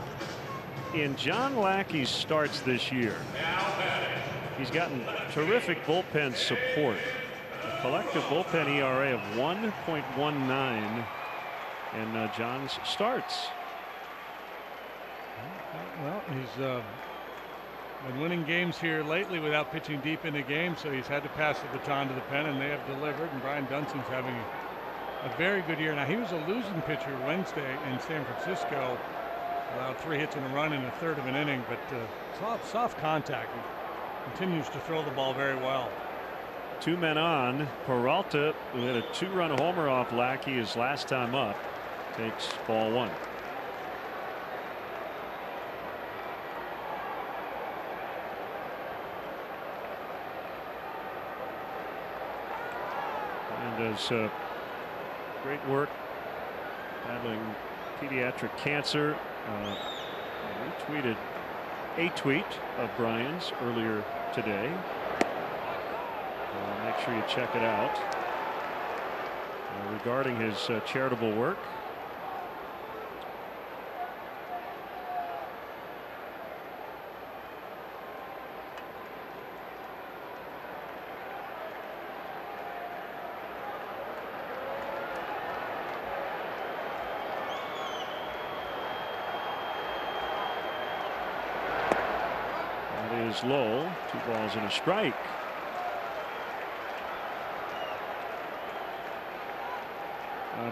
In John Lackey's starts this year, he's gotten terrific bullpen support. A collective bullpen ERA of 1.19 in John's starts. Well, he's been winning games here lately without pitching deep in the game, so he's had to pass the baton to the pen, and they have delivered. And Brian Dunson's having a very good year. Now, he was a losing pitcher Wednesday in San Francisco, allowed 3 hits and a run in a third of an inning, but soft contact. He continues to throw the ball very well. 2 men on. Peralta, who hit a 2-run homer off Lackey his last time up, takes ball 1. And does great work battling pediatric cancer. He tweeted a tweet of Brian's earlier today. Make sure you check it out regarding his charitable work. That is low. 2 balls and a strike.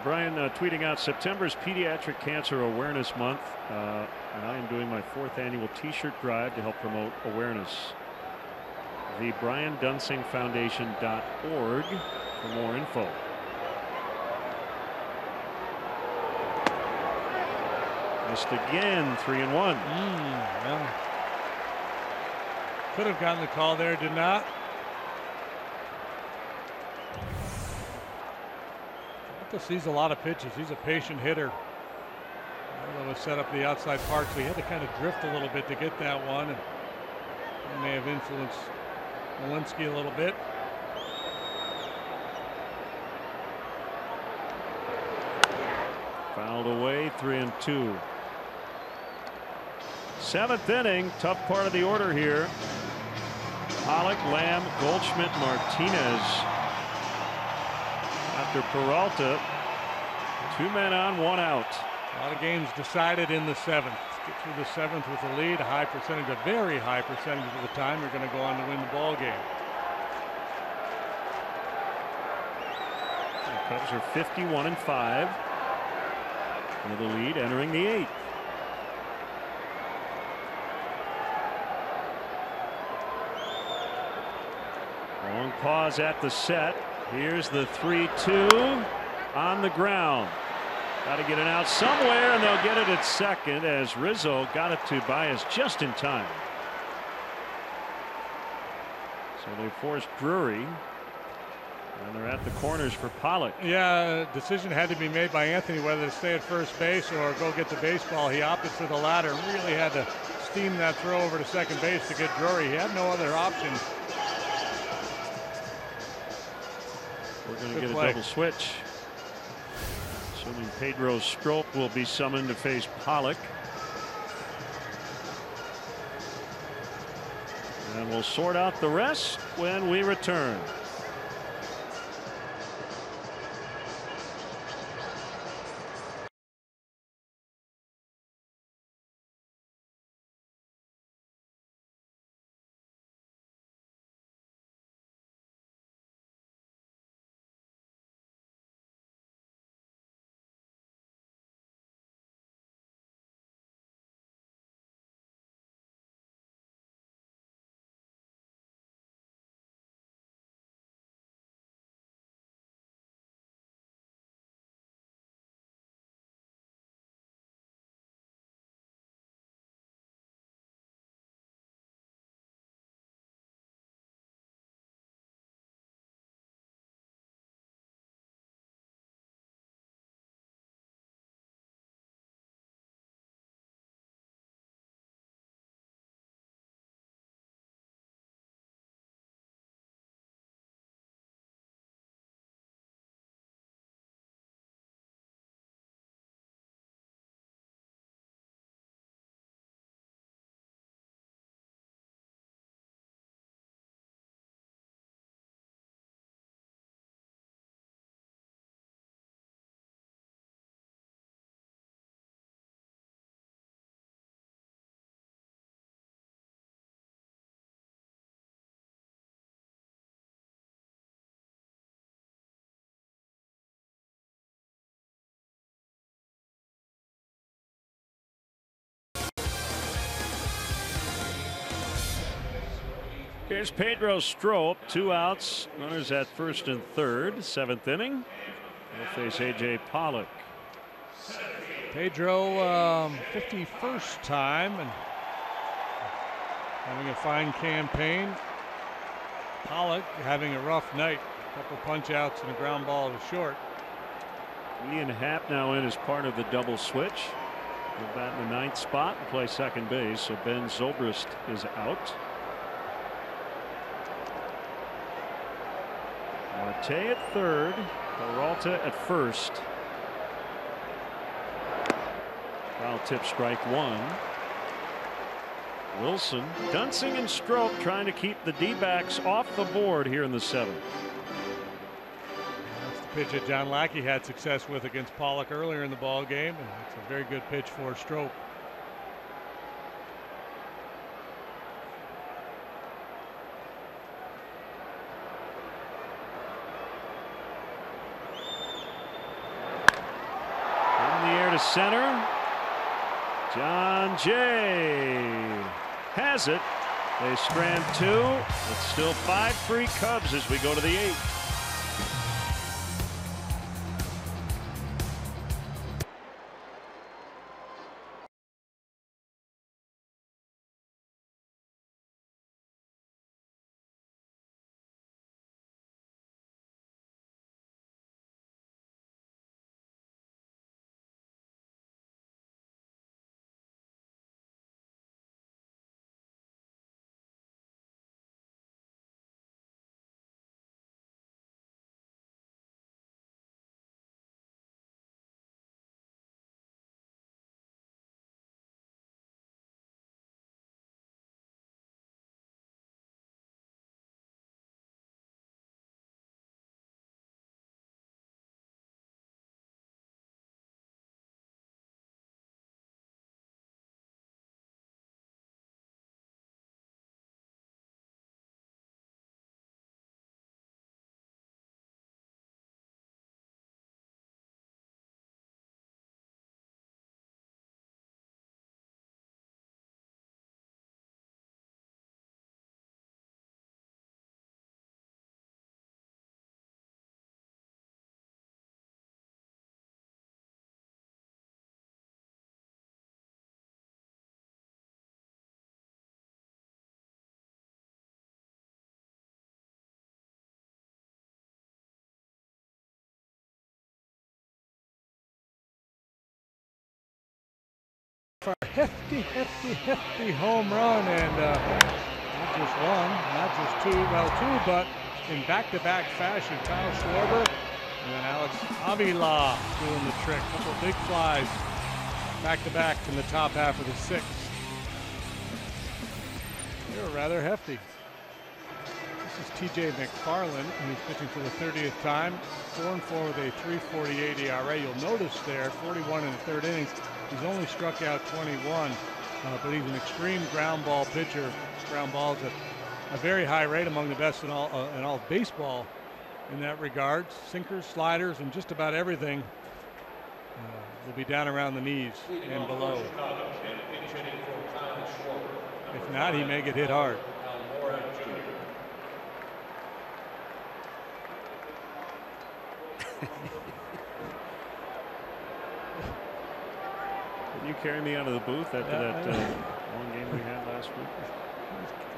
Brian tweeting out September's Pediatric Cancer Awareness Month, and I am doing my 4th annual T-shirt drive to help promote awareness. The BrianDunsingFoundation.org for more info. Missed again, 3-1. Well, could have gotten the call there, did not. Sees a lot of pitches. He's a patient hitter. Although set up the outside park, so he had to kind of drift a little bit to get that one, and that may have influenced Walensky a little bit. Fouled away, 3-2. 7th inning, tough part of the order here. Pollock, Lamb, Goldschmidt, Martinez. After Peralta, 2 men on, 1 out. A lot of games decided in the 7th. Get through the 7th with a lead, a high percentage, a very high percentage of the time, you're going to go on to win the ball game. The Cubs are 51-5 with the lead entering the 8th. Long pause at the set. Here's the 3-2 on the ground. Got to get it out somewhere, and they'll get it at second as Rizzo got it to Baez just in time. So they forced Drury, and they're at the corners for Pollock. Yeah, a decision had to be made by Anthony whether to stay at first base or go get the baseball. He opted for the latter. Really had to steam that throw over to second base to get Drury. He had no other option. We're going to get a double switch. Assuming Pedro Strop will be summoned to face Pollock. And we'll sort out the rest when we return. Here's Pedro Strop, 2 outs, runners at first and third, 7th inning. He'll face A.J. Pollock. Pedro, 51st time and having a fine campaign. Pollock having a rough night. A couple punch outs and a ground ball to short. Ian Happ now in as part of the double switch. He'll bat in the 9th spot and play second base. So Ben Zobrist is out. Marte at third. Peralta at first. Foul tip, strike one. Wilson, Dunsing, and Strop trying to keep the D-backs off the board here in the 7th. That's the pitch that John Lackey had success with against Pollock earlier in the ball game, and it's a very good pitch for Strop. In the air to center. John Jay has it. They strand 2. It's still 5-3 Cubs as we go to the 8th. For a hefty home run, and not just one, not just two, well, two, but in back-to-back fashion. Kyle Schwarber and then Alex Avila doing the trick. Couple big flies back-to-back in the top half of the 6th. They were rather hefty. This is T.J. McFarland, and he's pitching for the 30th time. 4-4 with a 3.48 ERA. You'll notice there, 41 in the 3rd innings. He's only struck out 21, but he's an extreme ground ball pitcher. Ground balls at a very high rate, among the best in all baseball in that regard. Sinkers, sliders, and just about everything will be down around the knees and below. If not, he may get hit hard. Can you carry me out of the booth after that long game we had last week?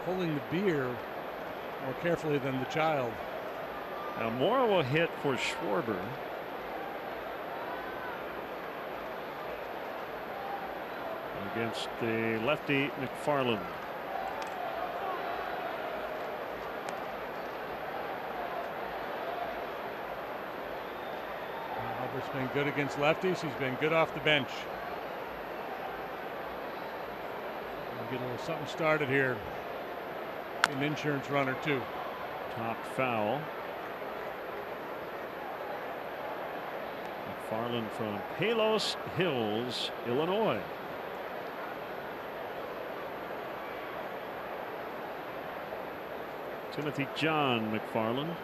Holding the beer more carefully than the child. Now Mora will hit for Schwarber. Against the lefty McFarland. Albert's been good against lefties. He's been good off the bench. We'll get a little something started here. An insurance run or two. Top foul. McFarland from Palos Hills, Illinois. Timothy John McFarland.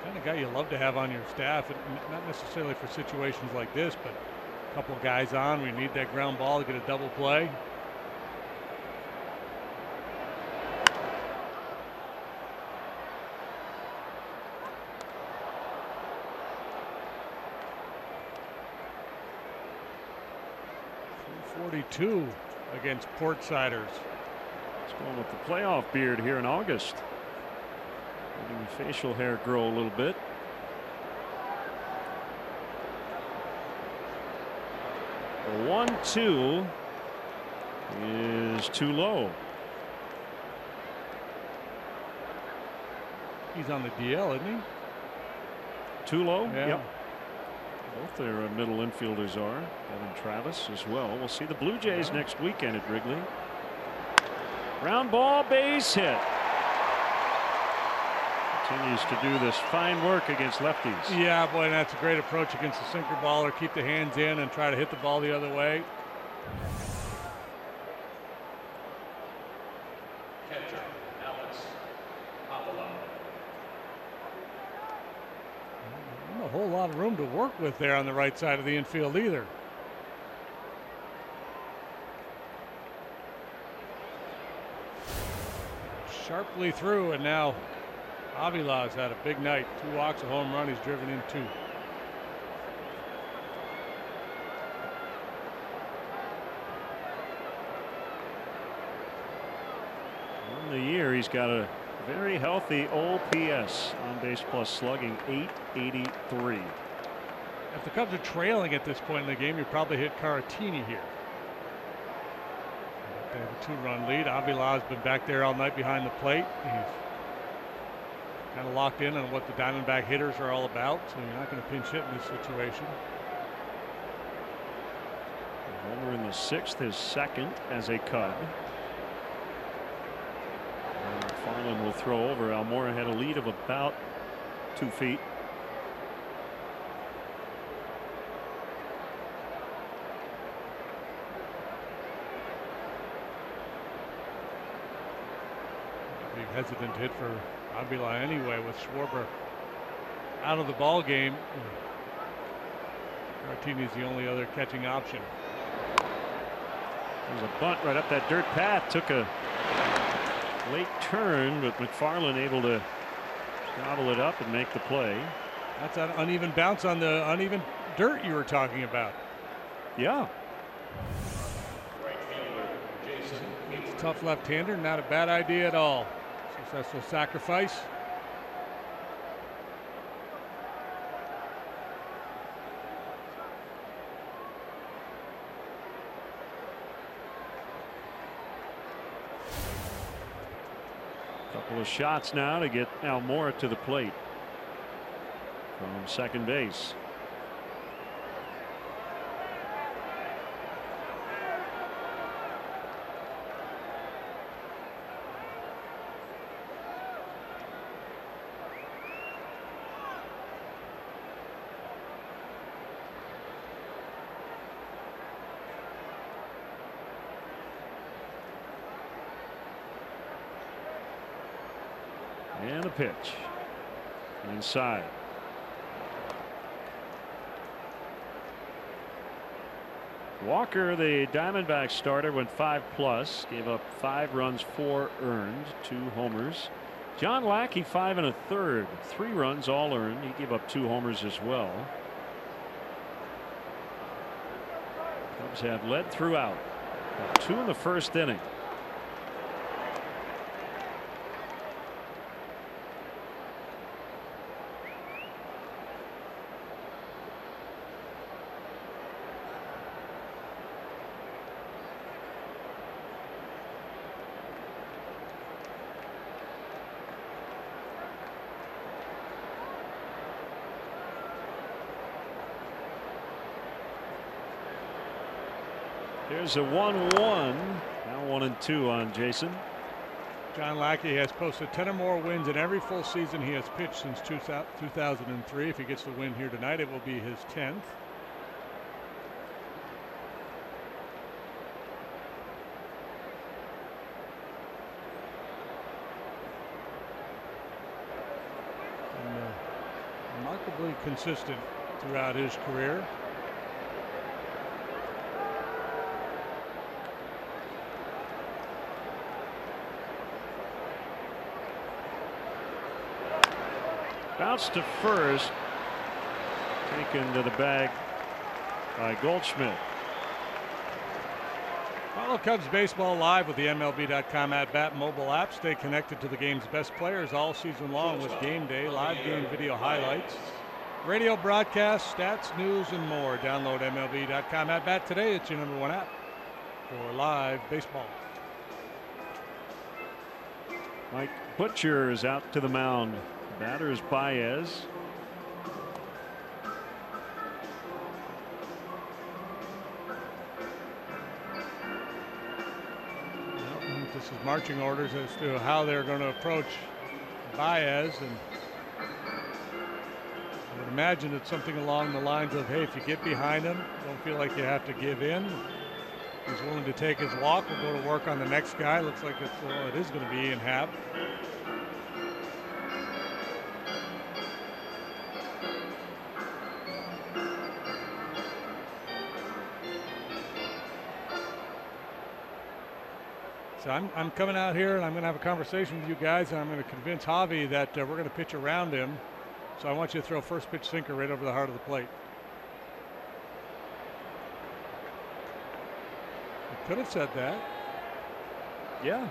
Kind of guy you love to have on your staff, not necessarily for situations like this, but a couple guys on. We need that ground ball to get a double play. 42 against Portsiders. It's going with the playoff beard here in August. Letting the facial hair grow a little bit. The 1-2 is too low. He's on the DL, isn't he? Too low? Yeah. Yep. Both their middle infielders are. Evan Travis as well. We'll see the Blue Jays next weekend at Wrigley. Ground ball, base hit. Continues to do this fine work against lefties. Yeah, boy, that's a great approach against the sinker baller. Keep the hands in and try to hit the ball the other way. Catcher, Alex Avila. Not a whole lot of room to work with there on the right side of the infield either. Sharply through, and now Avila's had a big night. 2 walks, a home run. He's driven in 2. In the year, he's got a very healthy OPS, on base plus slugging, .883. If the Cubs are trailing at this point in the game, you probably hit Caratini here. They have a 2-run lead. Avila's been back there all night behind the plate. He's kind of locked in on what the Diamondback hitters are all about, so you're not going to pinch hit in this situation. Homer in the 6th, his 2nd as a Cub. And Farland will throw over. Almora had a lead of about 2 feet. Hesitant hit for Avila anyway, with Schwarber out of the ball game. Martini's the only other catching option. There's a bunt right up that dirt path. Took a late turn, but McFarland able to gobble it up and make the play. That's an uneven bounce on the uneven dirt you were talking about. Yeah. It's a tough left-hander, not a bad idea at all. Successful sacrifice. Couple of shots now to get Almora to the plate from second base. And a pitch inside. Walker, the Diamondbacks starter, went 5+, gave up 5 runs, 4 earned, 2 homers. John Lackey, 5 1/3, 3 runs, all earned. He gave up 2 homers as well. Cubs have led throughout. 2 in the 1st inning. There's a 1-1. Now 1-2 on Jason. John Lackey has posted 10 or more wins in every full season he has pitched since 2003. If he gets the win here tonight, it will be his 10th. And, remarkably consistent throughout his career. Bounce to first. Taken to the bag by Goldschmidt. Follow Cubs baseball live with the MLB.com at-bat mobile app. Stay connected to the game's best players all season long with Game Day, live game video highlights, radio broadcasts, stats, news, and more. Download MLB.com at-bat today. It's your #1 app for live baseball. Mike Butcher is out to the mound. Batter is Baez. This is marching orders as to how they're going to approach Baez, and I would imagine it's something along the lines of, hey, if you get behind him, don't feel like you have to give in. He's willing to take his walk. We'll go to work on the next guy. Looks like it is going to be Ian Happ. So I'm coming out here and I'm going to have a conversation with you guys, and I'm going to convince Javi that we're going to pitch around him. So I want you to throw first pitch sinker right over the heart of the plate. I could have said that. Yeah.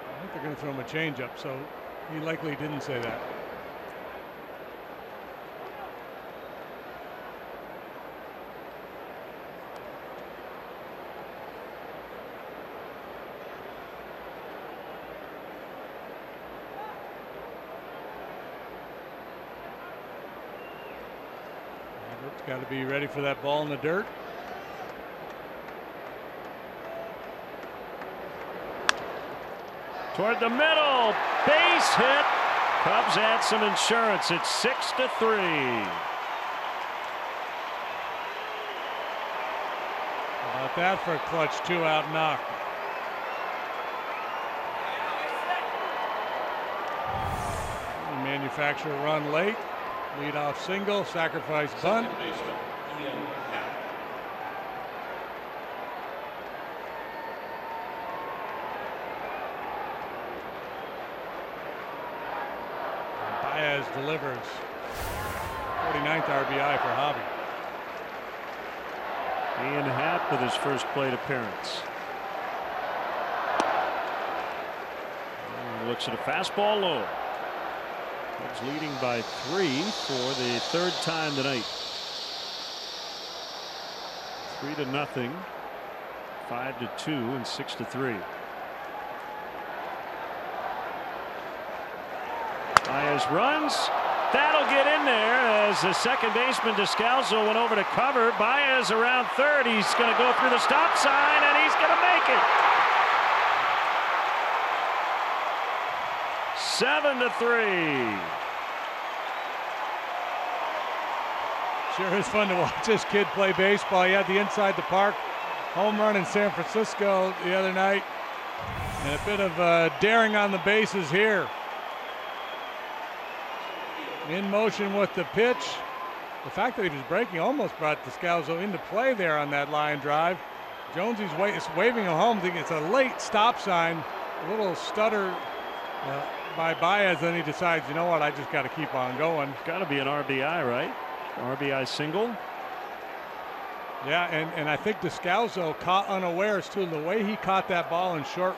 I think they're going to throw him a changeup, so he likely didn't say that. Got to be ready for that ball in the dirt. Toward the middle, base hit. Cubs add some insurance. It's 6-3. How about that for a clutch 2-out knock? Manufacture a run late. Leadoff single, sacrifice bunt. Baez delivers. 49th RBI for Javi. Ian Happ with his first plate appearance. Looks at a fastball low. Cubs leading by 3 for the third time tonight. 3-0, 5-2, and 6-3. Baez runs. That'll get in there as the second baseman Descalso went over to cover. Baez around third. He's going to go through the stop sign, and he's going to make it. 7-3. Sure is fun to watch this kid play baseball. He had the inside the park home run in San Francisco the other night, and a bit of daring on the bases here. In motion with the pitch. The fact that he was breaking almost brought Descalso into play there on that line drive. Jonesy's waving him home, thinking it's a late stop sign. A little stutter by Baez, then he decides, you know what, I just got to keep on going. It's got to be an RBI, right? RBI single. Yeah, and I think Descalso caught unawares too. The way he caught that ball in short,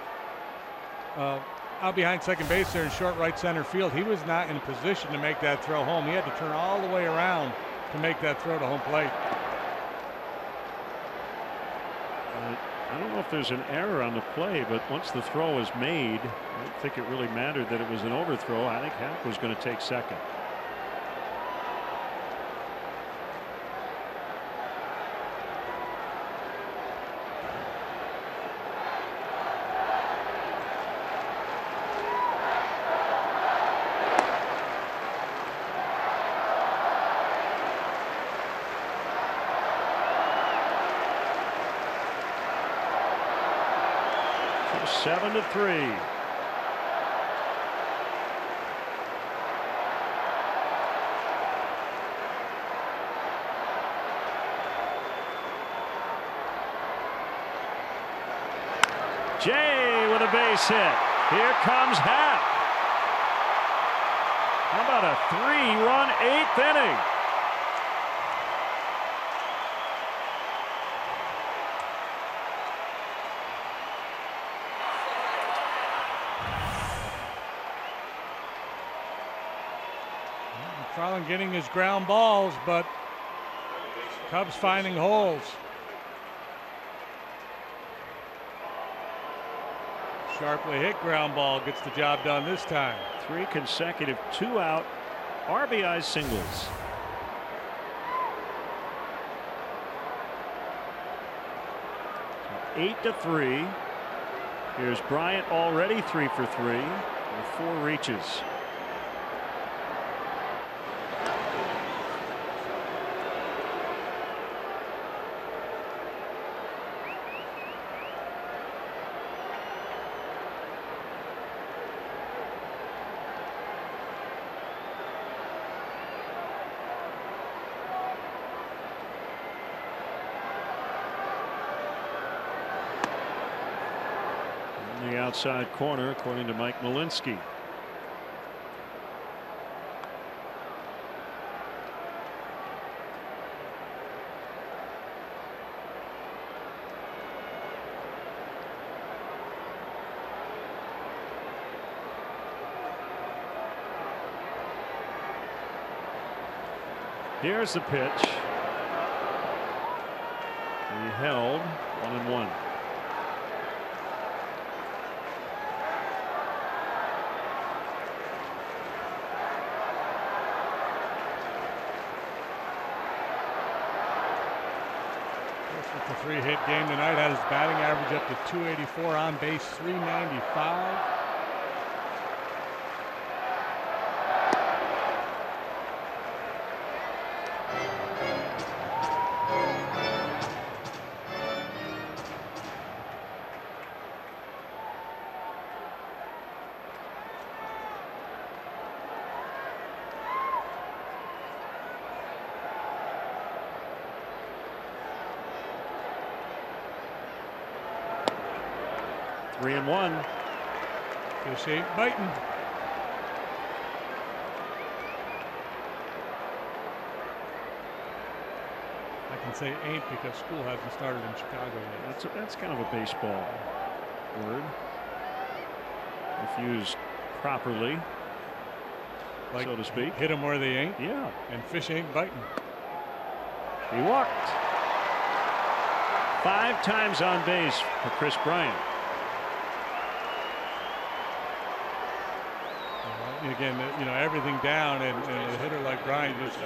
out behind second base there in short right center field, he was not in a position to make that throw home. He had to turn all the way around to make that throw to home plate. I don't know if there's an error on the play, but once the throw was made, I don't think it really mattered that it was an overthrow. I think Happ was going to take second. So 7-3. Jay with a base hit. Here comes Happ. How about a 3-run 8th inning? McFarland getting his ground balls, but Cubs finding holes. Sharply hit ground ball gets the job done this time. 3 consecutive 2-out RBI singles. So 8-3. Here's Bryant, already 3 for 3 with 4 reaches. The outside corner, according to Mike Malinsky. Here's the pitch. He held 1-1. The 3-hit game tonight had his batting average up to 284, on base 395. Three and one. This ain't biting. I can say ain't because school hasn't started in Chicago yet. That's kind of a baseball word if used properly, Like, so to speak. Hit them where they ain't. Yeah. And fish ain't biting. He walked 5 times on base for Chris Bryant. Again, you know, everything down, and a hitter like Bryant just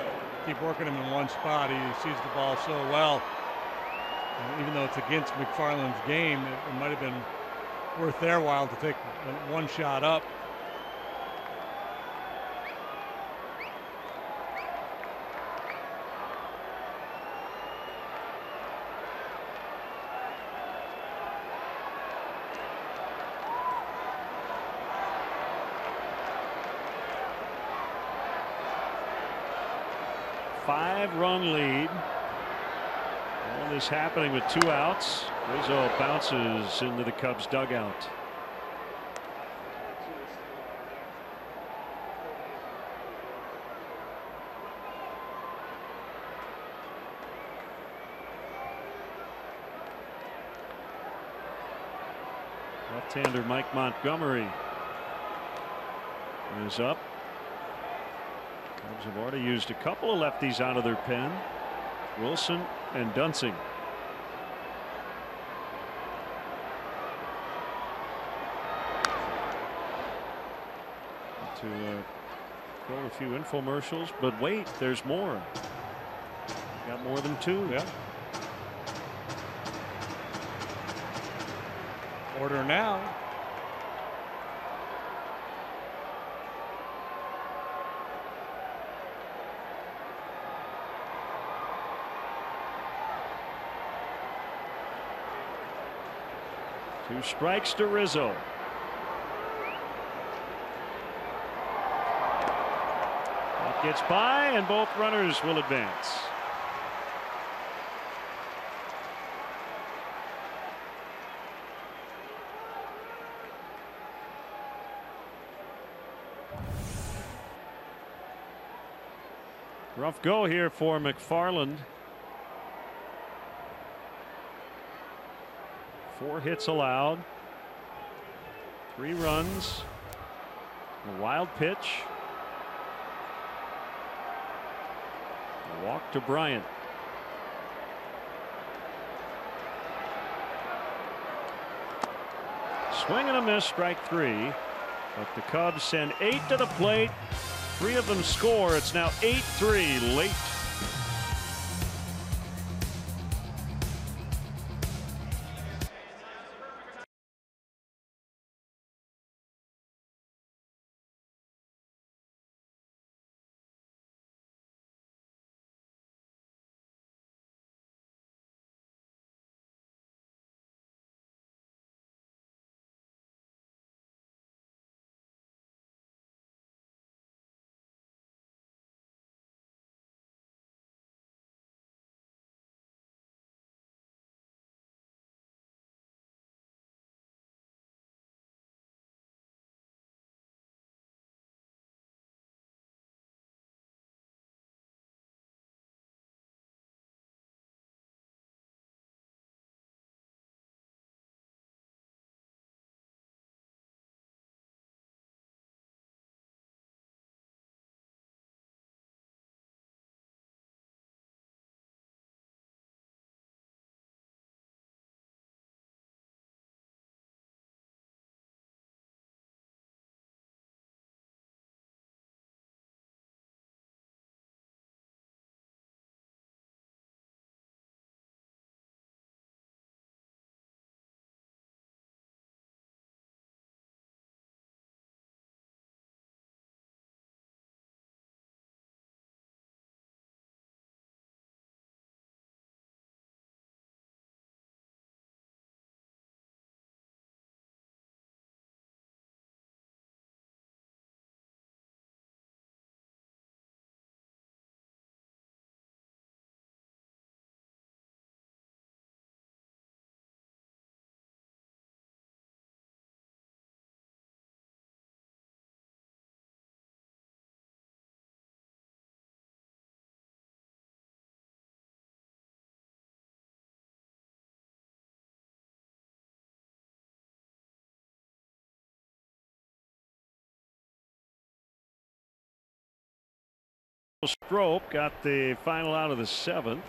keep working him in one spot. He sees the ball so well. And even though it's against McFarland's game, it might have been worth their while to take one shot up. Five-run lead. All this happening with 2 outs. Rizzo bounces into the Cubs dugout. Left-hander Mike Montgomery is up. Cubs have already used a couple of lefties out of their pen. Wilson and Dunsing. To throw a few infomercials, but wait, there's more. Got more than 2. Yeah. Order now. Two strikes to Rizzo. That gets by, and both runners will advance. Rough go here for McFarland. 4 hits allowed, 3 runs, a wild pitch. Walk to Bryant. Swing and a miss, strike 3. But the Cubs send 8 to the plate. 3 of them score. It's now 8-3 late. Strop got the final out of the 7th.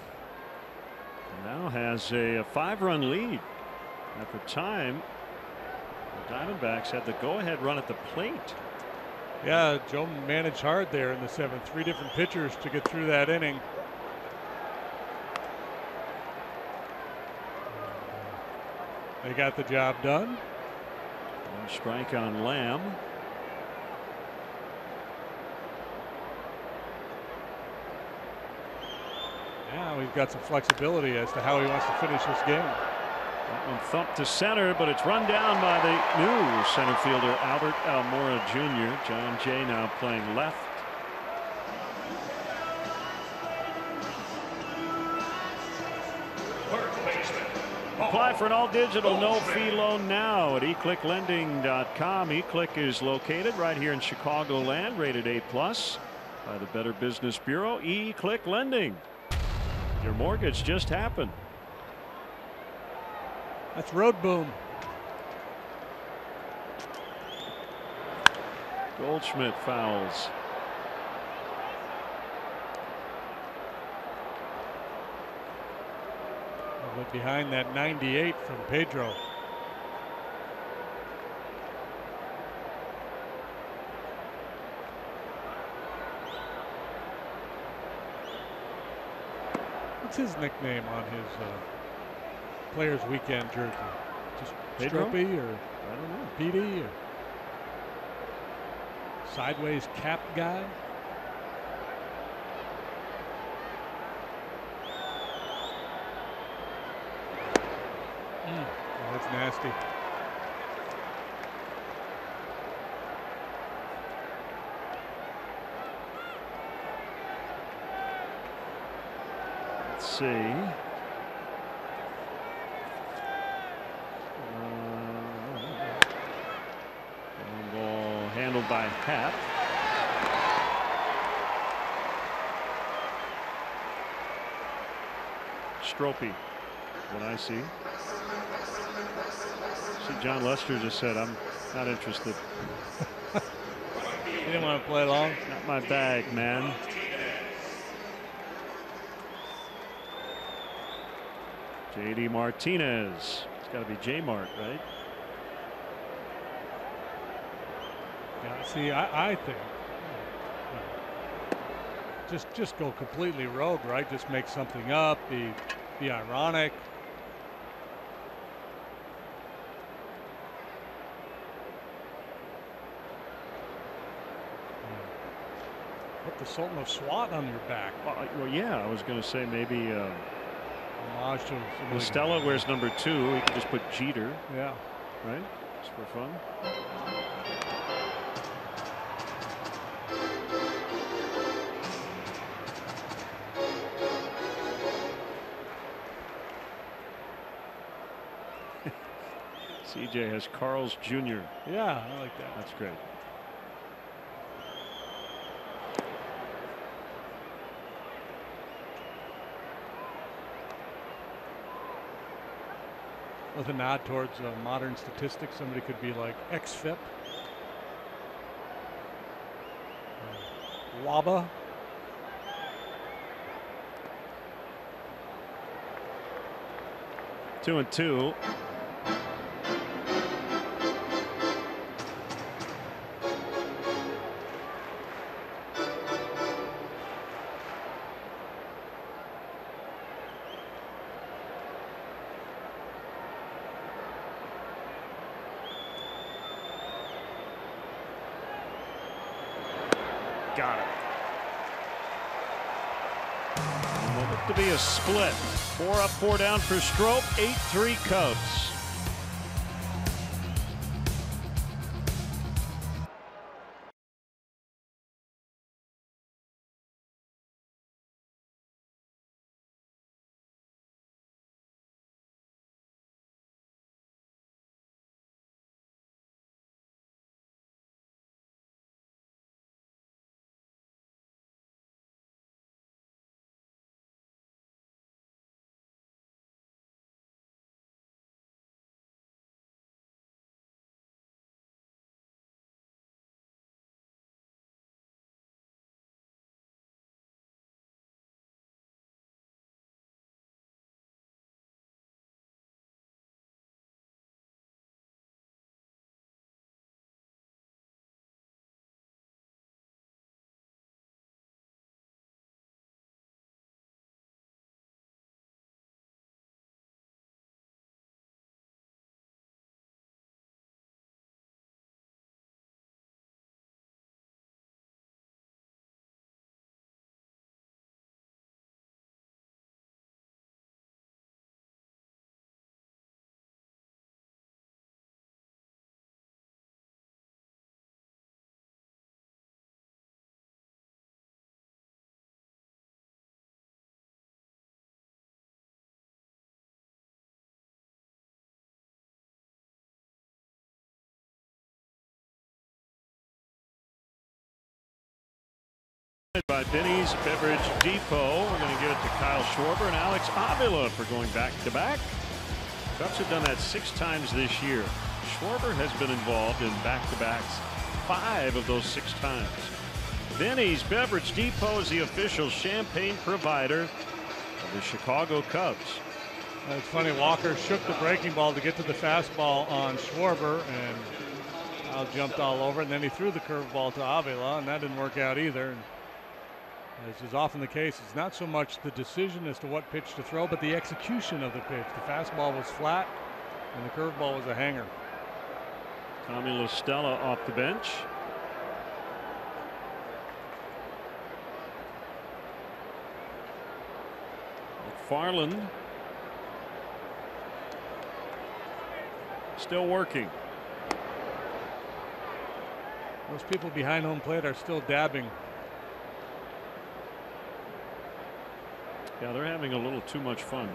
Now has a 5-run lead. At the time, the Diamondbacks had the go-ahead run at the plate. Yeah, Joe managed hard there in the 7th. 3 different pitchers to get through that inning. They got the job done. One strike on Lamb. Now he's got some flexibility as to how he wants to finish this game. That one thumped to center, but it's run down by the new center fielder Albert Almora Jr. John Jay now playing left. Apply for an all-digital, no-fee loan now at eclicklending.com. eClick is located right here in Chicagoland, rated A+ by the Better Business Bureau. eClick Lending. Your mortgage just happened. That's road boom. Goldschmidt fouls. But behind that 98 from Pedro. What's his nickname on his Players Weekend jersey? Just Pedro? Stropey, or I don't know. PD, or sideways cap guy? Oh, that's nasty. Let's see. Ball handled by Happ. Stropey, what I see. See, John Lester just said, I'm not interested. You didn't want to play along? Not my bag, man. JD Martinez. It's got to be J Mart, right? Yeah, see, I think just go completely rogue, right? Just make something up, be ironic. Put the Sultan of SWAT on your back. Well, yeah, I was going to say maybe Homage to Stella wears number 2. He could just put Jeter. Yeah. Right? Just for fun. CJ has Carl's Jr. Yeah, I like that. That's great. With a nod towards modern statistics, somebody could be like XFIP, WABA. Two and two. Got it. And will look to be a split. 4 up, 4 down for Strop. 8-3 Cubs. By Benny's Beverage Depot. We're going to give it to Kyle Schwarber and Alex Avila for going back-to-back. Cubs have done that 6 times this year. Schwarber has been involved in back-to-backs 5 of those 6 times. Benny's Beverage Depot is the official champagne provider of the Chicago Cubs. It's funny, Walker shook the breaking ball to get to the fastball on Schwarber, and Al jumped all over it, and then he threw the curveball to Avila, and that didn't work out either. As is often the case, it's not so much the decision as to what pitch to throw, but the execution of the pitch. The fastball was flat, and the curveball was a hanger. Tommy La Stella off the bench. McFarland still working. Those people behind home plate are still dabbing. Yeah, they're having a little too much fun.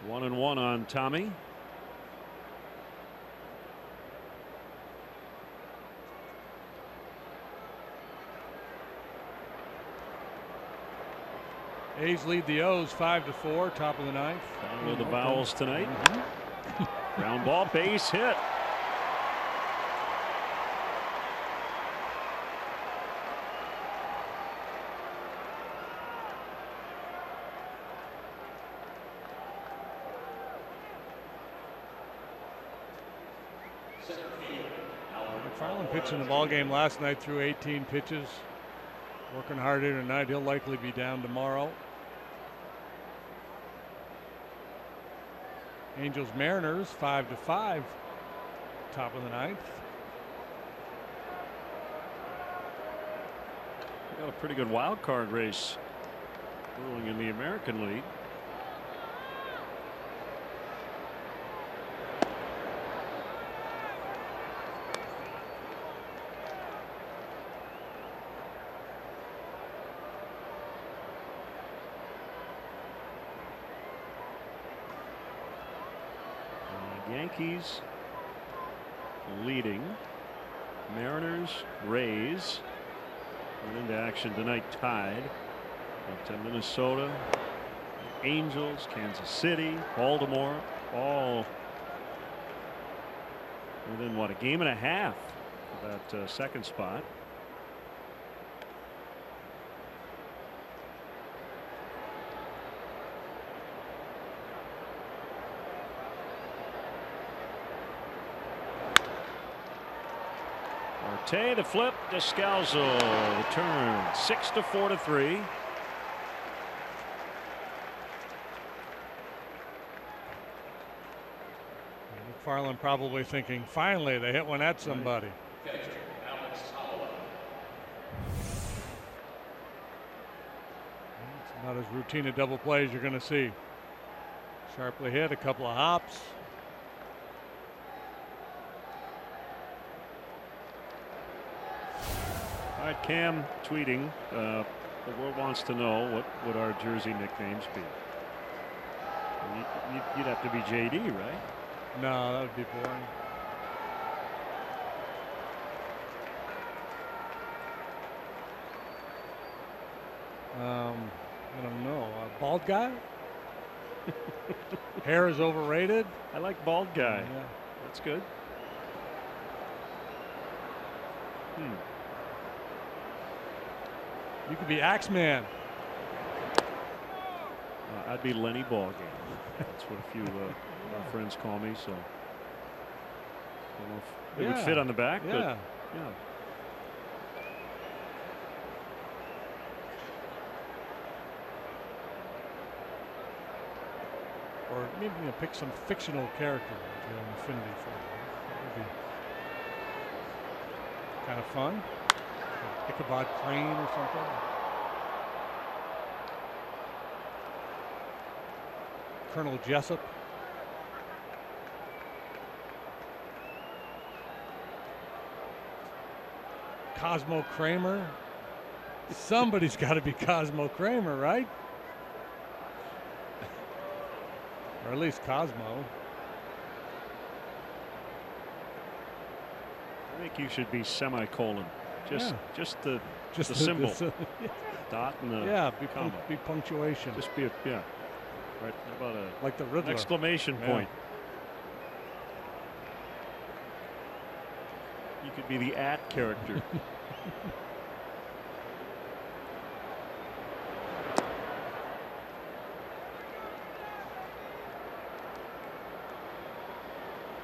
One and one on Tommy. A's lead the O's 5-4, top of the 9th. Down with the Vowels tonight. Ground ball, base hit. McFarland pitched in the ball game last night through 18 pitches. Working hard here tonight. He'll likely be down tomorrow. Angels Mariners 5-5. Top of the ninth. Got a pretty good wild card race brewing in the American League. Yankees leading. Mariners, Rays are into action tonight, tied. But Minnesota, Angels, Kansas City, Baltimore, all within what, a game and a half of that second spot. Marte, the flip, Descalzo, the turn, 6-4-3. McFarland probably thinking, finally, they hit one at somebody. It's not as routine a double play as you're going to see. Sharply hit, a couple of hops. All right, Cam tweeting. The world wants to know what would our jersey nicknames be. You'd have to be JD, right? No, that would be boring. I don't know. Bald guy? Hair is overrated. I like bald guy. Yeah. That's good. You could be Axeman. I'd be Lenny Ballgame. That's what a few our friends call me. So I don't know if it would fit on the back. Yeah. But yeah. Or maybe pick some fictional character that you have an affinity for. That would be kind of fun. Like Ichabod Crane or something. Colonel Jessup. Cosmo Kramer. Somebody's got to be Cosmo Kramer, right? Or at least Cosmo. I think you should be semicolon. Just the symbol. Dot and the comma. Be punctuation. Just be right. How about like the Riddler. Exclamation point. You could be the @ character.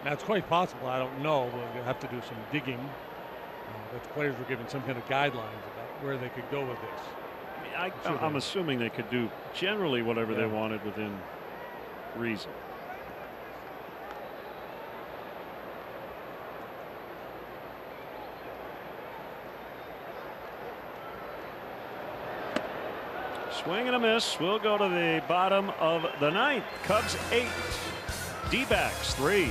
Now it's quite possible. I don't know. We'll have to do some digging. That the players were given some kind of guidelines about where they could go with this. I'm assuming they could do generally whatever they wanted within reason. Swing and a miss. We'll go to the bottom of the ninth. Cubs 8, D-backs 3.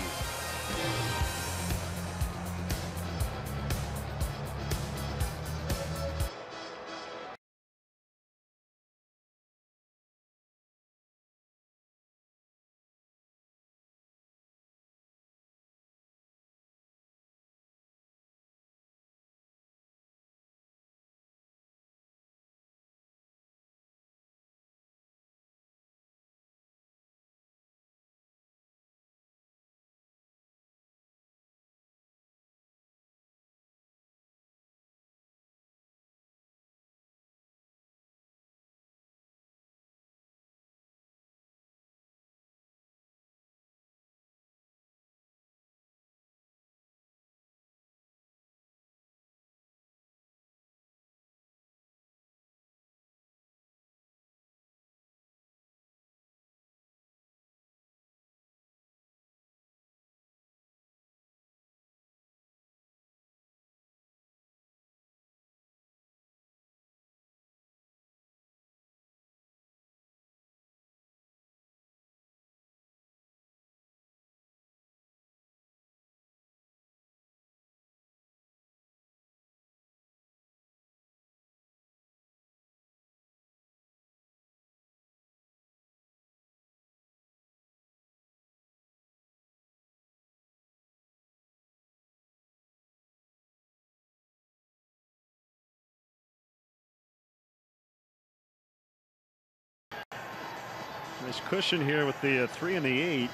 Nice cushion here with the 3 and the 8.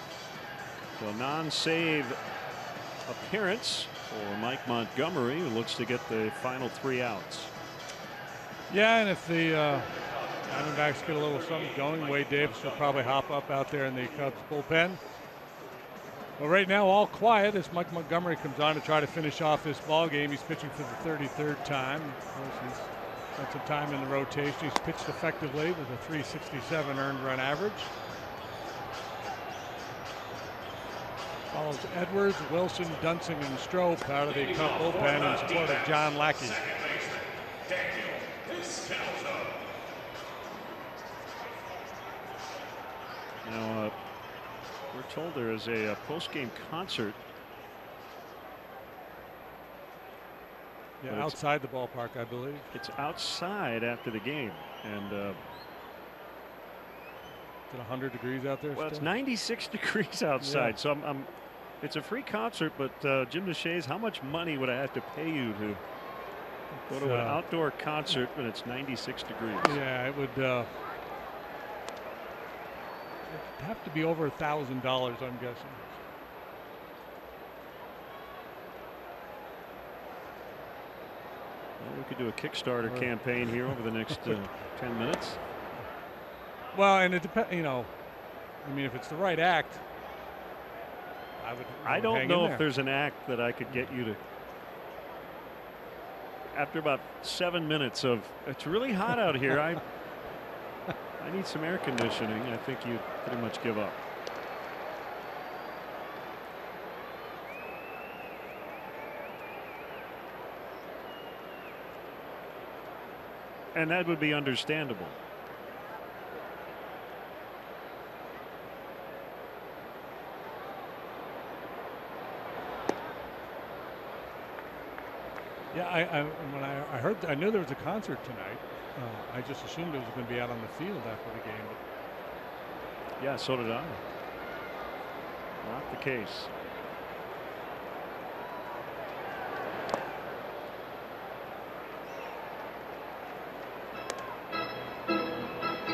So a non-save appearance for Mike Montgomery, who looks to get the final 3 outs. Yeah, and if the Diamondbacks get a little something going, Wade Davis will probably hop up out there in the Cubs bullpen. Well, right now, all quiet as Mike Montgomery comes on to try to finish off this ball game. He's pitching for the 33rd time. Of course, he's got some time in the rotation. He's pitched effectively with a 367 earned run average. Follows Edwards, Wilson, Dunsing, and Strope out of the Cub bullpen in support of John Lackey. Now, we're told there is a post-game concert. Yeah, outside the ballpark, I believe. It's outside after the game, and is it 100 degrees out there? Well, still? It's 96 degrees outside, yeah. so it's a free concert. But Jim DeShays, how much money would I have to pay you to go to an outdoor concert when it's 96 degrees? Yeah, it would. It'd have to be over $1,000, I'm guessing. Well, we could do a Kickstarter campaign here over the next 10 minutes. Well, and it depends. You know, I mean, if it's the right act, I don't know if there's an act that I could get you to. After about 7 minutes of it's really hot out here, I need some air conditioning. I think you'd pretty much give up. And that would be understandable. Yeah, when I heard, I knew there was a concert tonight. I just assumed it was going to be out on the field after the game. But yeah, so did I. Not the case.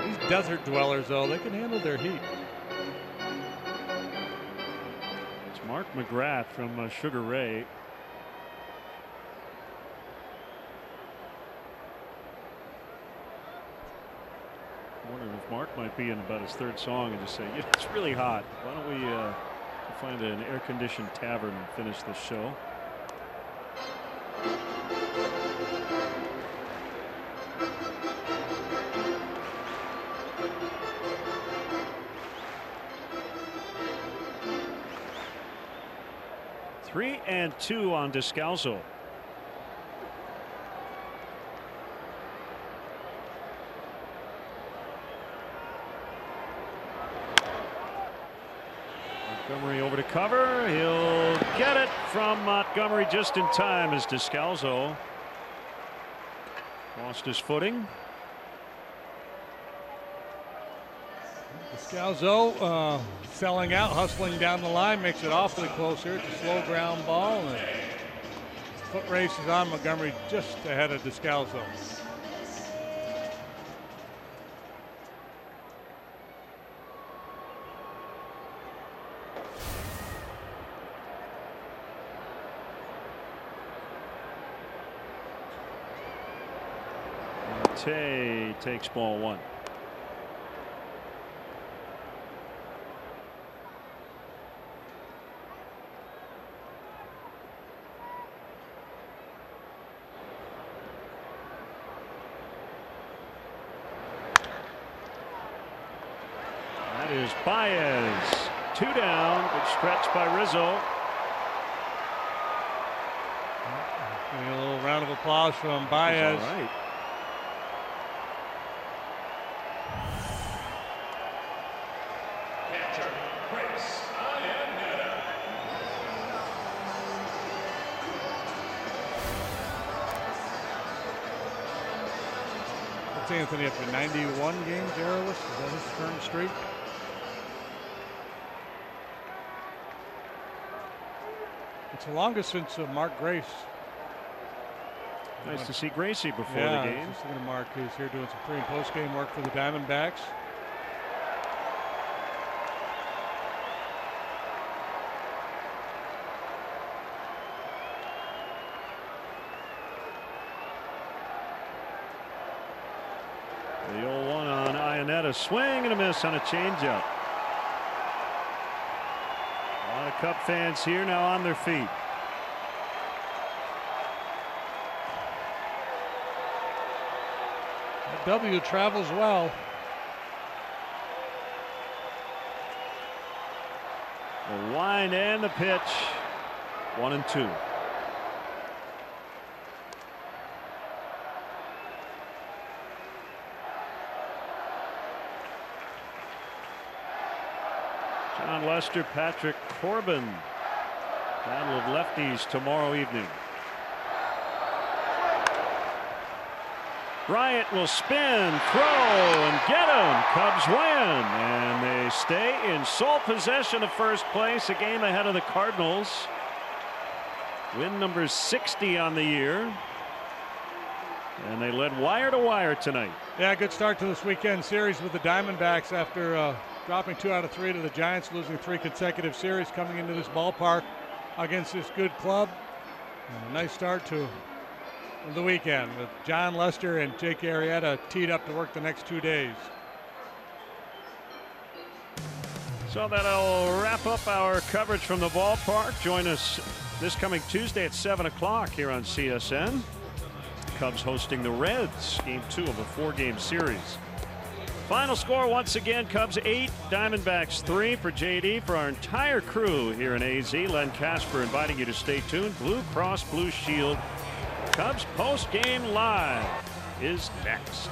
These desert dwellers, though, they can handle their heat. It's Mark McGrath from Sugar Ray. Mark might be in about his 3rd song and just say, yeah, it's really hot. Why don't we find an air-conditioned tavern and finish this show? Three and 2 on Descalso. Montgomery over to cover. He'll get it from Montgomery just in time as Descalso lost his footing. Descalso selling out, hustling down the line, makes it awfully close here. It's a slow ground ball, and foot race is on Montgomery just ahead of Descalso. Tay takes ball 1. That is Baez. 2 down. Good stretch by Rizzo. A little round of applause from Baez. All right. Anthony up to 91 games errorless. Is that his current streak? It's the longest since Mark Grace. Nice to see Gracie before the game. Just looking at Mark, who's here doing some pre and post game work for the Diamondbacks. The 0-1 on Ionetta. Swing and a miss on a changeup. A lot of Cub fans here now on their feet. The W travels well. The wind and the pitch. 1-2. John Lester, Patrick Corbin. Battle of lefties tomorrow evening. Bryant will spin, throw, and get him. Cubs win, and they stay in sole possession of first place, a game ahead of the Cardinals. Win number 60 on the year. And they led wire to wire tonight. Yeah, good start to this weekend series with the Diamondbacks after dropping 2 out of 3 to the Giants, losing 3 consecutive series, coming into this ballpark against this good club. And a nice start to the weekend with John Lester and Jake Arrieta teed up to work the next 2 days. So that'll wrap up our coverage from the ballpark. Join us this coming Tuesday at 7 o'clock here on CSN. Cubs hosting the Reds, game 2 of a 4-game series. Final score once again, Cubs 8, Diamondbacks 3 for JD. For our entire crew here in AZ, Len Casper inviting you to stay tuned. Blue Cross Blue Shield Cubs post-game live is next.